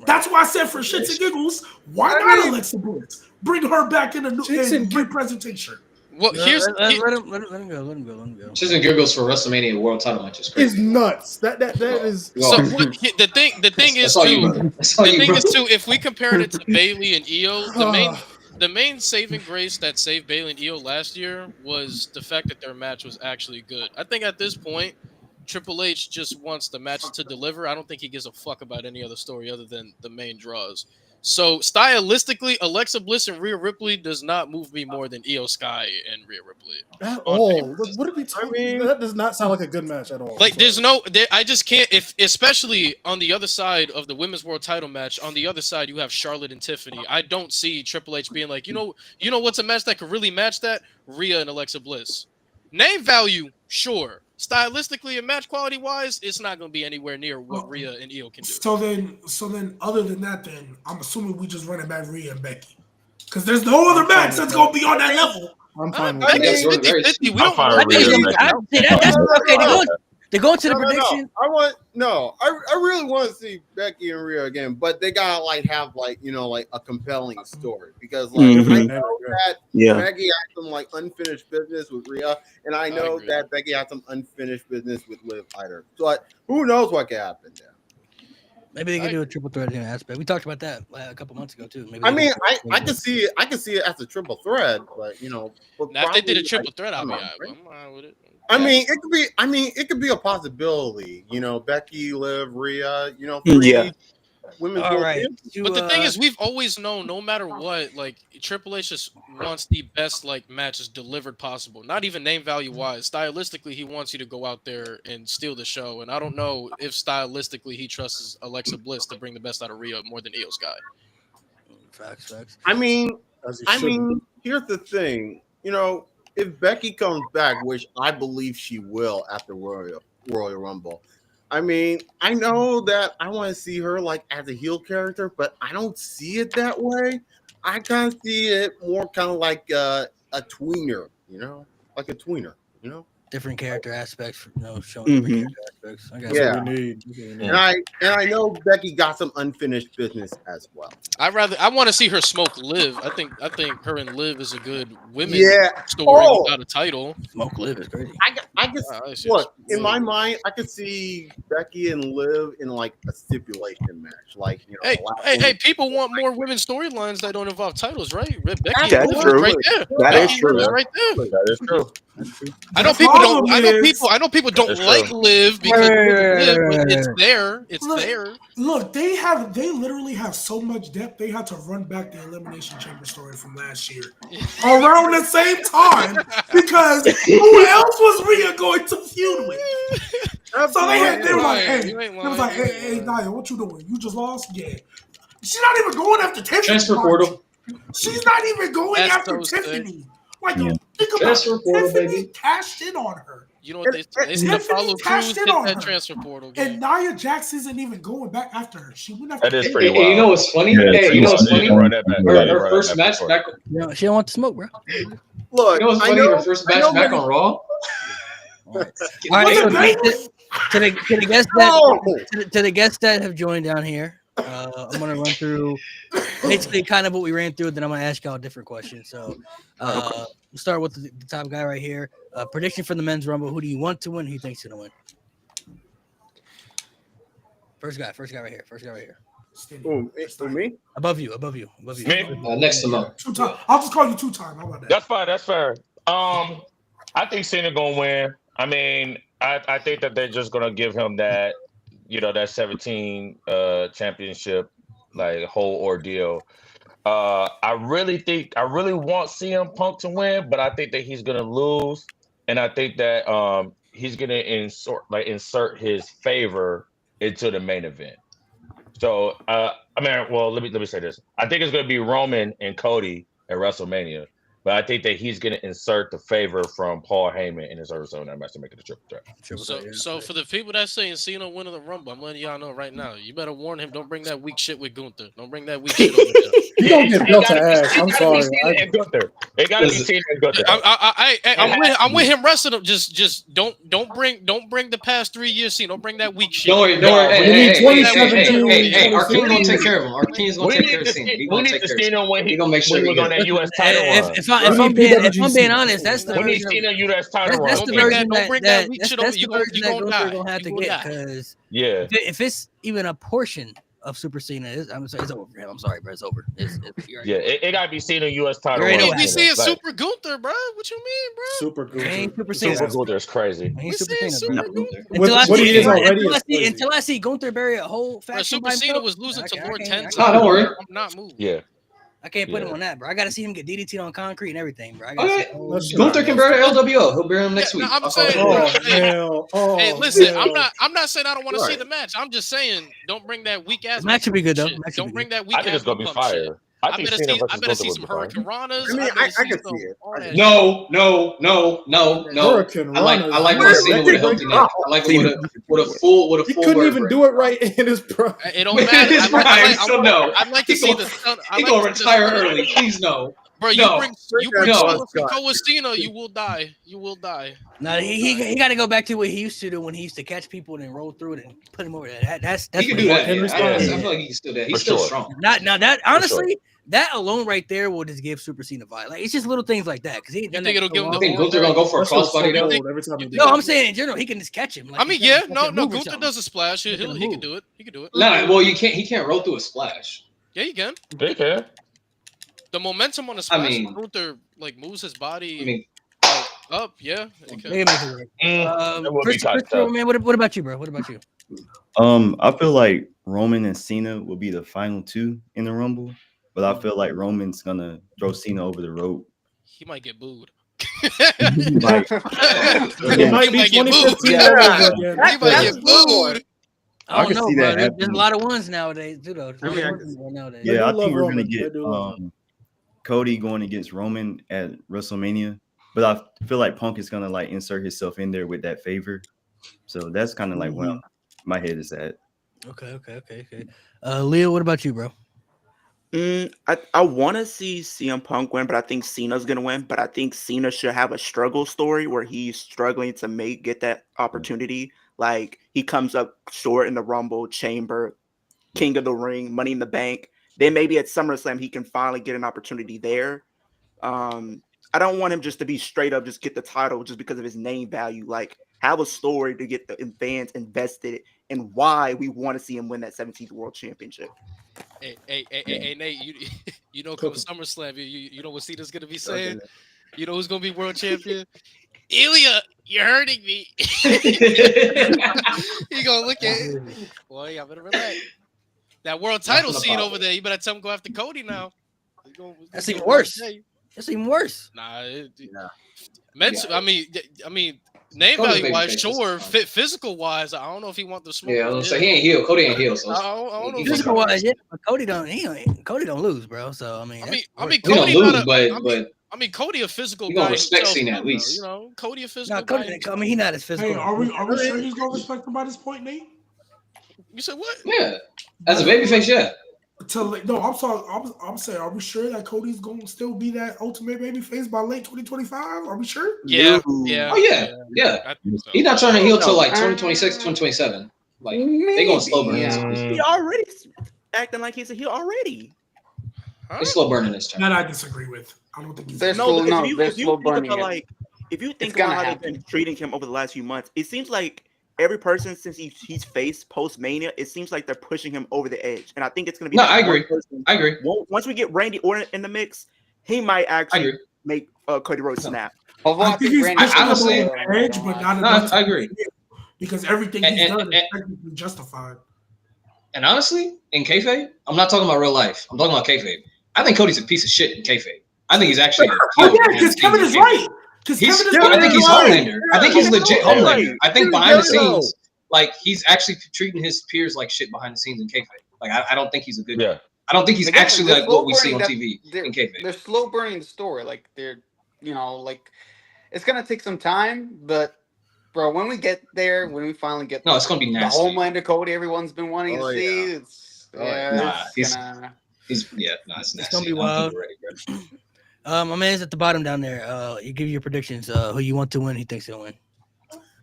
That's why I said for shits and giggles, why I not mean- Alexa Bliss? Bring her back in a new Shits and great presentation. Well, here's Let him go. She's in giggles for WrestleMania World Title matches. It's nuts. That is. so Well, the thing is that's all you, too. bro. That's all The you, thing bro. is too. If we compare it to Bayley and Io, the main saving grace that saved Bayley and Io last year was the fact that their match was actually good. I think at this point, Triple H just wants the matches to deliver. I don't think he gives a fuck about any other story other than the main draws. So stylistically, Alexa Bliss and Rhea Ripley does not move me more than Io Sky and Rhea Ripley. At on all. paper. What are we talking? mean- that does not sound like a good match at all. Like, there's I just can't. If especially on the other side of the women's world title match, on the other side you have Charlotte and Tiffany. I don't see Triple H being like, you know what's a match that could really match that? Rhea and Alexa Bliss. Name value, sure. Stylistically and match quality wise, it's not going to be anywhere near what Rhea and Io can do. So then, other than that, then I'm assuming we just run it back Rhea and Becky, because there's no other match that's gonna be on that level. I'm fine with Becky's that. 50-50. We I'm don't fine like with Rhea and Becky. That's okay. They're going to the prediction. I really want to see Becky and Rhea again, but they gotta like have like a compelling story because like I know that Becky had some like unfinished business with Rhea, and I know that Becky had some unfinished business with Liv either. So who knows what could happen there? Maybe they can do a triple threat aspect. We talked about that a couple months ago too. Maybe I mean, I can see it. I can see it as a triple threat, but Now, if they did a triple threat, I'm fine with it. I mean, it could be. I mean, it could be a possibility. Becky, Liv, Rhea. Women's all right. But the thing is, we've always known, no matter what, like Triple H just wants the best like matches delivered possible. Not even name value wise. Stylistically, he wants you to go out there and steal the show. And I don't know if stylistically he trusts Alexa Bliss to bring the best out of Rhea more than Io Sky. Facts. I mean, here's the thing. If Becky comes back, which I believe she will after Royal Rumble, I mean, I know that I want to see her like as a heel character, but I don't see it that way. I kind of see it more kind of like a tweener, like a tweener, different character aspects, showing different character aspects. I guess Yeah. What we need. And I know Becky got some unfinished business as well. I want to see her smoke Liv. I think her and Liv is a good women story without a title. Smoke Liv is crazy. I can look in my mind. I could see Becky and Liv in like a stipulation match, like Hey! People want more women storylines that don't involve titles, right? Becky That's and Liv true. right there. That is Becky true. is right there. That is true. I know people don't. I know people don't like Liv because Liv, but it's there. It's there. Look, they literally have so much depth. They had to run back the Elimination Chamber story from last year around the same time because who else was Rhea going to feud with? So they were like, hey, Nia, what you doing? You just lost? Yeah. She's not even going after Tiffany. Transfer portal. She's not even going after Tiffany. Like, think about Transfer portal, Tiffany baby. cashed in on her. You know what they said? Follow Cruz, hit that transfer portal game. And Nia Jax isn't even going back after her. She went after That is her. pretty Hey, wild. you know what's funny? Yeah, Hey, you know what's funny? run that back. Her first match back. She don't want to smoke, bro. Look, You know what's funny? Her first match back on Raw. All right, so to the guests that to the guests that have joined down here, I'm gonna run through basically kind of what we ran through. Then I'm gonna ask y'all a different question. So we'll start with the top guy right here. Prediction for the men's rumble. Who do you want to win? Who do you think's gonna win? First guy right here. Who, me? Above you. Me? Next to Mo. Two-time. I'll just call you two-time. How about that? That's fine. That's fair. I think Cena gonna win. I mean, I think that they're just gonna give him that, that 17 championship like whole ordeal. I really want CM Punk to win, but I think that he's gonna lose, and I think that he's gonna insert his favor into the main event. So let me say this. I think it's gonna be Roman and Cody at WrestleMania. But I think that he's going to insert the favor from Paul Heyman in his Arizona match to make it a triple threat. So for the people that saying Cena winning the Rumble, I'm letting y'all know right now. You better warn him. Don't bring that weak shit with Gunther. Don't bring that weak shit over there. You don't get built to ass. I'm sorry. It got to be Cena and Gunther. I'm with him wrestling him. Just don't bring the past 3 years Cena. Don't bring that weak shit. Don't worry. Hey, our king gonna take care of him. Our king's gonna take care of Cena. We need to see him when he gonna make sure he he was on that U.S. title run. If I'm being honest, that's the We need version. Cena U.S. title run. That's the version Don't bring that weak that's shit the over. You version that gonna Gunther die. gonna have to You gonna get die. because Yeah. if it's even a portion of Super Cena. I'm sorry, it's over for him. I'm sorry, bro. It's over. You're right. Yeah, it gotta be Cena U.S. title. Right run away. We after see that. a Super Gunther, bro. What you mean, bro? Super He ain't Gunther. Super Cena. Super Gunther is crazy. He We ain't Super see Cena, bro. Super Gunther. What he is already is crazy. Until I see Gunther bury a whole Bro, faction Super by Cena himself, was losing to Lord I Tenzin. Nah, don't worry. I'm not moving. Yeah. I can't put him Yeah. on that, bro. I got to see him get DDT'd on concrete and everything, bro. I gotta Okay. see the whole That's shit. Gunther can bear the LWO. He'll bear him next Yeah, week. no, I'm I'll call it saying- right Oh now. Hey, hell! Oh, Hey, listen, hell. I'm not saying I don't want to see Right. the match. I'm just saying don't bring that weak ass. The match should be good, though. shit. Match should Don't be bring good. that weak I think ass it's gonna be pump shit. fire. I I think better Cena see versus Gunther some would be fire. Hurricane Ranas. I mean, better I see can some- see it. all that No. Hurricane I like Rana. my Cena with a healthy neck. I like it with a full He couldn't even vertebrae. do it right in his prime. shit. It don't matter. His prime, so no. I'd like to He see gonna- the son. He gonna retire early. Please no. Bro, you No. bring No. someone from Coacina, you will die. You will die. No, he got to go back to what he used to do when he used to catch people and then roll through it and put him over there. That's He can what do that. Henry Yeah. I Styles. feel like he's still there. For He's still sure. strong. That honestly, that alone right there will just give Super Cena vibe. Like it's just little things like that because he ain't done think that it'll so give him I the long. think Gunther gonna go for a That's what's so crossbody though. cold every time he No, does I'm it. saying in general he can just catch him. Like, I mean, he yeah, can no, fucking move or Gunther something. does a splash. He He can can do it. He can do it. Nah, well he can't roll through a splash. Yeah, you can. They can. The momentum on the splash, mean- Gunther like moves his body I mean, like, up. Yeah, it can. Maybe make it work. That would be Christopher, tough. man, what about you, bro? What about you? I feel like Roman and Cena will be the final two in the Rumble, but I feel like Roman's gonna throw Cena over the rope. He might get booed. Like, It might be He might get 2015 booed. all over again. He might That's get a good booed. I don't can know, see bro. that There's a happening. lot of ones nowadays, too, though. I mean, I can Nowadays. They Yeah, do I love think we're gonna Roman. get They do love Cody going against Roman at WrestleMania, but I feel like Punk is gonna like insert himself in there with that favor. So that's kind of like where my head is at. Okay. Leo, what about you, bro? I want to see CM Punk win, but I think Cena's gonna win. But I think Cena should have a struggle story where he's struggling to get that opportunity. Like he comes up short in the Rumble, Chamber, King of the Ring, Money in the Bank. Then maybe at SummerSlam he can finally get an opportunity there. I don't want him just to be straight up just get the title just because of his name value. Like have a story to get the fans invested in why we want to see him win that 17th World Championship. Hey, Nate, you know, come SummerSlam, you know what Cena's gonna be saying? You know who's gonna be world champion? Ilya, you're hurting me. He gonna look at it. Boy, I better relax. That world title scene over there, you better tell him go after Cody now. That's even worse. That's even worse. Nah, Yeah. I mean, name Cody's value wise, babyface is sure. fine. Physical wise, I don't know if he want the smoke. Yeah, I was gonna say he ain't healed. Cody ain't healed, so I don't know. he if gonna Physical try. wise, yeah, but Cody don't lose, bro. So I mean, I that's mean, He don't Cody lose, not but I mean, Cody a physical he guy gonna respect himself, Cena too, at though, least. You know, Cody a physical no, guy. Cody. I himself. mean, he not as physical. Hey, are we sure he's gonna respect him by this point, Nate? You said what? Yeah, as a babyface, yeah. No, I'm sorry. I'm saying, are we sure that Cody's going to still be that ultimate babyface by late 2025? Are we sure? Yeah. Oh yeah. I think so. He's not trying to heal till like 2026, 2027. Like they going slow burn. He already acting like he's a heel already. They slow burning this time. That I disagree with. I don't think he's. They're No, slow, because no, if they're you slow think burning about it. like if you think It's about gonna how they've been happen. treating him over the last few months, it seems like every person since he's faced post Mania, it seems like they're pushing him over the edge, and I think it's going to be. No, that I one agree. person. I agree. Once we get Randy Orton in the mix, he might I actually agree. make Cody Rhodes snap. Although I think he's Randy pushing him over honestly- the edge, but not No, enough. I agree. Because everything he's And- done is and- technically justified. And honestly, in kayfabe, I'm not talking about real life. I'm talking about kayfabe. I think Cody's a piece of shit in kayfabe. I think he's actually. Oh yeah, because Kevin is right. Because He's, Kevin is I think he's right. Homelander. I think he's legit Yeah. Homelander. I think He's behind the very low. scenes, like he's actually treating his peers like shit behind the scenes in kayfabe. Like I don't think he's a good. Yeah. I don't think he's Again, actually they're like slow what we see on burning TV they're, in kayfabe. they're slow burning the story. Like they're, like it's gonna take some time, but bro, when we get there, when we finally get No, it's gonna be the nasty. Homelander Cody everyone's been wanting Oh, to see, yeah. it's Oh, yeah. Nah, it's gonna, it's nasty. It's gonna be I don't wild. think we're ready, bro. My man's at the bottom down there. You give your predictions. Who you want to win? He thinks he'll win.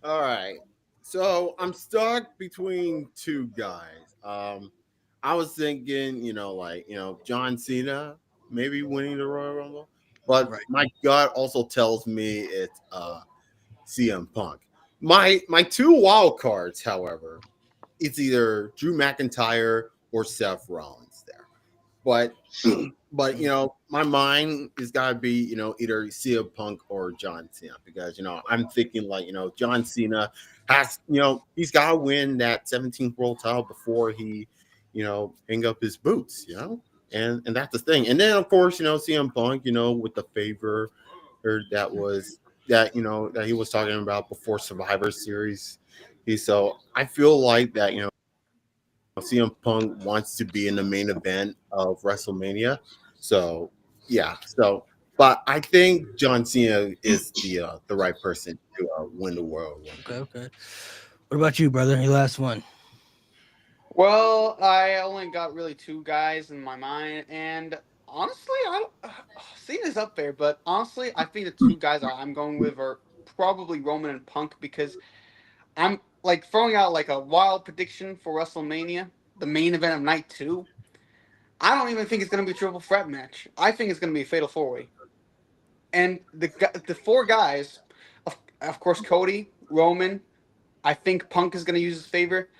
All right. So I'm stuck between two guys. I was thinking, John Cena maybe winning the Royal Rumble, but Right. my gut also tells me it's CM Punk. My two wild cards, however, it's either Drew McIntyre or Seth Rollins there. But you know, my mind has got to be, you know, either CM Punk or John Cena, because, you know, I'm thinking like, you know, John Cena has, you know, he's got to win that 17th world title before he, you know, hang up his boots, you know, and that's the thing. And then of course, you know, CM Punk, you know, with the favor that you know, that he was talking about before Survivor Series. So I feel like that, you know, CM Punk wants to be in the main event of WrestleMania. So yeah. So, but I think John Cena is the right person to win the World Rumble. Okay. What about you, brother? Your last one. Well, I only got really two guys in my mind, and honestly, I don't Cena's up there, but honestly, I think the two guys I'm going with are probably Roman and Punk, because I'm like throwing out like a wild prediction for WrestleMania, the main event of night 2. I don't even think it's going to be a triple threat match. I think it's going to be a fatal 4-way. And the four guys, of course, Cody, Roman, I think Punk is going to use his favor.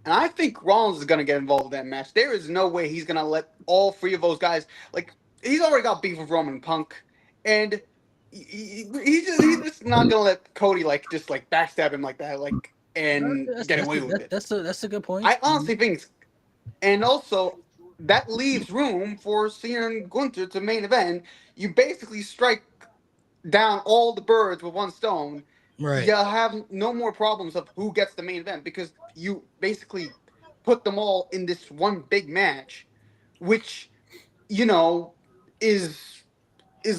And I think Rollins is going to get involved in that match. There is no way he's going to let all three of those guys, like, he's already got beef with Roman and Punk. And he's just not going to let Cody, like, just, like, backstab him like that, like, and get away with it. That's a good point. I honestly think, and also, that leaves room for Cena and Gunther to main event. You basically strike down all the birds with one stone. Right. You'll have no more problems of who gets the main event, because you basically put them all in this one big match, which, you know, is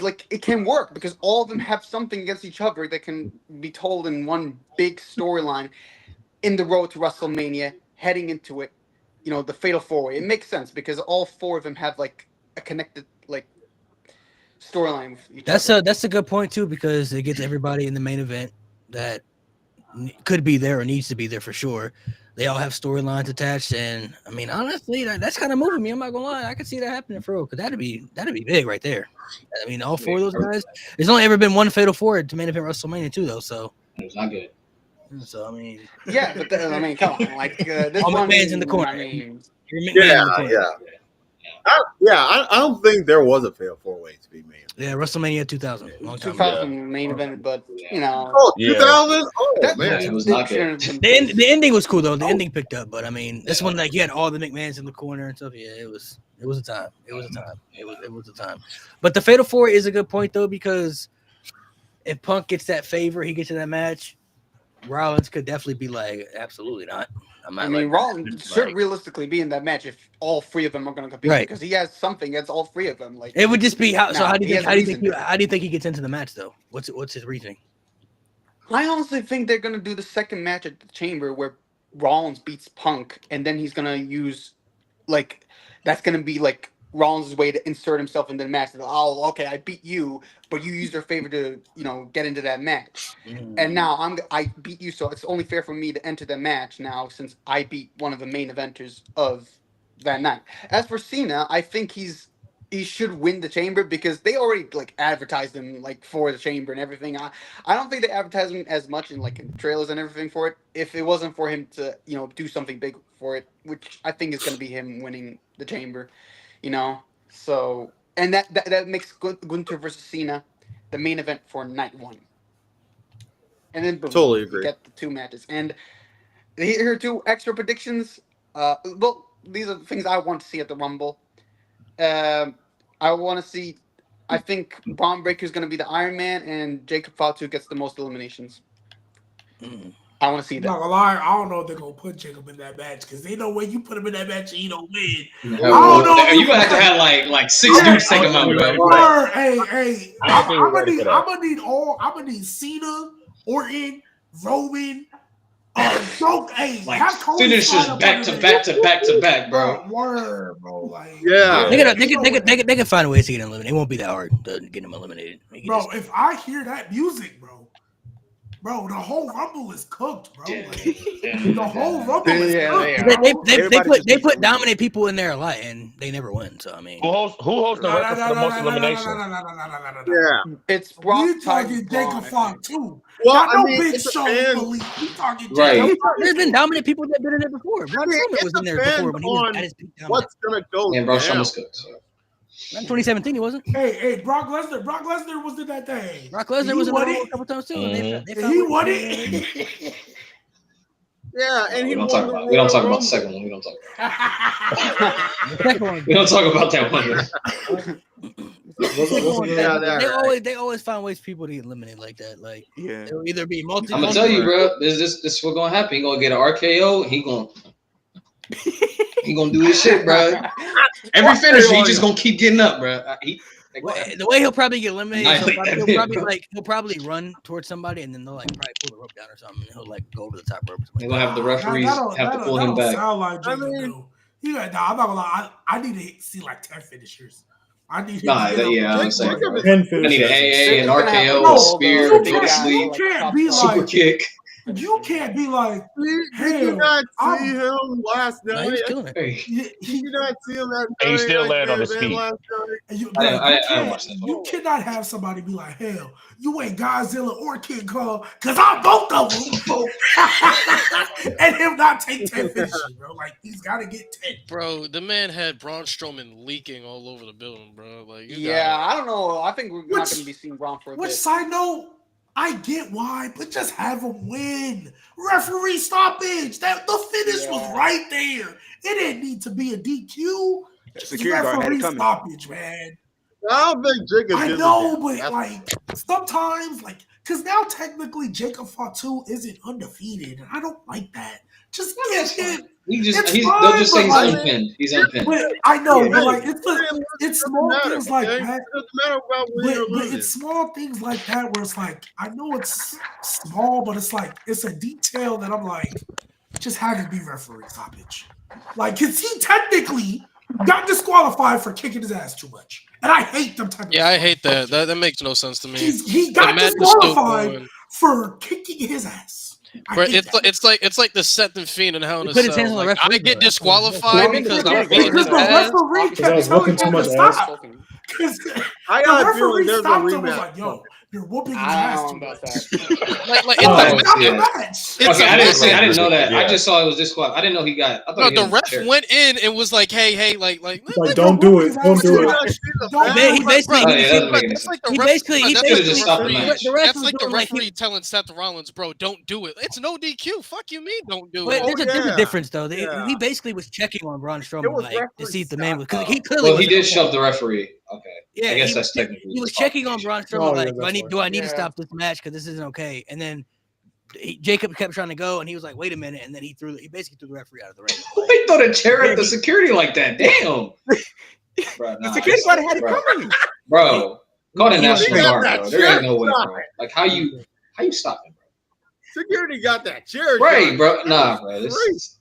like, it can work because all of them have something against each other that can be told in one big storyline in the road to WrestleMania, heading into it, you know, the Fatal 4-Way. It makes sense because all four of them have like a connected like storyline with each other. That's a good point too, because it gets everybody in the main event that could be there or needs to be there for sure. They all have storylines attached, and I mean, honestly, that's kind of moving me. I'm not gonna lie, I could see that happening for real, because that'd be big right there. I mean, all four of those guys. There's only ever been one Fatal 4 to main event WrestleMania too, though. So it's not good. So I mean, yeah, but I mean, come on, like this all my one, man's in the corner. I mean, I don't think there was a fatal 4-way to be made. Yeah, WrestleMania 2000. 2000 main event, but you know, 2000. Oh man, it was not good. The ending was cool though. The ending picked up, but I mean, this one, like, you had all the McMahons in the corner and stuff. Yeah, it was a time. It was a time. But the Fatal 4 is a good point though, because if Punk gets that favor, he gets in that match, Rollins could definitely be like, absolutely not. I mean, Rollins should realistically be in that match if all three of them are going to compete, Right. because he has something against all three of them. Like, It would just be how. So Nah, how do he you has a think? reason. How do you think he gets into the match though? What's his reasoning? I honestly think they're going to do the second match at the Chamber where Rollins beats Punk, and then he's going to use, like, that's going to be like Rollins' way to insert himself into the match. Oh, okay, I beat you, but you used your favor to, you know, get into that match. And now I beat you, so it's only fair for me to enter the match now since I beat one of the main eventers of that night. As for Cena, I think he should win the Chamber because they already like advertised him like for the Chamber and everything. I don't think they advertised him as much in like in the trailers and everything for it. If it wasn't for him to, you know, do something big for it, which I think is going to be him winning the Chamber, you know. So, and that makes Gunther versus Cena the main event for night 1. And then boom, Totally you agree. get the two matches. And here are two extra predictions. Well, these are the things I want to see at the Rumble. I want to see. I think Braun Breaker is going to be the Iron Man, and Jacob Fatu gets the most eliminations. I want to see I'm that. not gonna lie, I don't know if they're gonna put Jacob in that match because they know when you put him in that match, he don't win. Yeah, I don't know. if you gonna have to have like 6 dudes take him out, bro. Word. Hey, I don't think we're I'm ready for that. gonna need Cena, Orton, Roman, Joke. Hey, Like have Cody finishes slide up back under to there. back to back to back, bro. Word, bro. Like, Yeah. They can find ways to get him eliminated. It won't be that hard to get him eliminated. bro, if I hear that music, bro, Bro, the whole Rumble is cooked, bro. Like, the whole Rumble is cooked. They put dominant people in there a lot, and they never win. So I mean, Who hosts the record for the most elimination? Yeah, it's Brock. We talking Jacob Funk too. Well, Got no I mean, big it show depends. belief. We talking Right. Jacob Funk. there's been dominant people that have been in there before. Braun Strowman was in there before when he was on at his peak dominant. what's gonna go Yeah, bro, down. Strowman's good. So. Not in 2017, he wasn't. Hey, Brock Lesnar. Brock Lesnar was in that thing. Brock Lesnar He was in won there it. a couple times too. Mhm. They He found won ways- it. Yeah, and We he don't won talk the about. We don't talk about Royal the second one. We don't talk. The second one. We don't talk about that one. They always find ways for people to get eliminated like that. Like Yeah. it'll either be multi. I'm gonna tell you, bro. This is what gonna happen. He gonna get an RKO. He gonna do his shit, bro. Every finisher, he just gonna keep getting up, bro. The way he'll probably get eliminated, Annihilate that he'll probably run towards somebody, and then they'll like probably pull the rope down or something. And he'll like go over the top rope. They're gonna have the referees have to pull him back. Sound like Jacob, though. He like, nah, I'm not gonna lie. I need to see like 10 finishers. I need him Nah, to get yeah, up. I'm saying, bro. 10 I need an finishes. AA, an RKO, No, a spear, you a go to sleep, can't be super like, kick. you can't be like, Did you not see him last Nah, night? he was killing it. Hey, Did you not see him that And he night still like landed on that, his man, feet. last night? you, I didn't can't- watch that. you cannot have somebody be like, hell, you ain't Godzilla or King Kong, because I'm both of them. And him not take 10 finishes, bro. Like, he's got to get 10. Bro, the man had Braun Strowman leaking all over the building, bro. Like, you Yeah, I don't know. I think we're not going to be seeing Braun for a Which bit. side note, I get why, but just have him win. Referee stoppage. That the finish was right there. It didn't need to be a DQ. Just security guard had it referee coming. stoppage, man. I don't think Jacob I gives a know, damn. but That's- like sometimes, like, because now technically Jacob Fatu isn't undefeated, and I don't like that. Just give him. It's They'll fine, just say he's but, like, unpinned. He's unpinned. But I know, Yeah, but hey, like it's small matter, things like okay? that. It doesn't matter about winning or But losing. it's small things like that where it's like I know it's small, but it's like it's a detail that I'm like, just have it be referee stoppage. Like, cause he technically got disqualified for kicking his ass too much, and I hate them type. Yeah, I hate that. That makes no sense to me. He The got match is still disqualified going. for kicking his ass. Bro, it's like the Seth and Fiend and Hell in a He put his hands Cell. on the Like, I referee, get though. disqualified because I'm beating because his the ass. referee Because I was kept telling whooping too him much to ass. stop. Because I the got a feeling referee there's a stopped him. Was rematch. like, "Yo, you're whooping his I ass don't too know much." about that. Like Oh, it's Stop yeah. the match. It's Okay, a I match. didn't know that. I Yeah. just saw it was disqualified. I didn't know he got. I thought No, he the hit his ref chair. went in and was like, "Hey, like, Like, You're don't do whooping it. his Don't ass do too it. much. He basically, Oh, yeah, that doesn't But make any that's sense. like the he ref. basically, but he that's Should've like just the stopped the referee. match. the ref That's was like the doing like, referee telling Seth Rollins, "Bro, don't do it. It's no DQ. Fuck you, mean don't do but it." there's a yeah. difference though. Yeah. He basically was checking on Braun It Strowman was like to referee see if the man was because Oh. he clearly Well, he wasn't did okay. shove the referee. Okay. Yeah, I guess he that's was, technically he was checking on Braun Strowman Oh, yeah, like, that's why. do I need to Yeah. stop this match because this isn't okay? And then Jacob kept trying to go, and he was like, wait a minute, and then he basically threw the referee out of the ring. Why throw the chair at the security like that? Damn. Bro, The security guard had it coming. Bro, call the He was National got Guard, that bro. There ain't chair no way, bro. shot. Like how you stop it, Security got that chair. bro? Right, shot. bro. Nah, bro. Crazy. This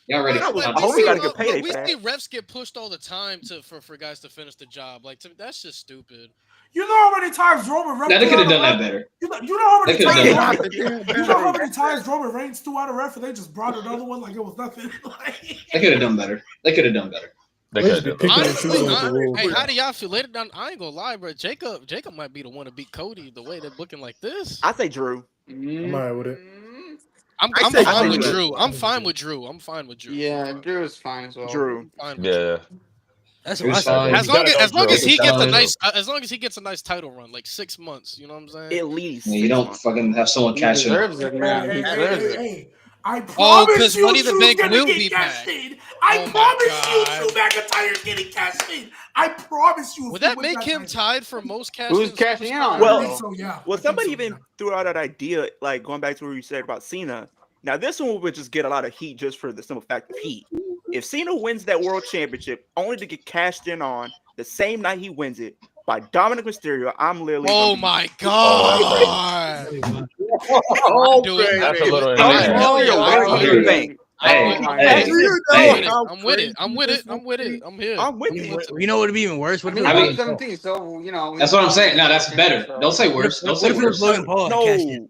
y'all ready for Like, I hope we he got a see- good payday we for that. see refs get pushed all the time for guys to finish the job. Like that's just stupid. You know how many times Roman Reigns Now they threw could have out a done that ref? better. You know how They many could have done times that better. you know how many times Roman Reigns threw out a ref and they just brought another one like it was nothing. Like, They could have done better. They could have done better. They They could should be have picking and Honestly, choosing with the rules. hey, how do y'all feel? Later down, I ain't gonna lie, bro. Jacob might be the one to beat Cody the way they're looking like this. I say Drew. I'm all right with it. I'm I say fine Drew. with Drew. I'm fine with Drew. I'm fine with Drew. Yeah, Drew is fine as well. Drew. I'm fine with Drew. Yeah. That's It was what I fine. said. As long as, as long as he gets a Fine. nice title run, like 6 months, you know what I'm saying? At least. Yeah, you don't fucking have someone He catch him. deserves it, man. He deserves it. hey. I Oh, promise 'cause you, Money in the Drew's Bank gonna will get be cashed back. in. I Oh my promise you, God. Drew McIntyre's getting cashed in. I promise you. if Would he that wins make him title. tied for most cash? Who's cashing in on? Well, it, I though? think so, yeah. Well, I think somebody so, even yeah. threw out that idea, like going back to what you said about Cena. Now, this one would just get a lot of heat just for the simple fact of heat. If Cena wins that world championship only to get cashed in on the same night he wins it by Dominic Mysterio, I'm literally. Oh my God! Oh, Do it. That's a little Oh, insane. hell yeah, Money I'm in with the it. Bank. Hey, Oh my hey, Do you know hey. how I'm with it. I'm with it. crazy I'm with it. I'm here. I'm with I'm you. with it. You know what would be even worse? What I if mean, it I was he's mean- Logan 17, so you know. That's what I'm saying. No, that's better. Don't say worse. Don't What say if it was worse. Logan Paul? that cashed in? No,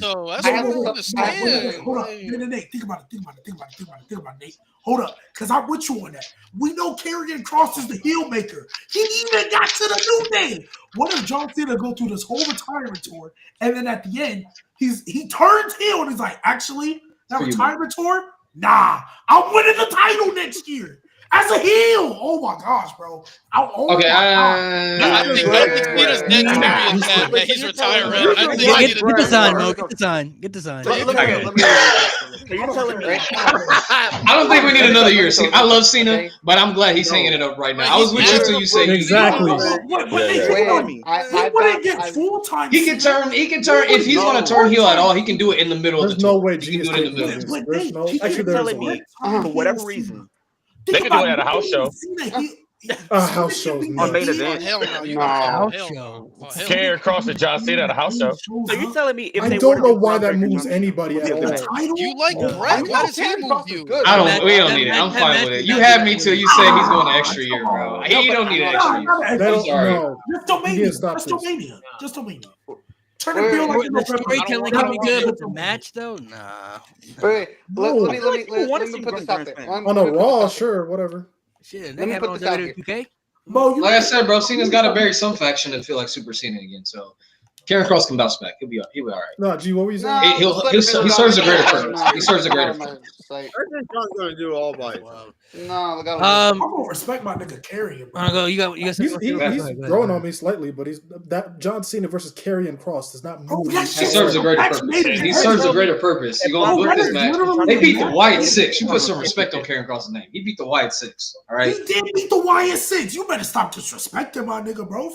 listen. though. That's I what I have don't some- understand. Hold up. Like, Nate, think about it, Nate. Hold up. Because I'm with you on that. We know Karrion Kross is the heel maker. He even got to the New Day. What if John Cena go through this whole retirement tour, and then at the end, he turns heel and he's like, actually, that For you, retirement tour? Nah, I'm winning the title next year. As a heel, oh my gosh, bro. Okay, I think Cena's dead serious that he's retiring. I think Get the sign, Mo. Get the sign. Get the sign. So you're telling me I don't think we need another year. See, I love Cena, but I'm glad he's hanging it up right now. I was with you until you say Exactly. He wouldn't get full time. He can turn. If he's gonna turn heel at all, he can do it in the middle of the There's no tour. way He G can is do it in the capable middle. of this. There's no. you're Actually, there is telling a way. me for whatever reason. They could do it at a house show. House shows. On main event. Hell no. You No. got House hell show. no. Hell Karrion Kross and John Cena at a house show. So you're telling me if I they don't were know to why do that Braun moves Breaker, anybody at all. You like Yeah. Brett? Why does he move you? I don't. We don't need it. I'm fine with it. You had me till you say he's going an extra year, bro. He don't need an extra year. I'm sorry. No. Just Domania. Stop Just this. Domania. Just Domania. Turn it real like The storytelling can be good, but the match though, nah. Wait, No. let me see put this out there. On a Raw, sure, whatever. Shit, Let they me have put it on this out here. WWE 2K. Like I said, bro, Cena's got to bury some faction and feel like Super Cena again. So, Karrion Kross can bounce back. He'll be all right. No, G, what were you saying? He serves a greater purpose. He serves a greater purpose. I think John's gonna do all by. I'm gonna respect my nigga Karrion. I'm gonna go. You got. He's growing on me slightly, but he's that John Cena versus Karrion Kross does not move. He serves a greater purpose. He serves a greater purpose. He's going to book this match. They beat the Wyatt Six. You put some respect on Karrion Kross's name. He beat the Wyatt Six. All right. He did beat the Wyatt Six. You better stop disrespecting my nigga, bro.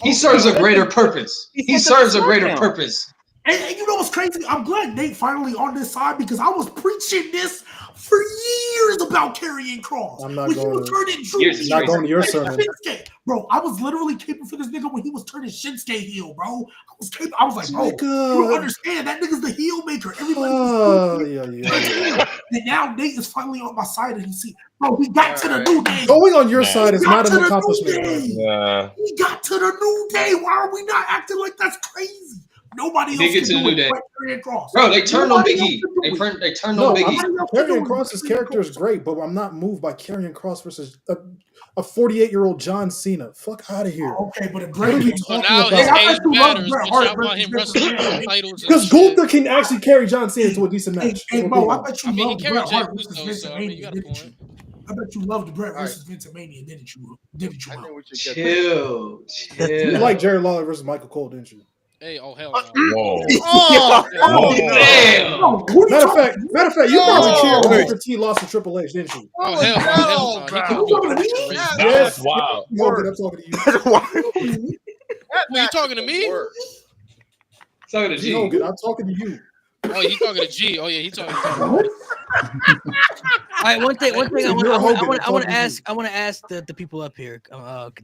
He serves a grearer purpose. He serves a greater purpose. And you know what's crazy? I'm glad Nate finally on this side because I was preaching this for years about Karrion Kross. I'm not When he going was to- turning Drew Years is heel. not going to your sermon. Shinsuke. Bro, I was literally caping for this nigga when he was turning Shinsuke heel, bro. I was like, bro, you don't understand. That nigga's the heel maker. Everybody. And now Nate is finally on my side and he see, bro, he got to the new day. Going on your side is He got not to an the new accomplishment. day. Yeah. He got to the new day. Why are we not acting like that's crazy? Nobody They else get to can the do new day. it like Karrion Kross. Bro, they turned on Nobody Big else E. can do it. They turned No, on Big E. Karrion Kross's character is great, but I'm not moved by Karrion Kross versus a 48-year-old John Cena. Fuck out of here. Okay, but What are you So talking now his about? age matters. But y'all about him wrestling for titles and Because shit. Gunther can actually carry John Cena to a decent match. Hey, Mo, I bet you I mean, he loved carried Bret Jey Hart versus Uso, Vince so I mean, you Mania, got a didn't point. you? I bet you loved Bret versus Vince Mania, didn't you? Didn't you? Mo? Chill. You like Jerry Lawler versus Michael Cole, didn't you? Hey, oh hell no. Whoa. Oh, Damn. Matter of fact, you probably cheered when No. Booker T lost to Triple H, didn't you? Oh hell no. Hell no. He couldn't do it. That's wild. Logan, I'm talking to you. Who you talking to me? Talking to G. Hogan, I'm talking to you. Oh, he talking to G. Oh yeah, he talking. All right, one thing I You're Hogan, want I'm to talking to ask the people up here,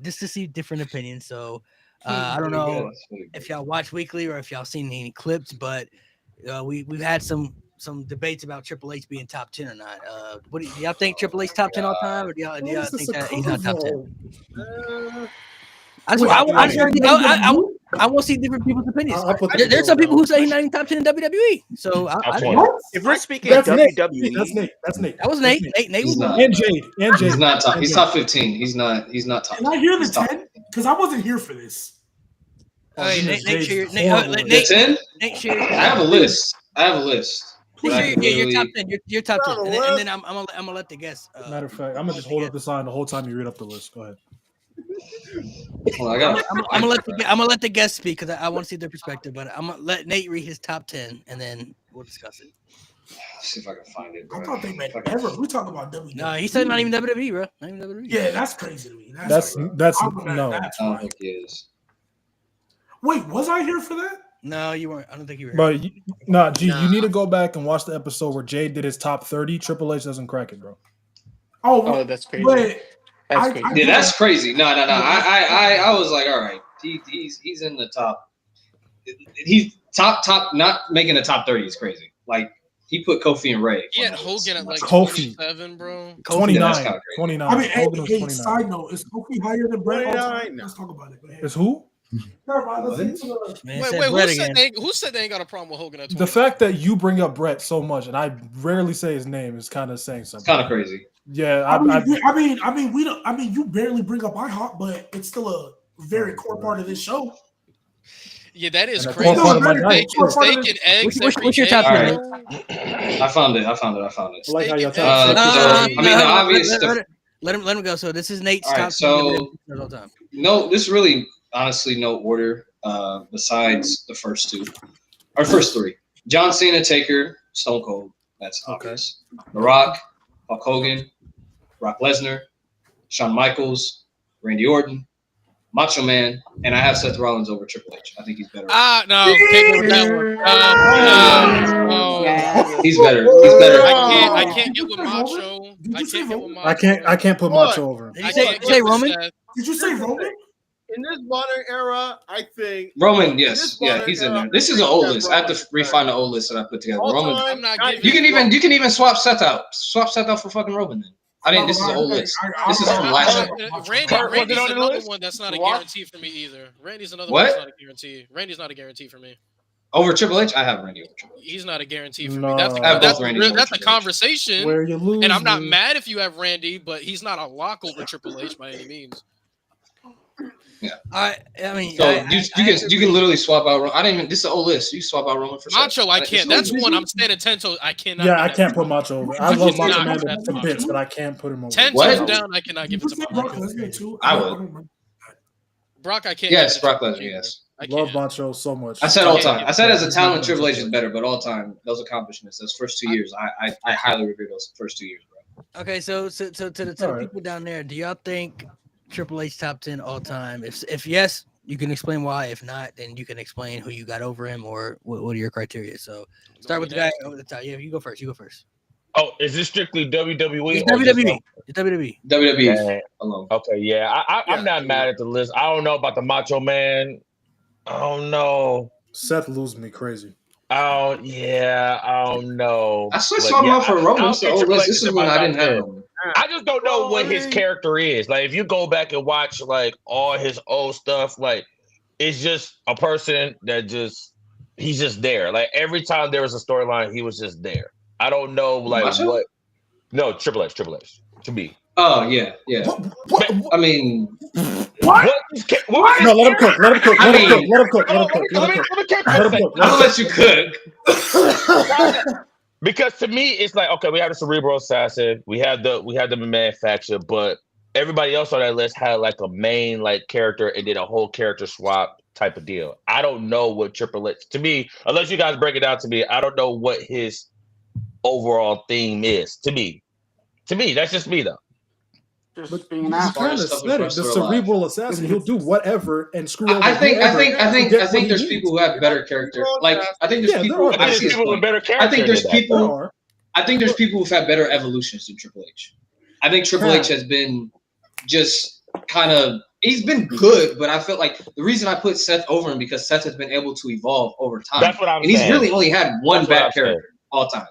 just to see different opinions. So I don't know if y'all watch weekly or if y'all seen any clips, but we've had some debates about Triple H being top 10 or not. What do y'all think Triple H top 10 all time, or do y'all think that he's not top 10? I want to see different people's opinions. There's some people who say he's not even top 10 in WWE. So if we're speaking That's Nate. WWE, That's Nate. That's Nate. That was Nate. Nate was He's not. And Jade. He's not top. He's top 15. He's not top. Can I hear the He's top 10? Because I wasn't here for this. All right, Nate share. The 10? Nate share. I have a list. Nate That I share can your literally- top 10. Your top 10. And then I'm gonna let the guests. Matter of fact, I'm gonna just hold up the sign the whole time you read up the list. Go ahead. Well, I got. I'm gonna let the guests speak because I want to see their perspective. But I'm gonna let Nate read his top 10 and then we'll discuss it. Let's see if I can find it. I thought they meant ever. We're talking about WWE. No, he said not even WWE, bro. Not even WWE. Yeah, that's crazy to me. That's crazy. no. That's I don't right. think he is. Wait, was I here for that? No, you weren't. I don't think you were. But G, you need to go back and watch the episode where Jay did his top 30. Triple H doesn't crack it, bro. Oh, that's crazy. But That's crazy. Yeah, that's crazy. No. I was like, all right, he's in the top. He's top. Not making the top 30 is crazy. Like he put Kofi and Ray. He had Hogan at like Kofi. 27, bro. 29. 29. I mean, Hogan was hey, 29. side note, is Kofi higher than Bret? 29. Let's talk about it. Go ahead. Is who? Never mind, let's get to the- Man, Wait, said who Brett said, again. who said they ain't got a problem with Hogan at 20? The fact that you bring up Brett so much and I rarely say his name is kind of saying something. Kind of crazy. Yeah, I mean, we don't. I mean, you barely bring up IHOP, but it's still a very core part of this show. Yeah, that is And a crazy. core part of my night, too. Steak and eggs. What's your top All 10? right. I found it. I like how y'all Steak and talk. I mean, the obvious. Let him go. So this is Nate's All right, top 10 so of all time. no, this really honestly no order besides the first two or first three. John Cena, Taker, Stone Cold. That's obvious. The Rock, Hulk Hogan, Brock Lesnar, Shawn Michaels, Randy Orton, Macho Man, and I have Seth Rollins over Triple H. I think he's better. No, can't go with that one. No. He's better. He's better. I can't get with Macho. I can't put Macho over him. Did you say Roman? Did you say Roman? In this modern era, I think Roman, yes, yeah, he's in there. This is an old list. I have to refine the old list that I put together. Roman, you can even swap Seth out. Swap Seth out for fucking Roman. Then I think this is an old list. This is from last year. Randy's another one that's not a guarantee for me either. Randy's another one that's not a guarantee. Randy's not a guarantee for me. Over Triple H, I have Randy over Triple H. He's not a guarantee for No. me. That's a conversation. Where you lose and I'm not me. mad if you have Randy, but he's not a lock over Triple H by any means. Yeah. I mean, So you can literally swap out. I didn't even. This is an old list. You swap out Roman for Seth. Macho, I can't. That's one I'm standing 10 toes. I cannot. Yeah, I can't put Macho over. I love Macho Man cannot to bits, but I can't put him over. 10 toes down. I cannot give it to Macho. I would. Brock, I can't. Yes, Brock Lesnar. Yes. Love Macho so much. I said all time. I said as a talent, Triple H is better, but all time, those accomplishments, those first 2 years, I highly regret those first 2 years, bro. Okay, so to the people down there, do y'all think Triple H top 10 all time? If yes, you can explain why. If not, then you can explain who you got over him or what are your criteria. So start with the guy over the top. Yeah, you go first. Oh, is this strictly WWE? It's WWE. It's WWE. WWE alone. Okay, yeah. I'm not mad at the list. I don't know about the Macho Man. I don't know. Seth loses me crazy. I don't know. I switched him out for Roman. So this is when I didn't have him. I just don't know what his character is. Like, if you go back and watch like all his old stuff, like it's just a person that he's just there. Like every time there was a storyline, he was just there. I don't know like Macho? what. No, Triple H to me. Oh yeah. I mean, what? No, let him cook. Let him cook. I Let him mean- cook. Let him cook. Let him cook. Let him cook. I'll let you cook. Because to me, it's like, okay, we have the Cerebral Assassin, we have the Manufacturer, but everybody else on that list had like a main like character and did a whole character swap type of deal. I don't know what Triple H, to me, unless you guys break it down to me, I don't know what his overall theme is. To me, that's just me though. Just being He's out. kind of said it. The cerebral assassin. He'll do whatever and screw over. I think whoever to get there's what he people who have better character. Like I think there's Yeah, people. there are I see his people with point. better character. I think there's than that. people. I think there's people who've had better evolutions than Triple H. I think Triple H has been just kind of. He's been good, but I felt like the reason I put Seth over him because Seth has been able to evolve over time. That's what I'm and he's saying. really only had one That's what I'm bad character all time.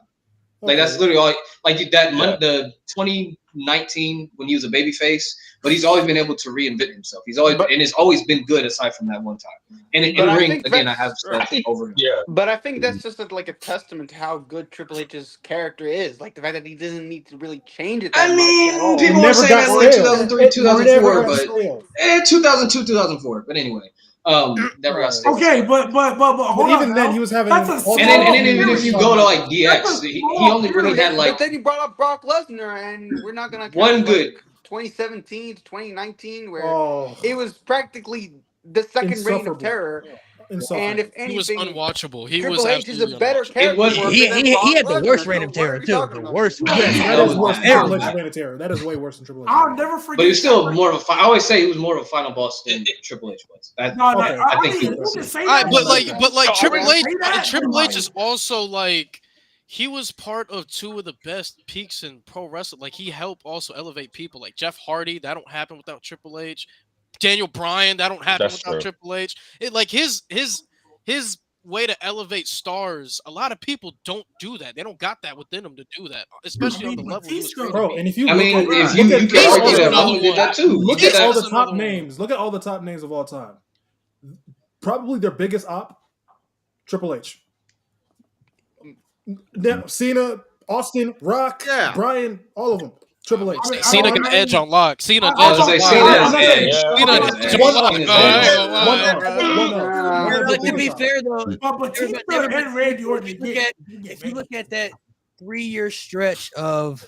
Like that's literally all. Like the 2019 when he was a babyface, but he's always been able to reinvent himself. He's always and it's always been good aside from that one time. And in But I ring think again, I that's- have Seth over him. Yeah. But I think that's just like a testament to how good Triple H's character is. Like the fact that he doesn't need to really change it. That I mean, much at all. people were saying that in like 2003, 2004, but stale. 2002, 2004. But anyway, never got stale. Okay, but hold even on then, now. he was having That's a all small And then even if you go to like That's DX, a he small only really had But like then you brought up Brock Lesnar, and we're not gonna count, one like, good. 2017 to 2019, where Oh, it was practically the second reign Insufferable. of terror. insufferable. And if He was anything, unwatchable. He was Triple H is a absolutely better unwatchable. character. was- worker He than Brock had the Lesnar, worst so reign of what terror are we too. talking The about? worst. Yes, that that is was worse than terrible. Triple H's reign of terror. That is way worse than Triple H's. I'll never forget. But he was still more of a. I always say he was more of a final boss than Triple H was. No, Okay. I think he you was. can say All right, that, but but like Oh, Triple okay. H, Say that, Triple but, H is also like he was part of two of the best peaks in pro wrestling. Like he helped also elevate people like Jeff Hardy. That don't happen without Triple H. Daniel Bryan. That don't happen That's without true. Triple H. It like his way to elevate stars. A lot of people don't do that. They don't got that within them to do that, especially on the level he was Batista. created. Bro, and if you I look mean, at, if look you at can Batista argue was that another Roman did one. that too. look Look at all at the that. top names. Look at all the top names of all time. Probably their biggest op, Triple H. Now, Cena, Austin, Rock, Yeah. Bryan, all of them. Triple H. Cena got edge on lock. Cena I edge was on gonna say lock. Cena I'm is not edge. saying- Cena Cena edge is on edge. One lock. up. Cena is No, I ain't edge. gonna lie. One up. But to be fair though, But Batista and Randy Orton. if you look at that 3-year stretch of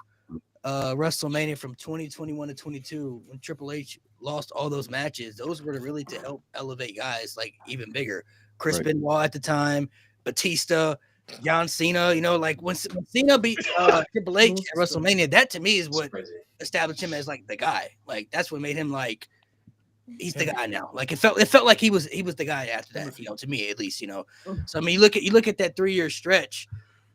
WrestleMania from 2021 to 22, when Triple H lost all those matches, those were really to help elevate guys like even bigger. Chris Benoit at the time, Batista, John Cena. You know, like when Cena beat Triple H at WrestleMania, that to me is what established him as like the guy. Like that's what made him like he's the guy now. Like it felt like he was the guy after that. You know, to me at least. You know, so I mean, you look at that 3-year stretch,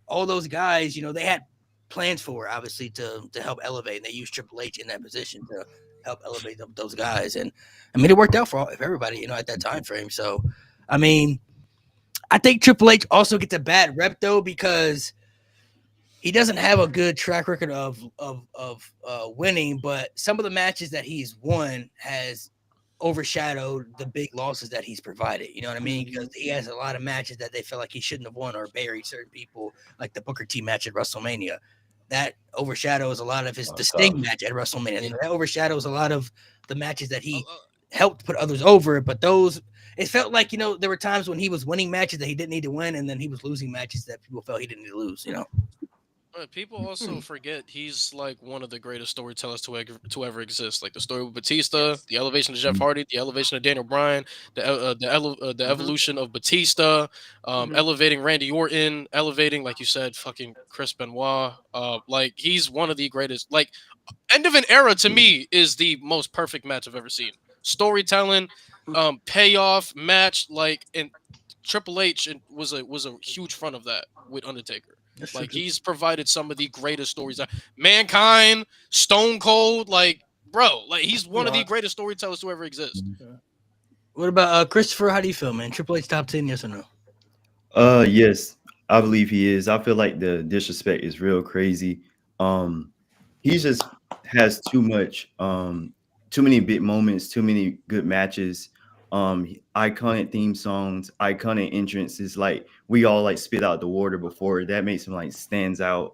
all those guys. You know, they had plans for obviously to help elevate, and they used Triple H in that position to help elevate those guys. And I mean, it worked out for everybody. You know, at that time frame. So I mean, I think Triple H also gets a bad rep though because he doesn't have a good track record of winning, but some of the matches that he's won has overshadowed the big losses that he's provided. You know what I mean? Because he has a lot of matches that they feel like he shouldn't have won or buried certain people, like the Booker T match at WrestleMania. That overshadows a lot of the Sting match at WrestleMania. You know, that overshadows a lot of the matches that he helped put others over. But those, it felt like, you know, there were times when he was winning matches that he didn't need to win, and then he was losing matches that people felt he didn't need to lose, you know? But people also forget he's like one of the greatest storytellers to ever exist. Like the story with Batista, the elevation of Jeff Hardy, the elevation of Daniel Bryan, the evolution of Batista, elevating Randy Orton, elevating, like you said, fucking Chris Benoit. Like he's one of the greatest. Like end of an era to me is the most perfect match I've ever seen. Storytelling, payoff match, like, and Triple H was a huge front of that with Undertaker. Like he's provided some of the greatest stories. Mankind, Stone Cold, like bro, like he's one of the greatest storytellers to ever exist. What about Christopher? How do you feel, man? Triple H top 10, yes or no? Yes, I believe he is. I feel like the disrespect is real crazy. He just has too much, too many big moments, too many good matches. Iconic theme songs, iconic entrances, like we all like spit out the water before that makes him like stands out.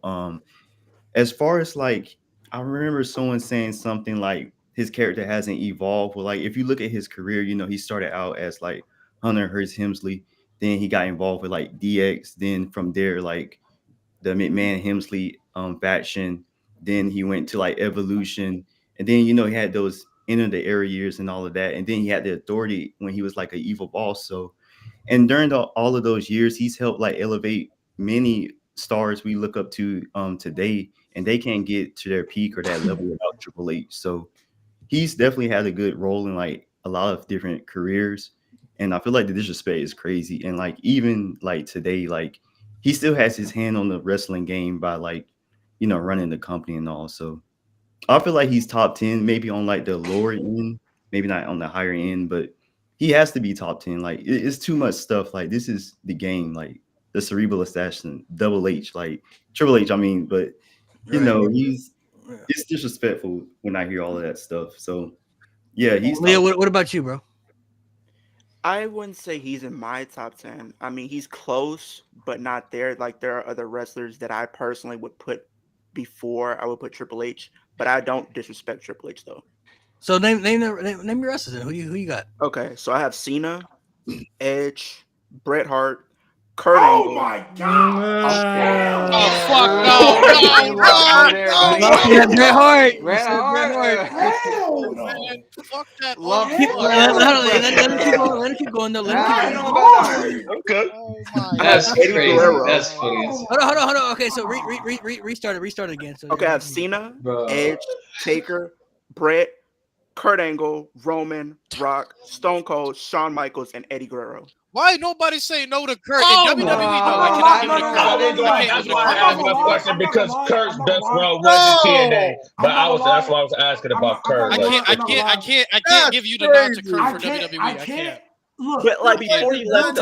As far as like I remember someone saying something like his character hasn't evolved. Well, like if you look at his career, you know, he started out as like Hunter Hearst Helmsley, then he got involved with like DX, then from there like the McMahon Helmsley faction, then he went to like Evolution, and then you know he had those end of the era years and all of that, and then he had the Authority when he was like an evil boss. So, and during all of those years, he's helped like elevate many stars we look up to today, and they can't get to their peak or that level without Triple H. So he's definitely had a good role in like a lot of different careers, and I feel like the disrespect is crazy. And like even like today, like he still has his hand on the wrestling game by like, you know, running the company and all. So I feel like he's top 10, maybe on like the lower end, maybe not on the higher end, but he has to be top 10. Like it's too much stuff. Like this is the game, like the cerebral assassin, Double H, like Triple H. I mean, but you know, it's disrespectful when I hear all of that stuff. So yeah, he's. Leo, what about you, bro? I wouldn't say he's in my top 10. I mean, he's close, but not there. Like there are other wrestlers that I personally would put before I would put Triple H. But I don't disrespect Triple H though. So name your wrestlers. Who you got? Okay, so I have Cena, Edge, Bret Hart, Kurt Angle. Oh my god! Oh fuck no! Bret Hart. Bret Hart. Hell no! Man, fuck that. Love Let him keep going though. Okay. That's crazy. That's funny. Hold on. Okay, so restart it again. So Okay, I have Cena, Edge, Taker, Bret, Kurt Angle, Roman, Rock, Stone Cold, Shawn Michaels, and Eddie Guerrero. Why nobody say no to Kurt? Oh, In WWE, no, I cannot give it to Kurt. That's why I asked my question because Kurt's best run was in TNA. But that's why I was asking about Kurt. I can't give you the nod to Kurt for WWE. I can't. Look, But like before you left,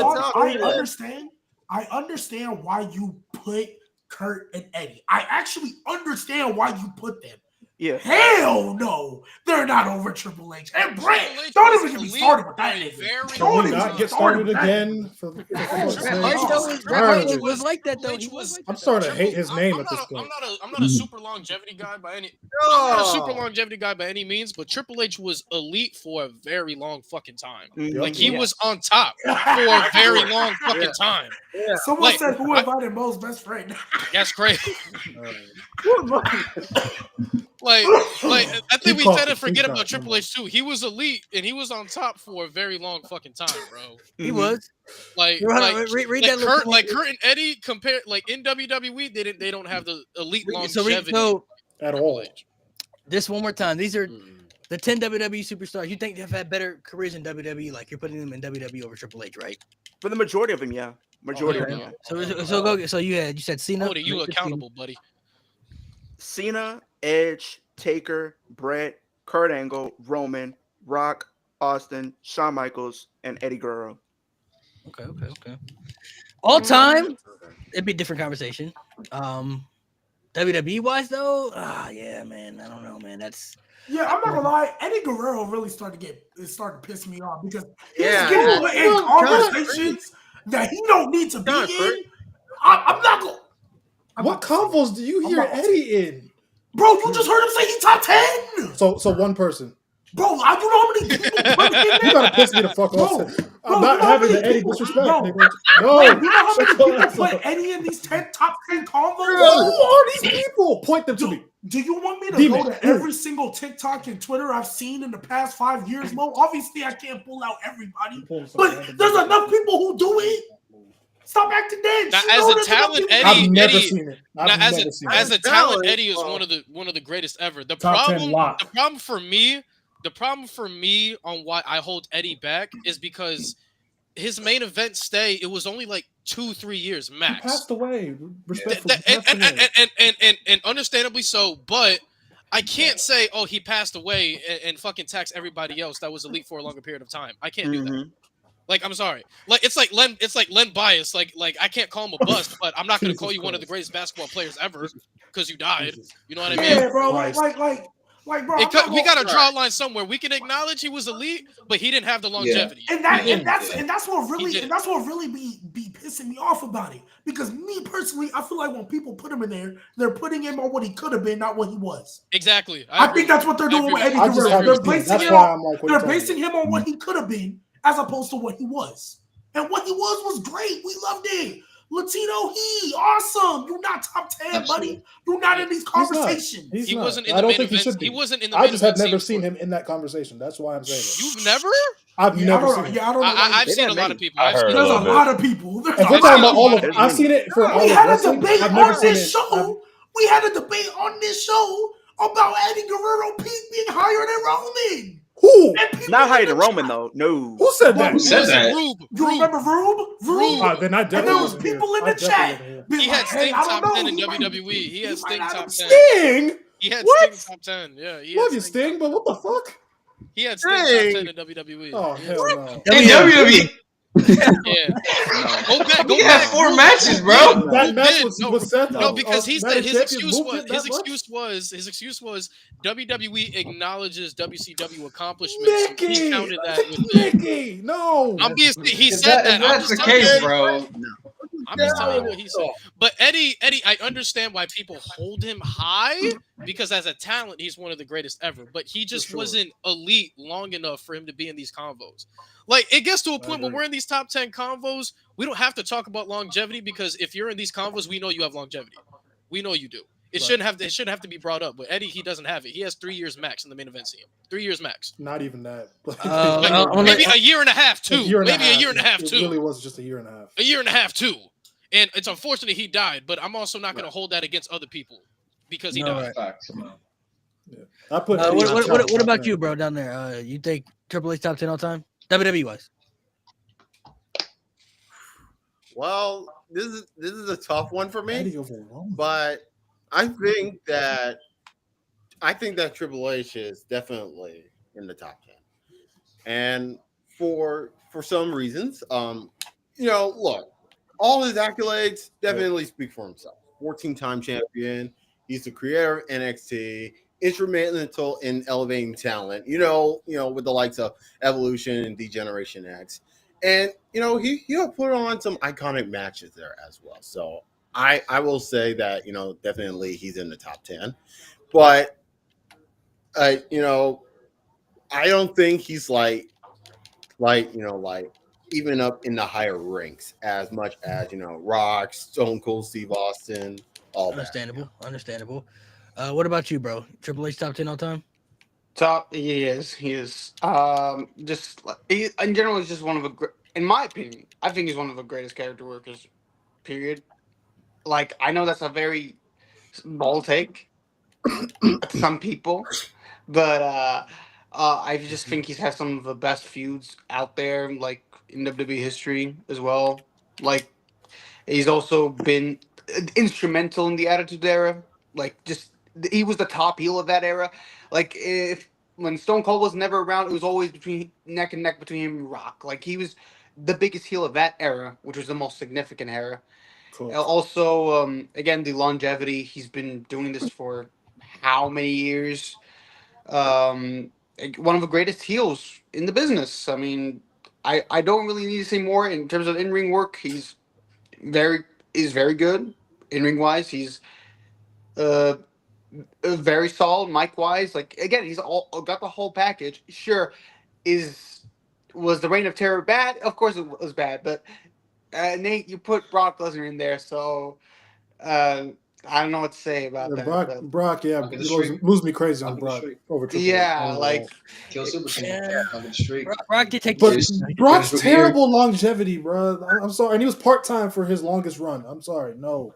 I understand why you put Kurt and Eddie. I actually understand why you put them Yeah. Hell no, they're not over Triple H. And Brett, Triple H don't was even get me elite started with that for a nigga. very Can Don't we even not get get started started with that again? For fuck's Triple sake? Bret Hart H, was, I'm Bret tired Hart of was, this. was like that though. Triple He H was was. like I'm that. starting to hate his name I'm at this not. point. I'm not a super longevity guy by any. I'm not a super longevity guy by any means, but Triple H was elite for a very long fucking time. Mhm. Like he Yeah. was on top for a very long fucking time. Someone Like said, "Who I, invited Mo's best friend?" that's crazy. Like, I think Keep we tend talking. to forget Please about don't. Triple H too. He was elite and he was on top for a very long fucking time, bro. He was. Like, Hold on, like, read like that little Kurt, Kurt and Eddie compared, like in WWE, they don't have the elite longevity. So At all. this one more time. These are the 10 WWE superstars. You think they've had better careers in WWE? Like you're putting them in WWE over Triple H, right? For the majority of them, yeah. Majority of them, yeah. So go. So you said Cena. Hold it, you accountable, buddy. Cena, Edge, Taker, Brett, Kurt Angle, Roman, Rock, Austin, Shawn Michaels, and Eddie Guerrero. Okay. All time, it'd be a different conversation. WWE wise though, yeah, man. I don't know, man. That's yeah, I'm not gonna lie. Eddie Guerrero really started to piss me off because he's Yeah. getting Well, in God, conversations that he don't need to be God, in. I'm not gonna. What combos do you hear Eddie in? Bro, you just heard him say he top 10. So one person. Bro, I do know how many people put him in You gotta piss me the fuck off. I'm not having the Eddie disrespect, nigga. No, you know how many shut your people ass put up. Eddie in these top 10 combos? Who are these people? Point them to me. Do you want me to Demon, go to every single TikTok and Twitter I've seen in the past 5 years, Mo? Obviously, I can't pull out everybody, but there's enough people who do it. Stop acting dead. Now, You as know a there's enough talent, people- Eddie. I've never Eddie, seen it. now, I've as never a seen as it. a talent, Eddie is one of the greatest ever. The Top 10 problem, lock. the problem for me on why I hold Eddie back is because his main event stay, it was only like 2-3 years He max. passed away. Respectfully. he passed away. And understandably so, but I can't say, oh, he passed away and fucking tax everybody else that was elite for a longer period of time. I can't do that. Like, I'm sorry. Like it's like Len Bias. Like I can't call him a bust, but I'm not gonna call you one of the greatest basketball players ever because you died. You know what I mean? Yeah, bro. Like, bro. We gotta draw a line somewhere. We can acknowledge he was elite, but he didn't have the longevity. And that's what really be pissing me off about it. Because me personally, I feel like when people put him in there, they're putting him on what he could have been, not what he was. Exactly. I think that's what they're doing with Eddie Guerrero. They're basing him on what he could have been, as opposed to what he was. And what he was great. We loved it. Latino, awesome. You're not top 10, buddy. You're not in these conversations. He's He not. wasn't in I the don't main think he event. should be. He wasn't in the I main just have event never scene seen him in that conversation. That's why I'm saying it. You've never? I've never seen it. Yeah, I don't know. I've seen a lot of people. There's a lot of people. If we're talking about all of it, I've seen it for all We of had a wrestling. debate I've never on seen this it. show. We had a debate on this show about Eddie Guerrero Pete being higher than Roman. Who? Not higher than Roman though. No. Who said that? Who said that? You remember Rube? Then I And there definitely was didn't hear people it. in I the definitely chat. didn't hear it. being He like, had hey, Sting I don't top know. 10 in He might- WWE. He had Sting not top have 10. Sting? He had What? Sting top 10. Yeah, he Love had you, Sting, but what the fuck? He had Sting top Sting. 10 in WWE. Oh, Yeah. hell no. In WWE. Yeah. Go back. We had 4 matches, bro. That match was Seth. No, because he said his excuse excuse was WWE acknowledges WCW accomplishments. Mickey, He counted that with Mickey, no. I'm being, he If said that. I'm that's just the telling case, you. bro. I'm just telling you what he said. But Eddie, I understand why people hold him high because as a talent, he's one of the greatest ever. But he just wasn't elite long enough for him to be in these convos. Like it gets to a point when we're in these top 10 convos, we don't have to talk about longevity because if you're in these convos, we know you have longevity. We know you do. It shouldn't have to be brought up. But Eddie, he doesn't have it. He has 3 years max in the main event scene. 3 years max. Not even that. Maybe a year and a half too. Maybe a year and a half It too. really was just a year and a half. A year and a half too. And it's unfortunate he died, but I'm also not going to hold that against other people because he died. I put. What about you, bro, down there? You think Triple H top 10 all time? WWE wise. Well, this is a tough one for me, but I think that Triple H is definitely in the top 10, and for some reasons, look, all his accolades definitely speak for himself. 14-time champion. He's the creator of NXT. instrumental in elevating talent. With the likes of Evolution and D-Generation X, and he'll put on some iconic matches there as well. So I will say that definitely he's in the top 10, but I don't think he's like even up in the higher ranks as much as Rock, Stone Cold Steve Austin, all that. Understandable. What about you, bro? Triple H top 10 all time? Top, he is. Just in general, he's just one of the. In my opinion, I think he's one of the greatest character workers. Period. Like, I know that's a very bold take to some people, but I just think he's had some of the best feuds out there, like in WWE history as well. Like, he's also been instrumental in the Attitude Era. Like, just he was the top heel of that era. Like, when Stone Cold was never around, it was always neck and neck between him and Rock. Like, he was the biggest heel of that era, which was the most significant era. Cool. Also, again, the longevity. He's been doing this for how many years? One of the greatest heels in the business. I mean, I don't really need to say more in terms of in-ring work. He's very good in-ring wise. He's very solid mic wise. Like, again, he's got the whole package. Sure, was the Reign of Terror bad? Of course it was bad, but Nate, you put Brock Lesnar in there, so I don't know what to say about that. Brock, moves me crazy on Brock over Triple H. Yeah, like Kill Super Streak. Brock did take But Brock's terrible longevity, bro. I'm sorry, and he was part-time for his longest run. I'm sorry, no.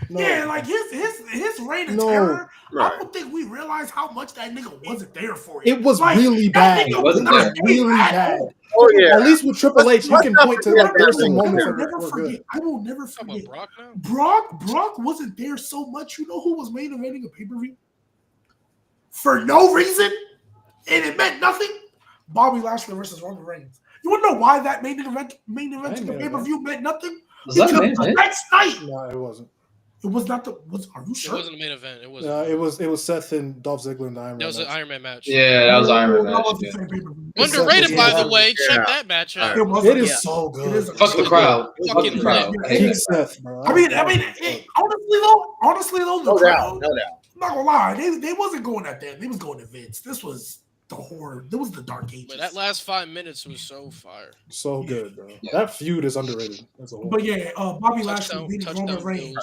Yeah, like his reign of terror. I don't think we realize how much that nigga wasn't there for you. It was like, really bad. It was really bad. Oh yeah. At least with Triple H, you can point to like there's some moments I will never forget. Brock wasn't there so much. You know who was main eventing a pay-per-view? For no reason, and it meant nothing. Bobby Lashley versus Roman Reigns. You want to know why that main event to the pay-per-view meant nothing? Because the next night. No, it wasn't. It was not the. Are you sure? It wasn't a main event. It wasn't. It was Seth and Dolph Ziggler in the Iron Man. That was an Iron Man match. Yeah, that was Iron Man match. Underrated, by the way. Check that match out. It is so good. Fuck the crowd. Fuck the crowd. King Seth, bro. I mean, honestly though, no doubt. I'm not gonna lie, they wasn't going at that. They was going to Vince. This was the horror. It was the Dark Ages. But that last 5 minutes was so fire. So good, bro. That feud is underrated as a whole. But yeah, Bobby Lashley beating Roman Reigns,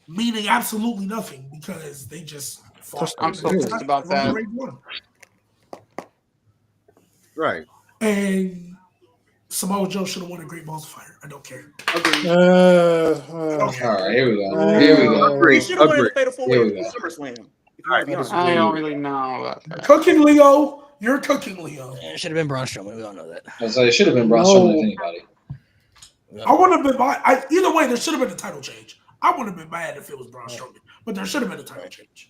meaning absolutely nothing because they just fought. I'm so pissed about that. Right. And Samoa Joe should have won a Great Balls of Fire. I don't care. All right, here we go. He should have won the Fatal 4-Way Here we go. SummerSlam. I don't really know about that. Cooking Leo. You're cooking Leo. It should have been Braun Strowman. We all know that. It should have been Braun Strowman if anybody. I wouldn't have been. Either way, there should have been a title change. I wouldn't have been mad if it was Braun Strowman, but there should have been a title change.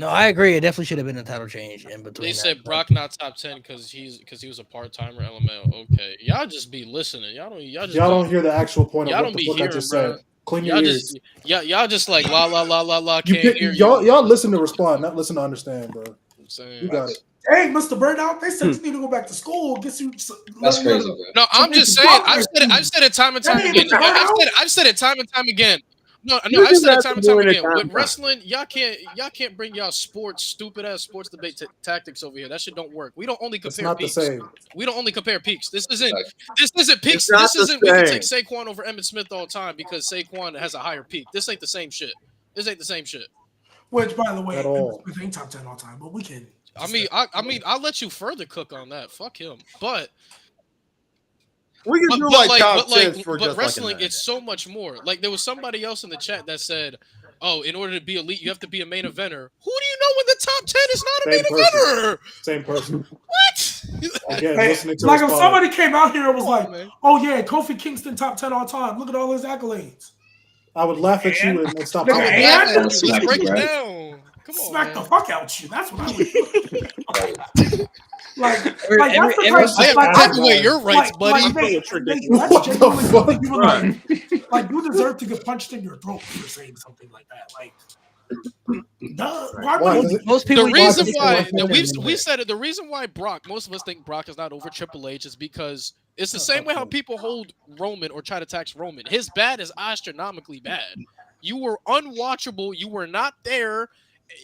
No, I agree. It definitely should have been a title change in between. They said Brock not top 10 because he was a part-timer. LML. Okay, y'all just be listening. Y'all don't hear the actual point of y'all what don't the be fuck I hearing, just bro. said. Clean your Y'all ears. y'all just like la la la la la. Can't hear Y'all listen to respond, not listen to understand, bro. You got it. Hey, Mr. Burnout, they said you need to go back to school. Get you. That's crazy, bro. No, I'm just saying. I've said it time and time again. I've said it time and time again. No, I've said it time and time again. With wrestling, y'all can't bring y'all stupid ass sports debate tactics over here. That shit don't work. We don't only compare not peaks. the same. We don't only compare peaks. This isn't peaks. not This the isn't we can take same. Saquon over Emmitt Smith all the time because Saquon has a higher peak. This ain't the same shit. Which, by the way, At all. it ain't top 10 all time, but we can. I mean, I'll let you further cook on that. Fuck him. But We can do like top 10s for just wrestling, like a minute. it's so much more. Like there was somebody else in the chat that said, "Oh, in order to be elite, you have to be a main eventer." Who do you know in the top 10 is not a main eventer? Same person. What? Again, Hey, listening to like if respond. somebody came out here and was like, man. "Oh yeah, Kofi Kingston top 10 all time. Look at all his accolades." I would laugh at you and stop Nigga, talking. and Let's break it down. Come on, smack man. the fuck out you. That's what I would. Like that's the every- type- I have to weigh your rights, buddy. Like, Nate, What that's the genuinely fuck? something you would like you deserve to get punched in your throat for saying something like that. Like Why? Does it- Most people The reason use why Triple H we said it. The reason why most of us think Brock is not over Triple H is because it's the same way how people hold Roman or try to tax Roman. His bad is astronomically bad. You were unwatchable. You were not there.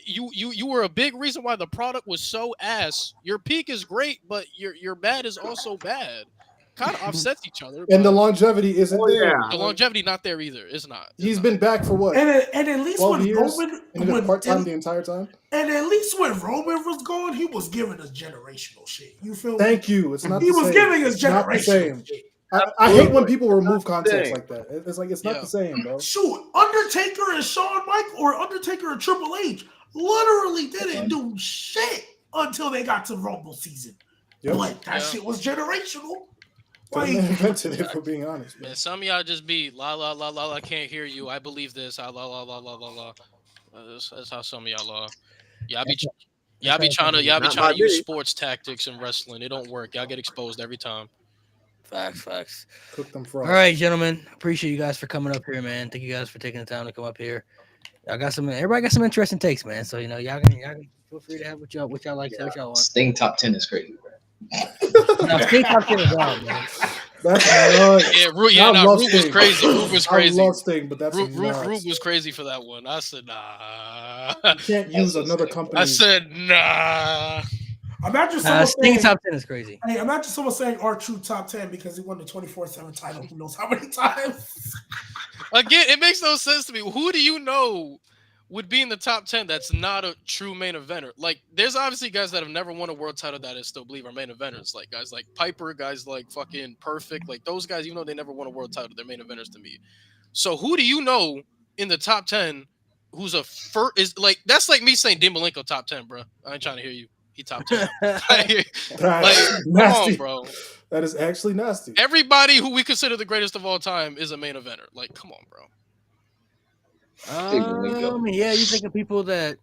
You were a big reason why the product was so ass. Your peak is great, but your bad is also bad. Kind of offsets each other. And the but longevity isn't there. the longevity not there either. It's not. He's been back for what? And at least 12 when years? Roman, And he was part-time the entire time? and at least when Roman was gone, he was giving us generational shit. You feel me? Thank you. It's not He the was same. giving us It's not the generational same. shit. I hate when people remove context like that. It's like, it's not the same, bro. Shoot, Undertaker and Shawn Michaels or Undertaker and Triple H literally didn't do shit until they got to Rumble season. Yep. But that shit was generational. They invented it, for being honest. Man, some of y'all just be la la la la. I can't hear you. I believe this. La la la la la la. That's how some of y'all are. Y'all be trying to use sports tactics in wrestling. It don't work. Y'all get exposed every time. Facts. Cook them All fries. right, gentlemen. Appreciate you guys for coming up here, man. Thank you guys for taking the time to come up here. Everybody got some interesting takes, man. So y'all can feel free to have what y'all like, say what y'all want. Sting top 10 is crazy, bro. No, Sting top 10 is wild, man. That's Rube was crazy. Rube was crazy. I love Sting, but that's Rube nuts. was crazy for that one. I said nah. You can't use another company. I said nah. Imagine someone Sting saying, top 10 is crazy. Hey, imagine someone saying R-Truth top 10 because he won the 24/7 title. Who knows how many times? Again, it makes no sense to me. Who do you know would be in the top 10 that's not a true main eventer? Like, there's obviously guys that have never won a world title that I still believe are main eventers. Like guys like Piper, guys like fucking Perfect. Like those guys, even though they never won a world title, they're main eventers to me. So who do you know in the top 10 who's a first is like that's like me saying Dean Malenko top 10, bro. I ain't trying to hear you. He top 10. like, That's come nasty. on, bro. That is actually nasty. Everybody who we consider the greatest of all time is a main eventer. Like, come on, bro. Yeah, you think of people that.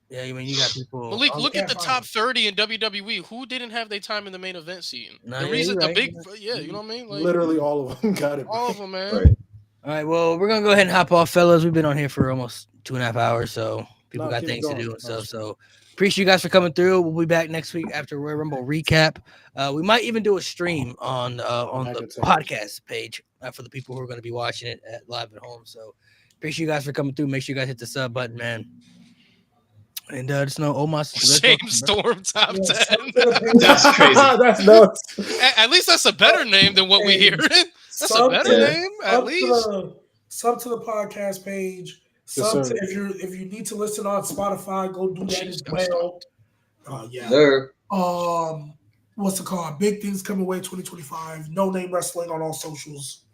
Yeah, I mean, you got people. Malik, look at the top 30 in WWE. Who didn't have their time in the main event scene? Nah, The yeah, reason, you're the right. big, you know what I mean? Like, Literally all of them got it. all of them, man. All right, well, we're gonna go ahead and hop off, fellas. We've been on here for almost 2.5 hours, so people got keep things to going. do and stuff. So appreciate you guys for coming through. We'll be back next week after Royal Rumble recap. We might even do a stream on the podcast page for the people who are going to be watching it live at home. So appreciate you guys for coming through. Make sure you guys hit the sub button, man. And just know Omos. James Storm top 10. That's crazy. That's nuts. At least that's a better name than what we hear. That's a better name, at least. Sub to the podcast page. Yes, Sub sir. to, if you need to listen on Spotify, go do that as well. Yeah. Sir. What's it called? Big things coming away 2025. No Name Wrestling on all socials.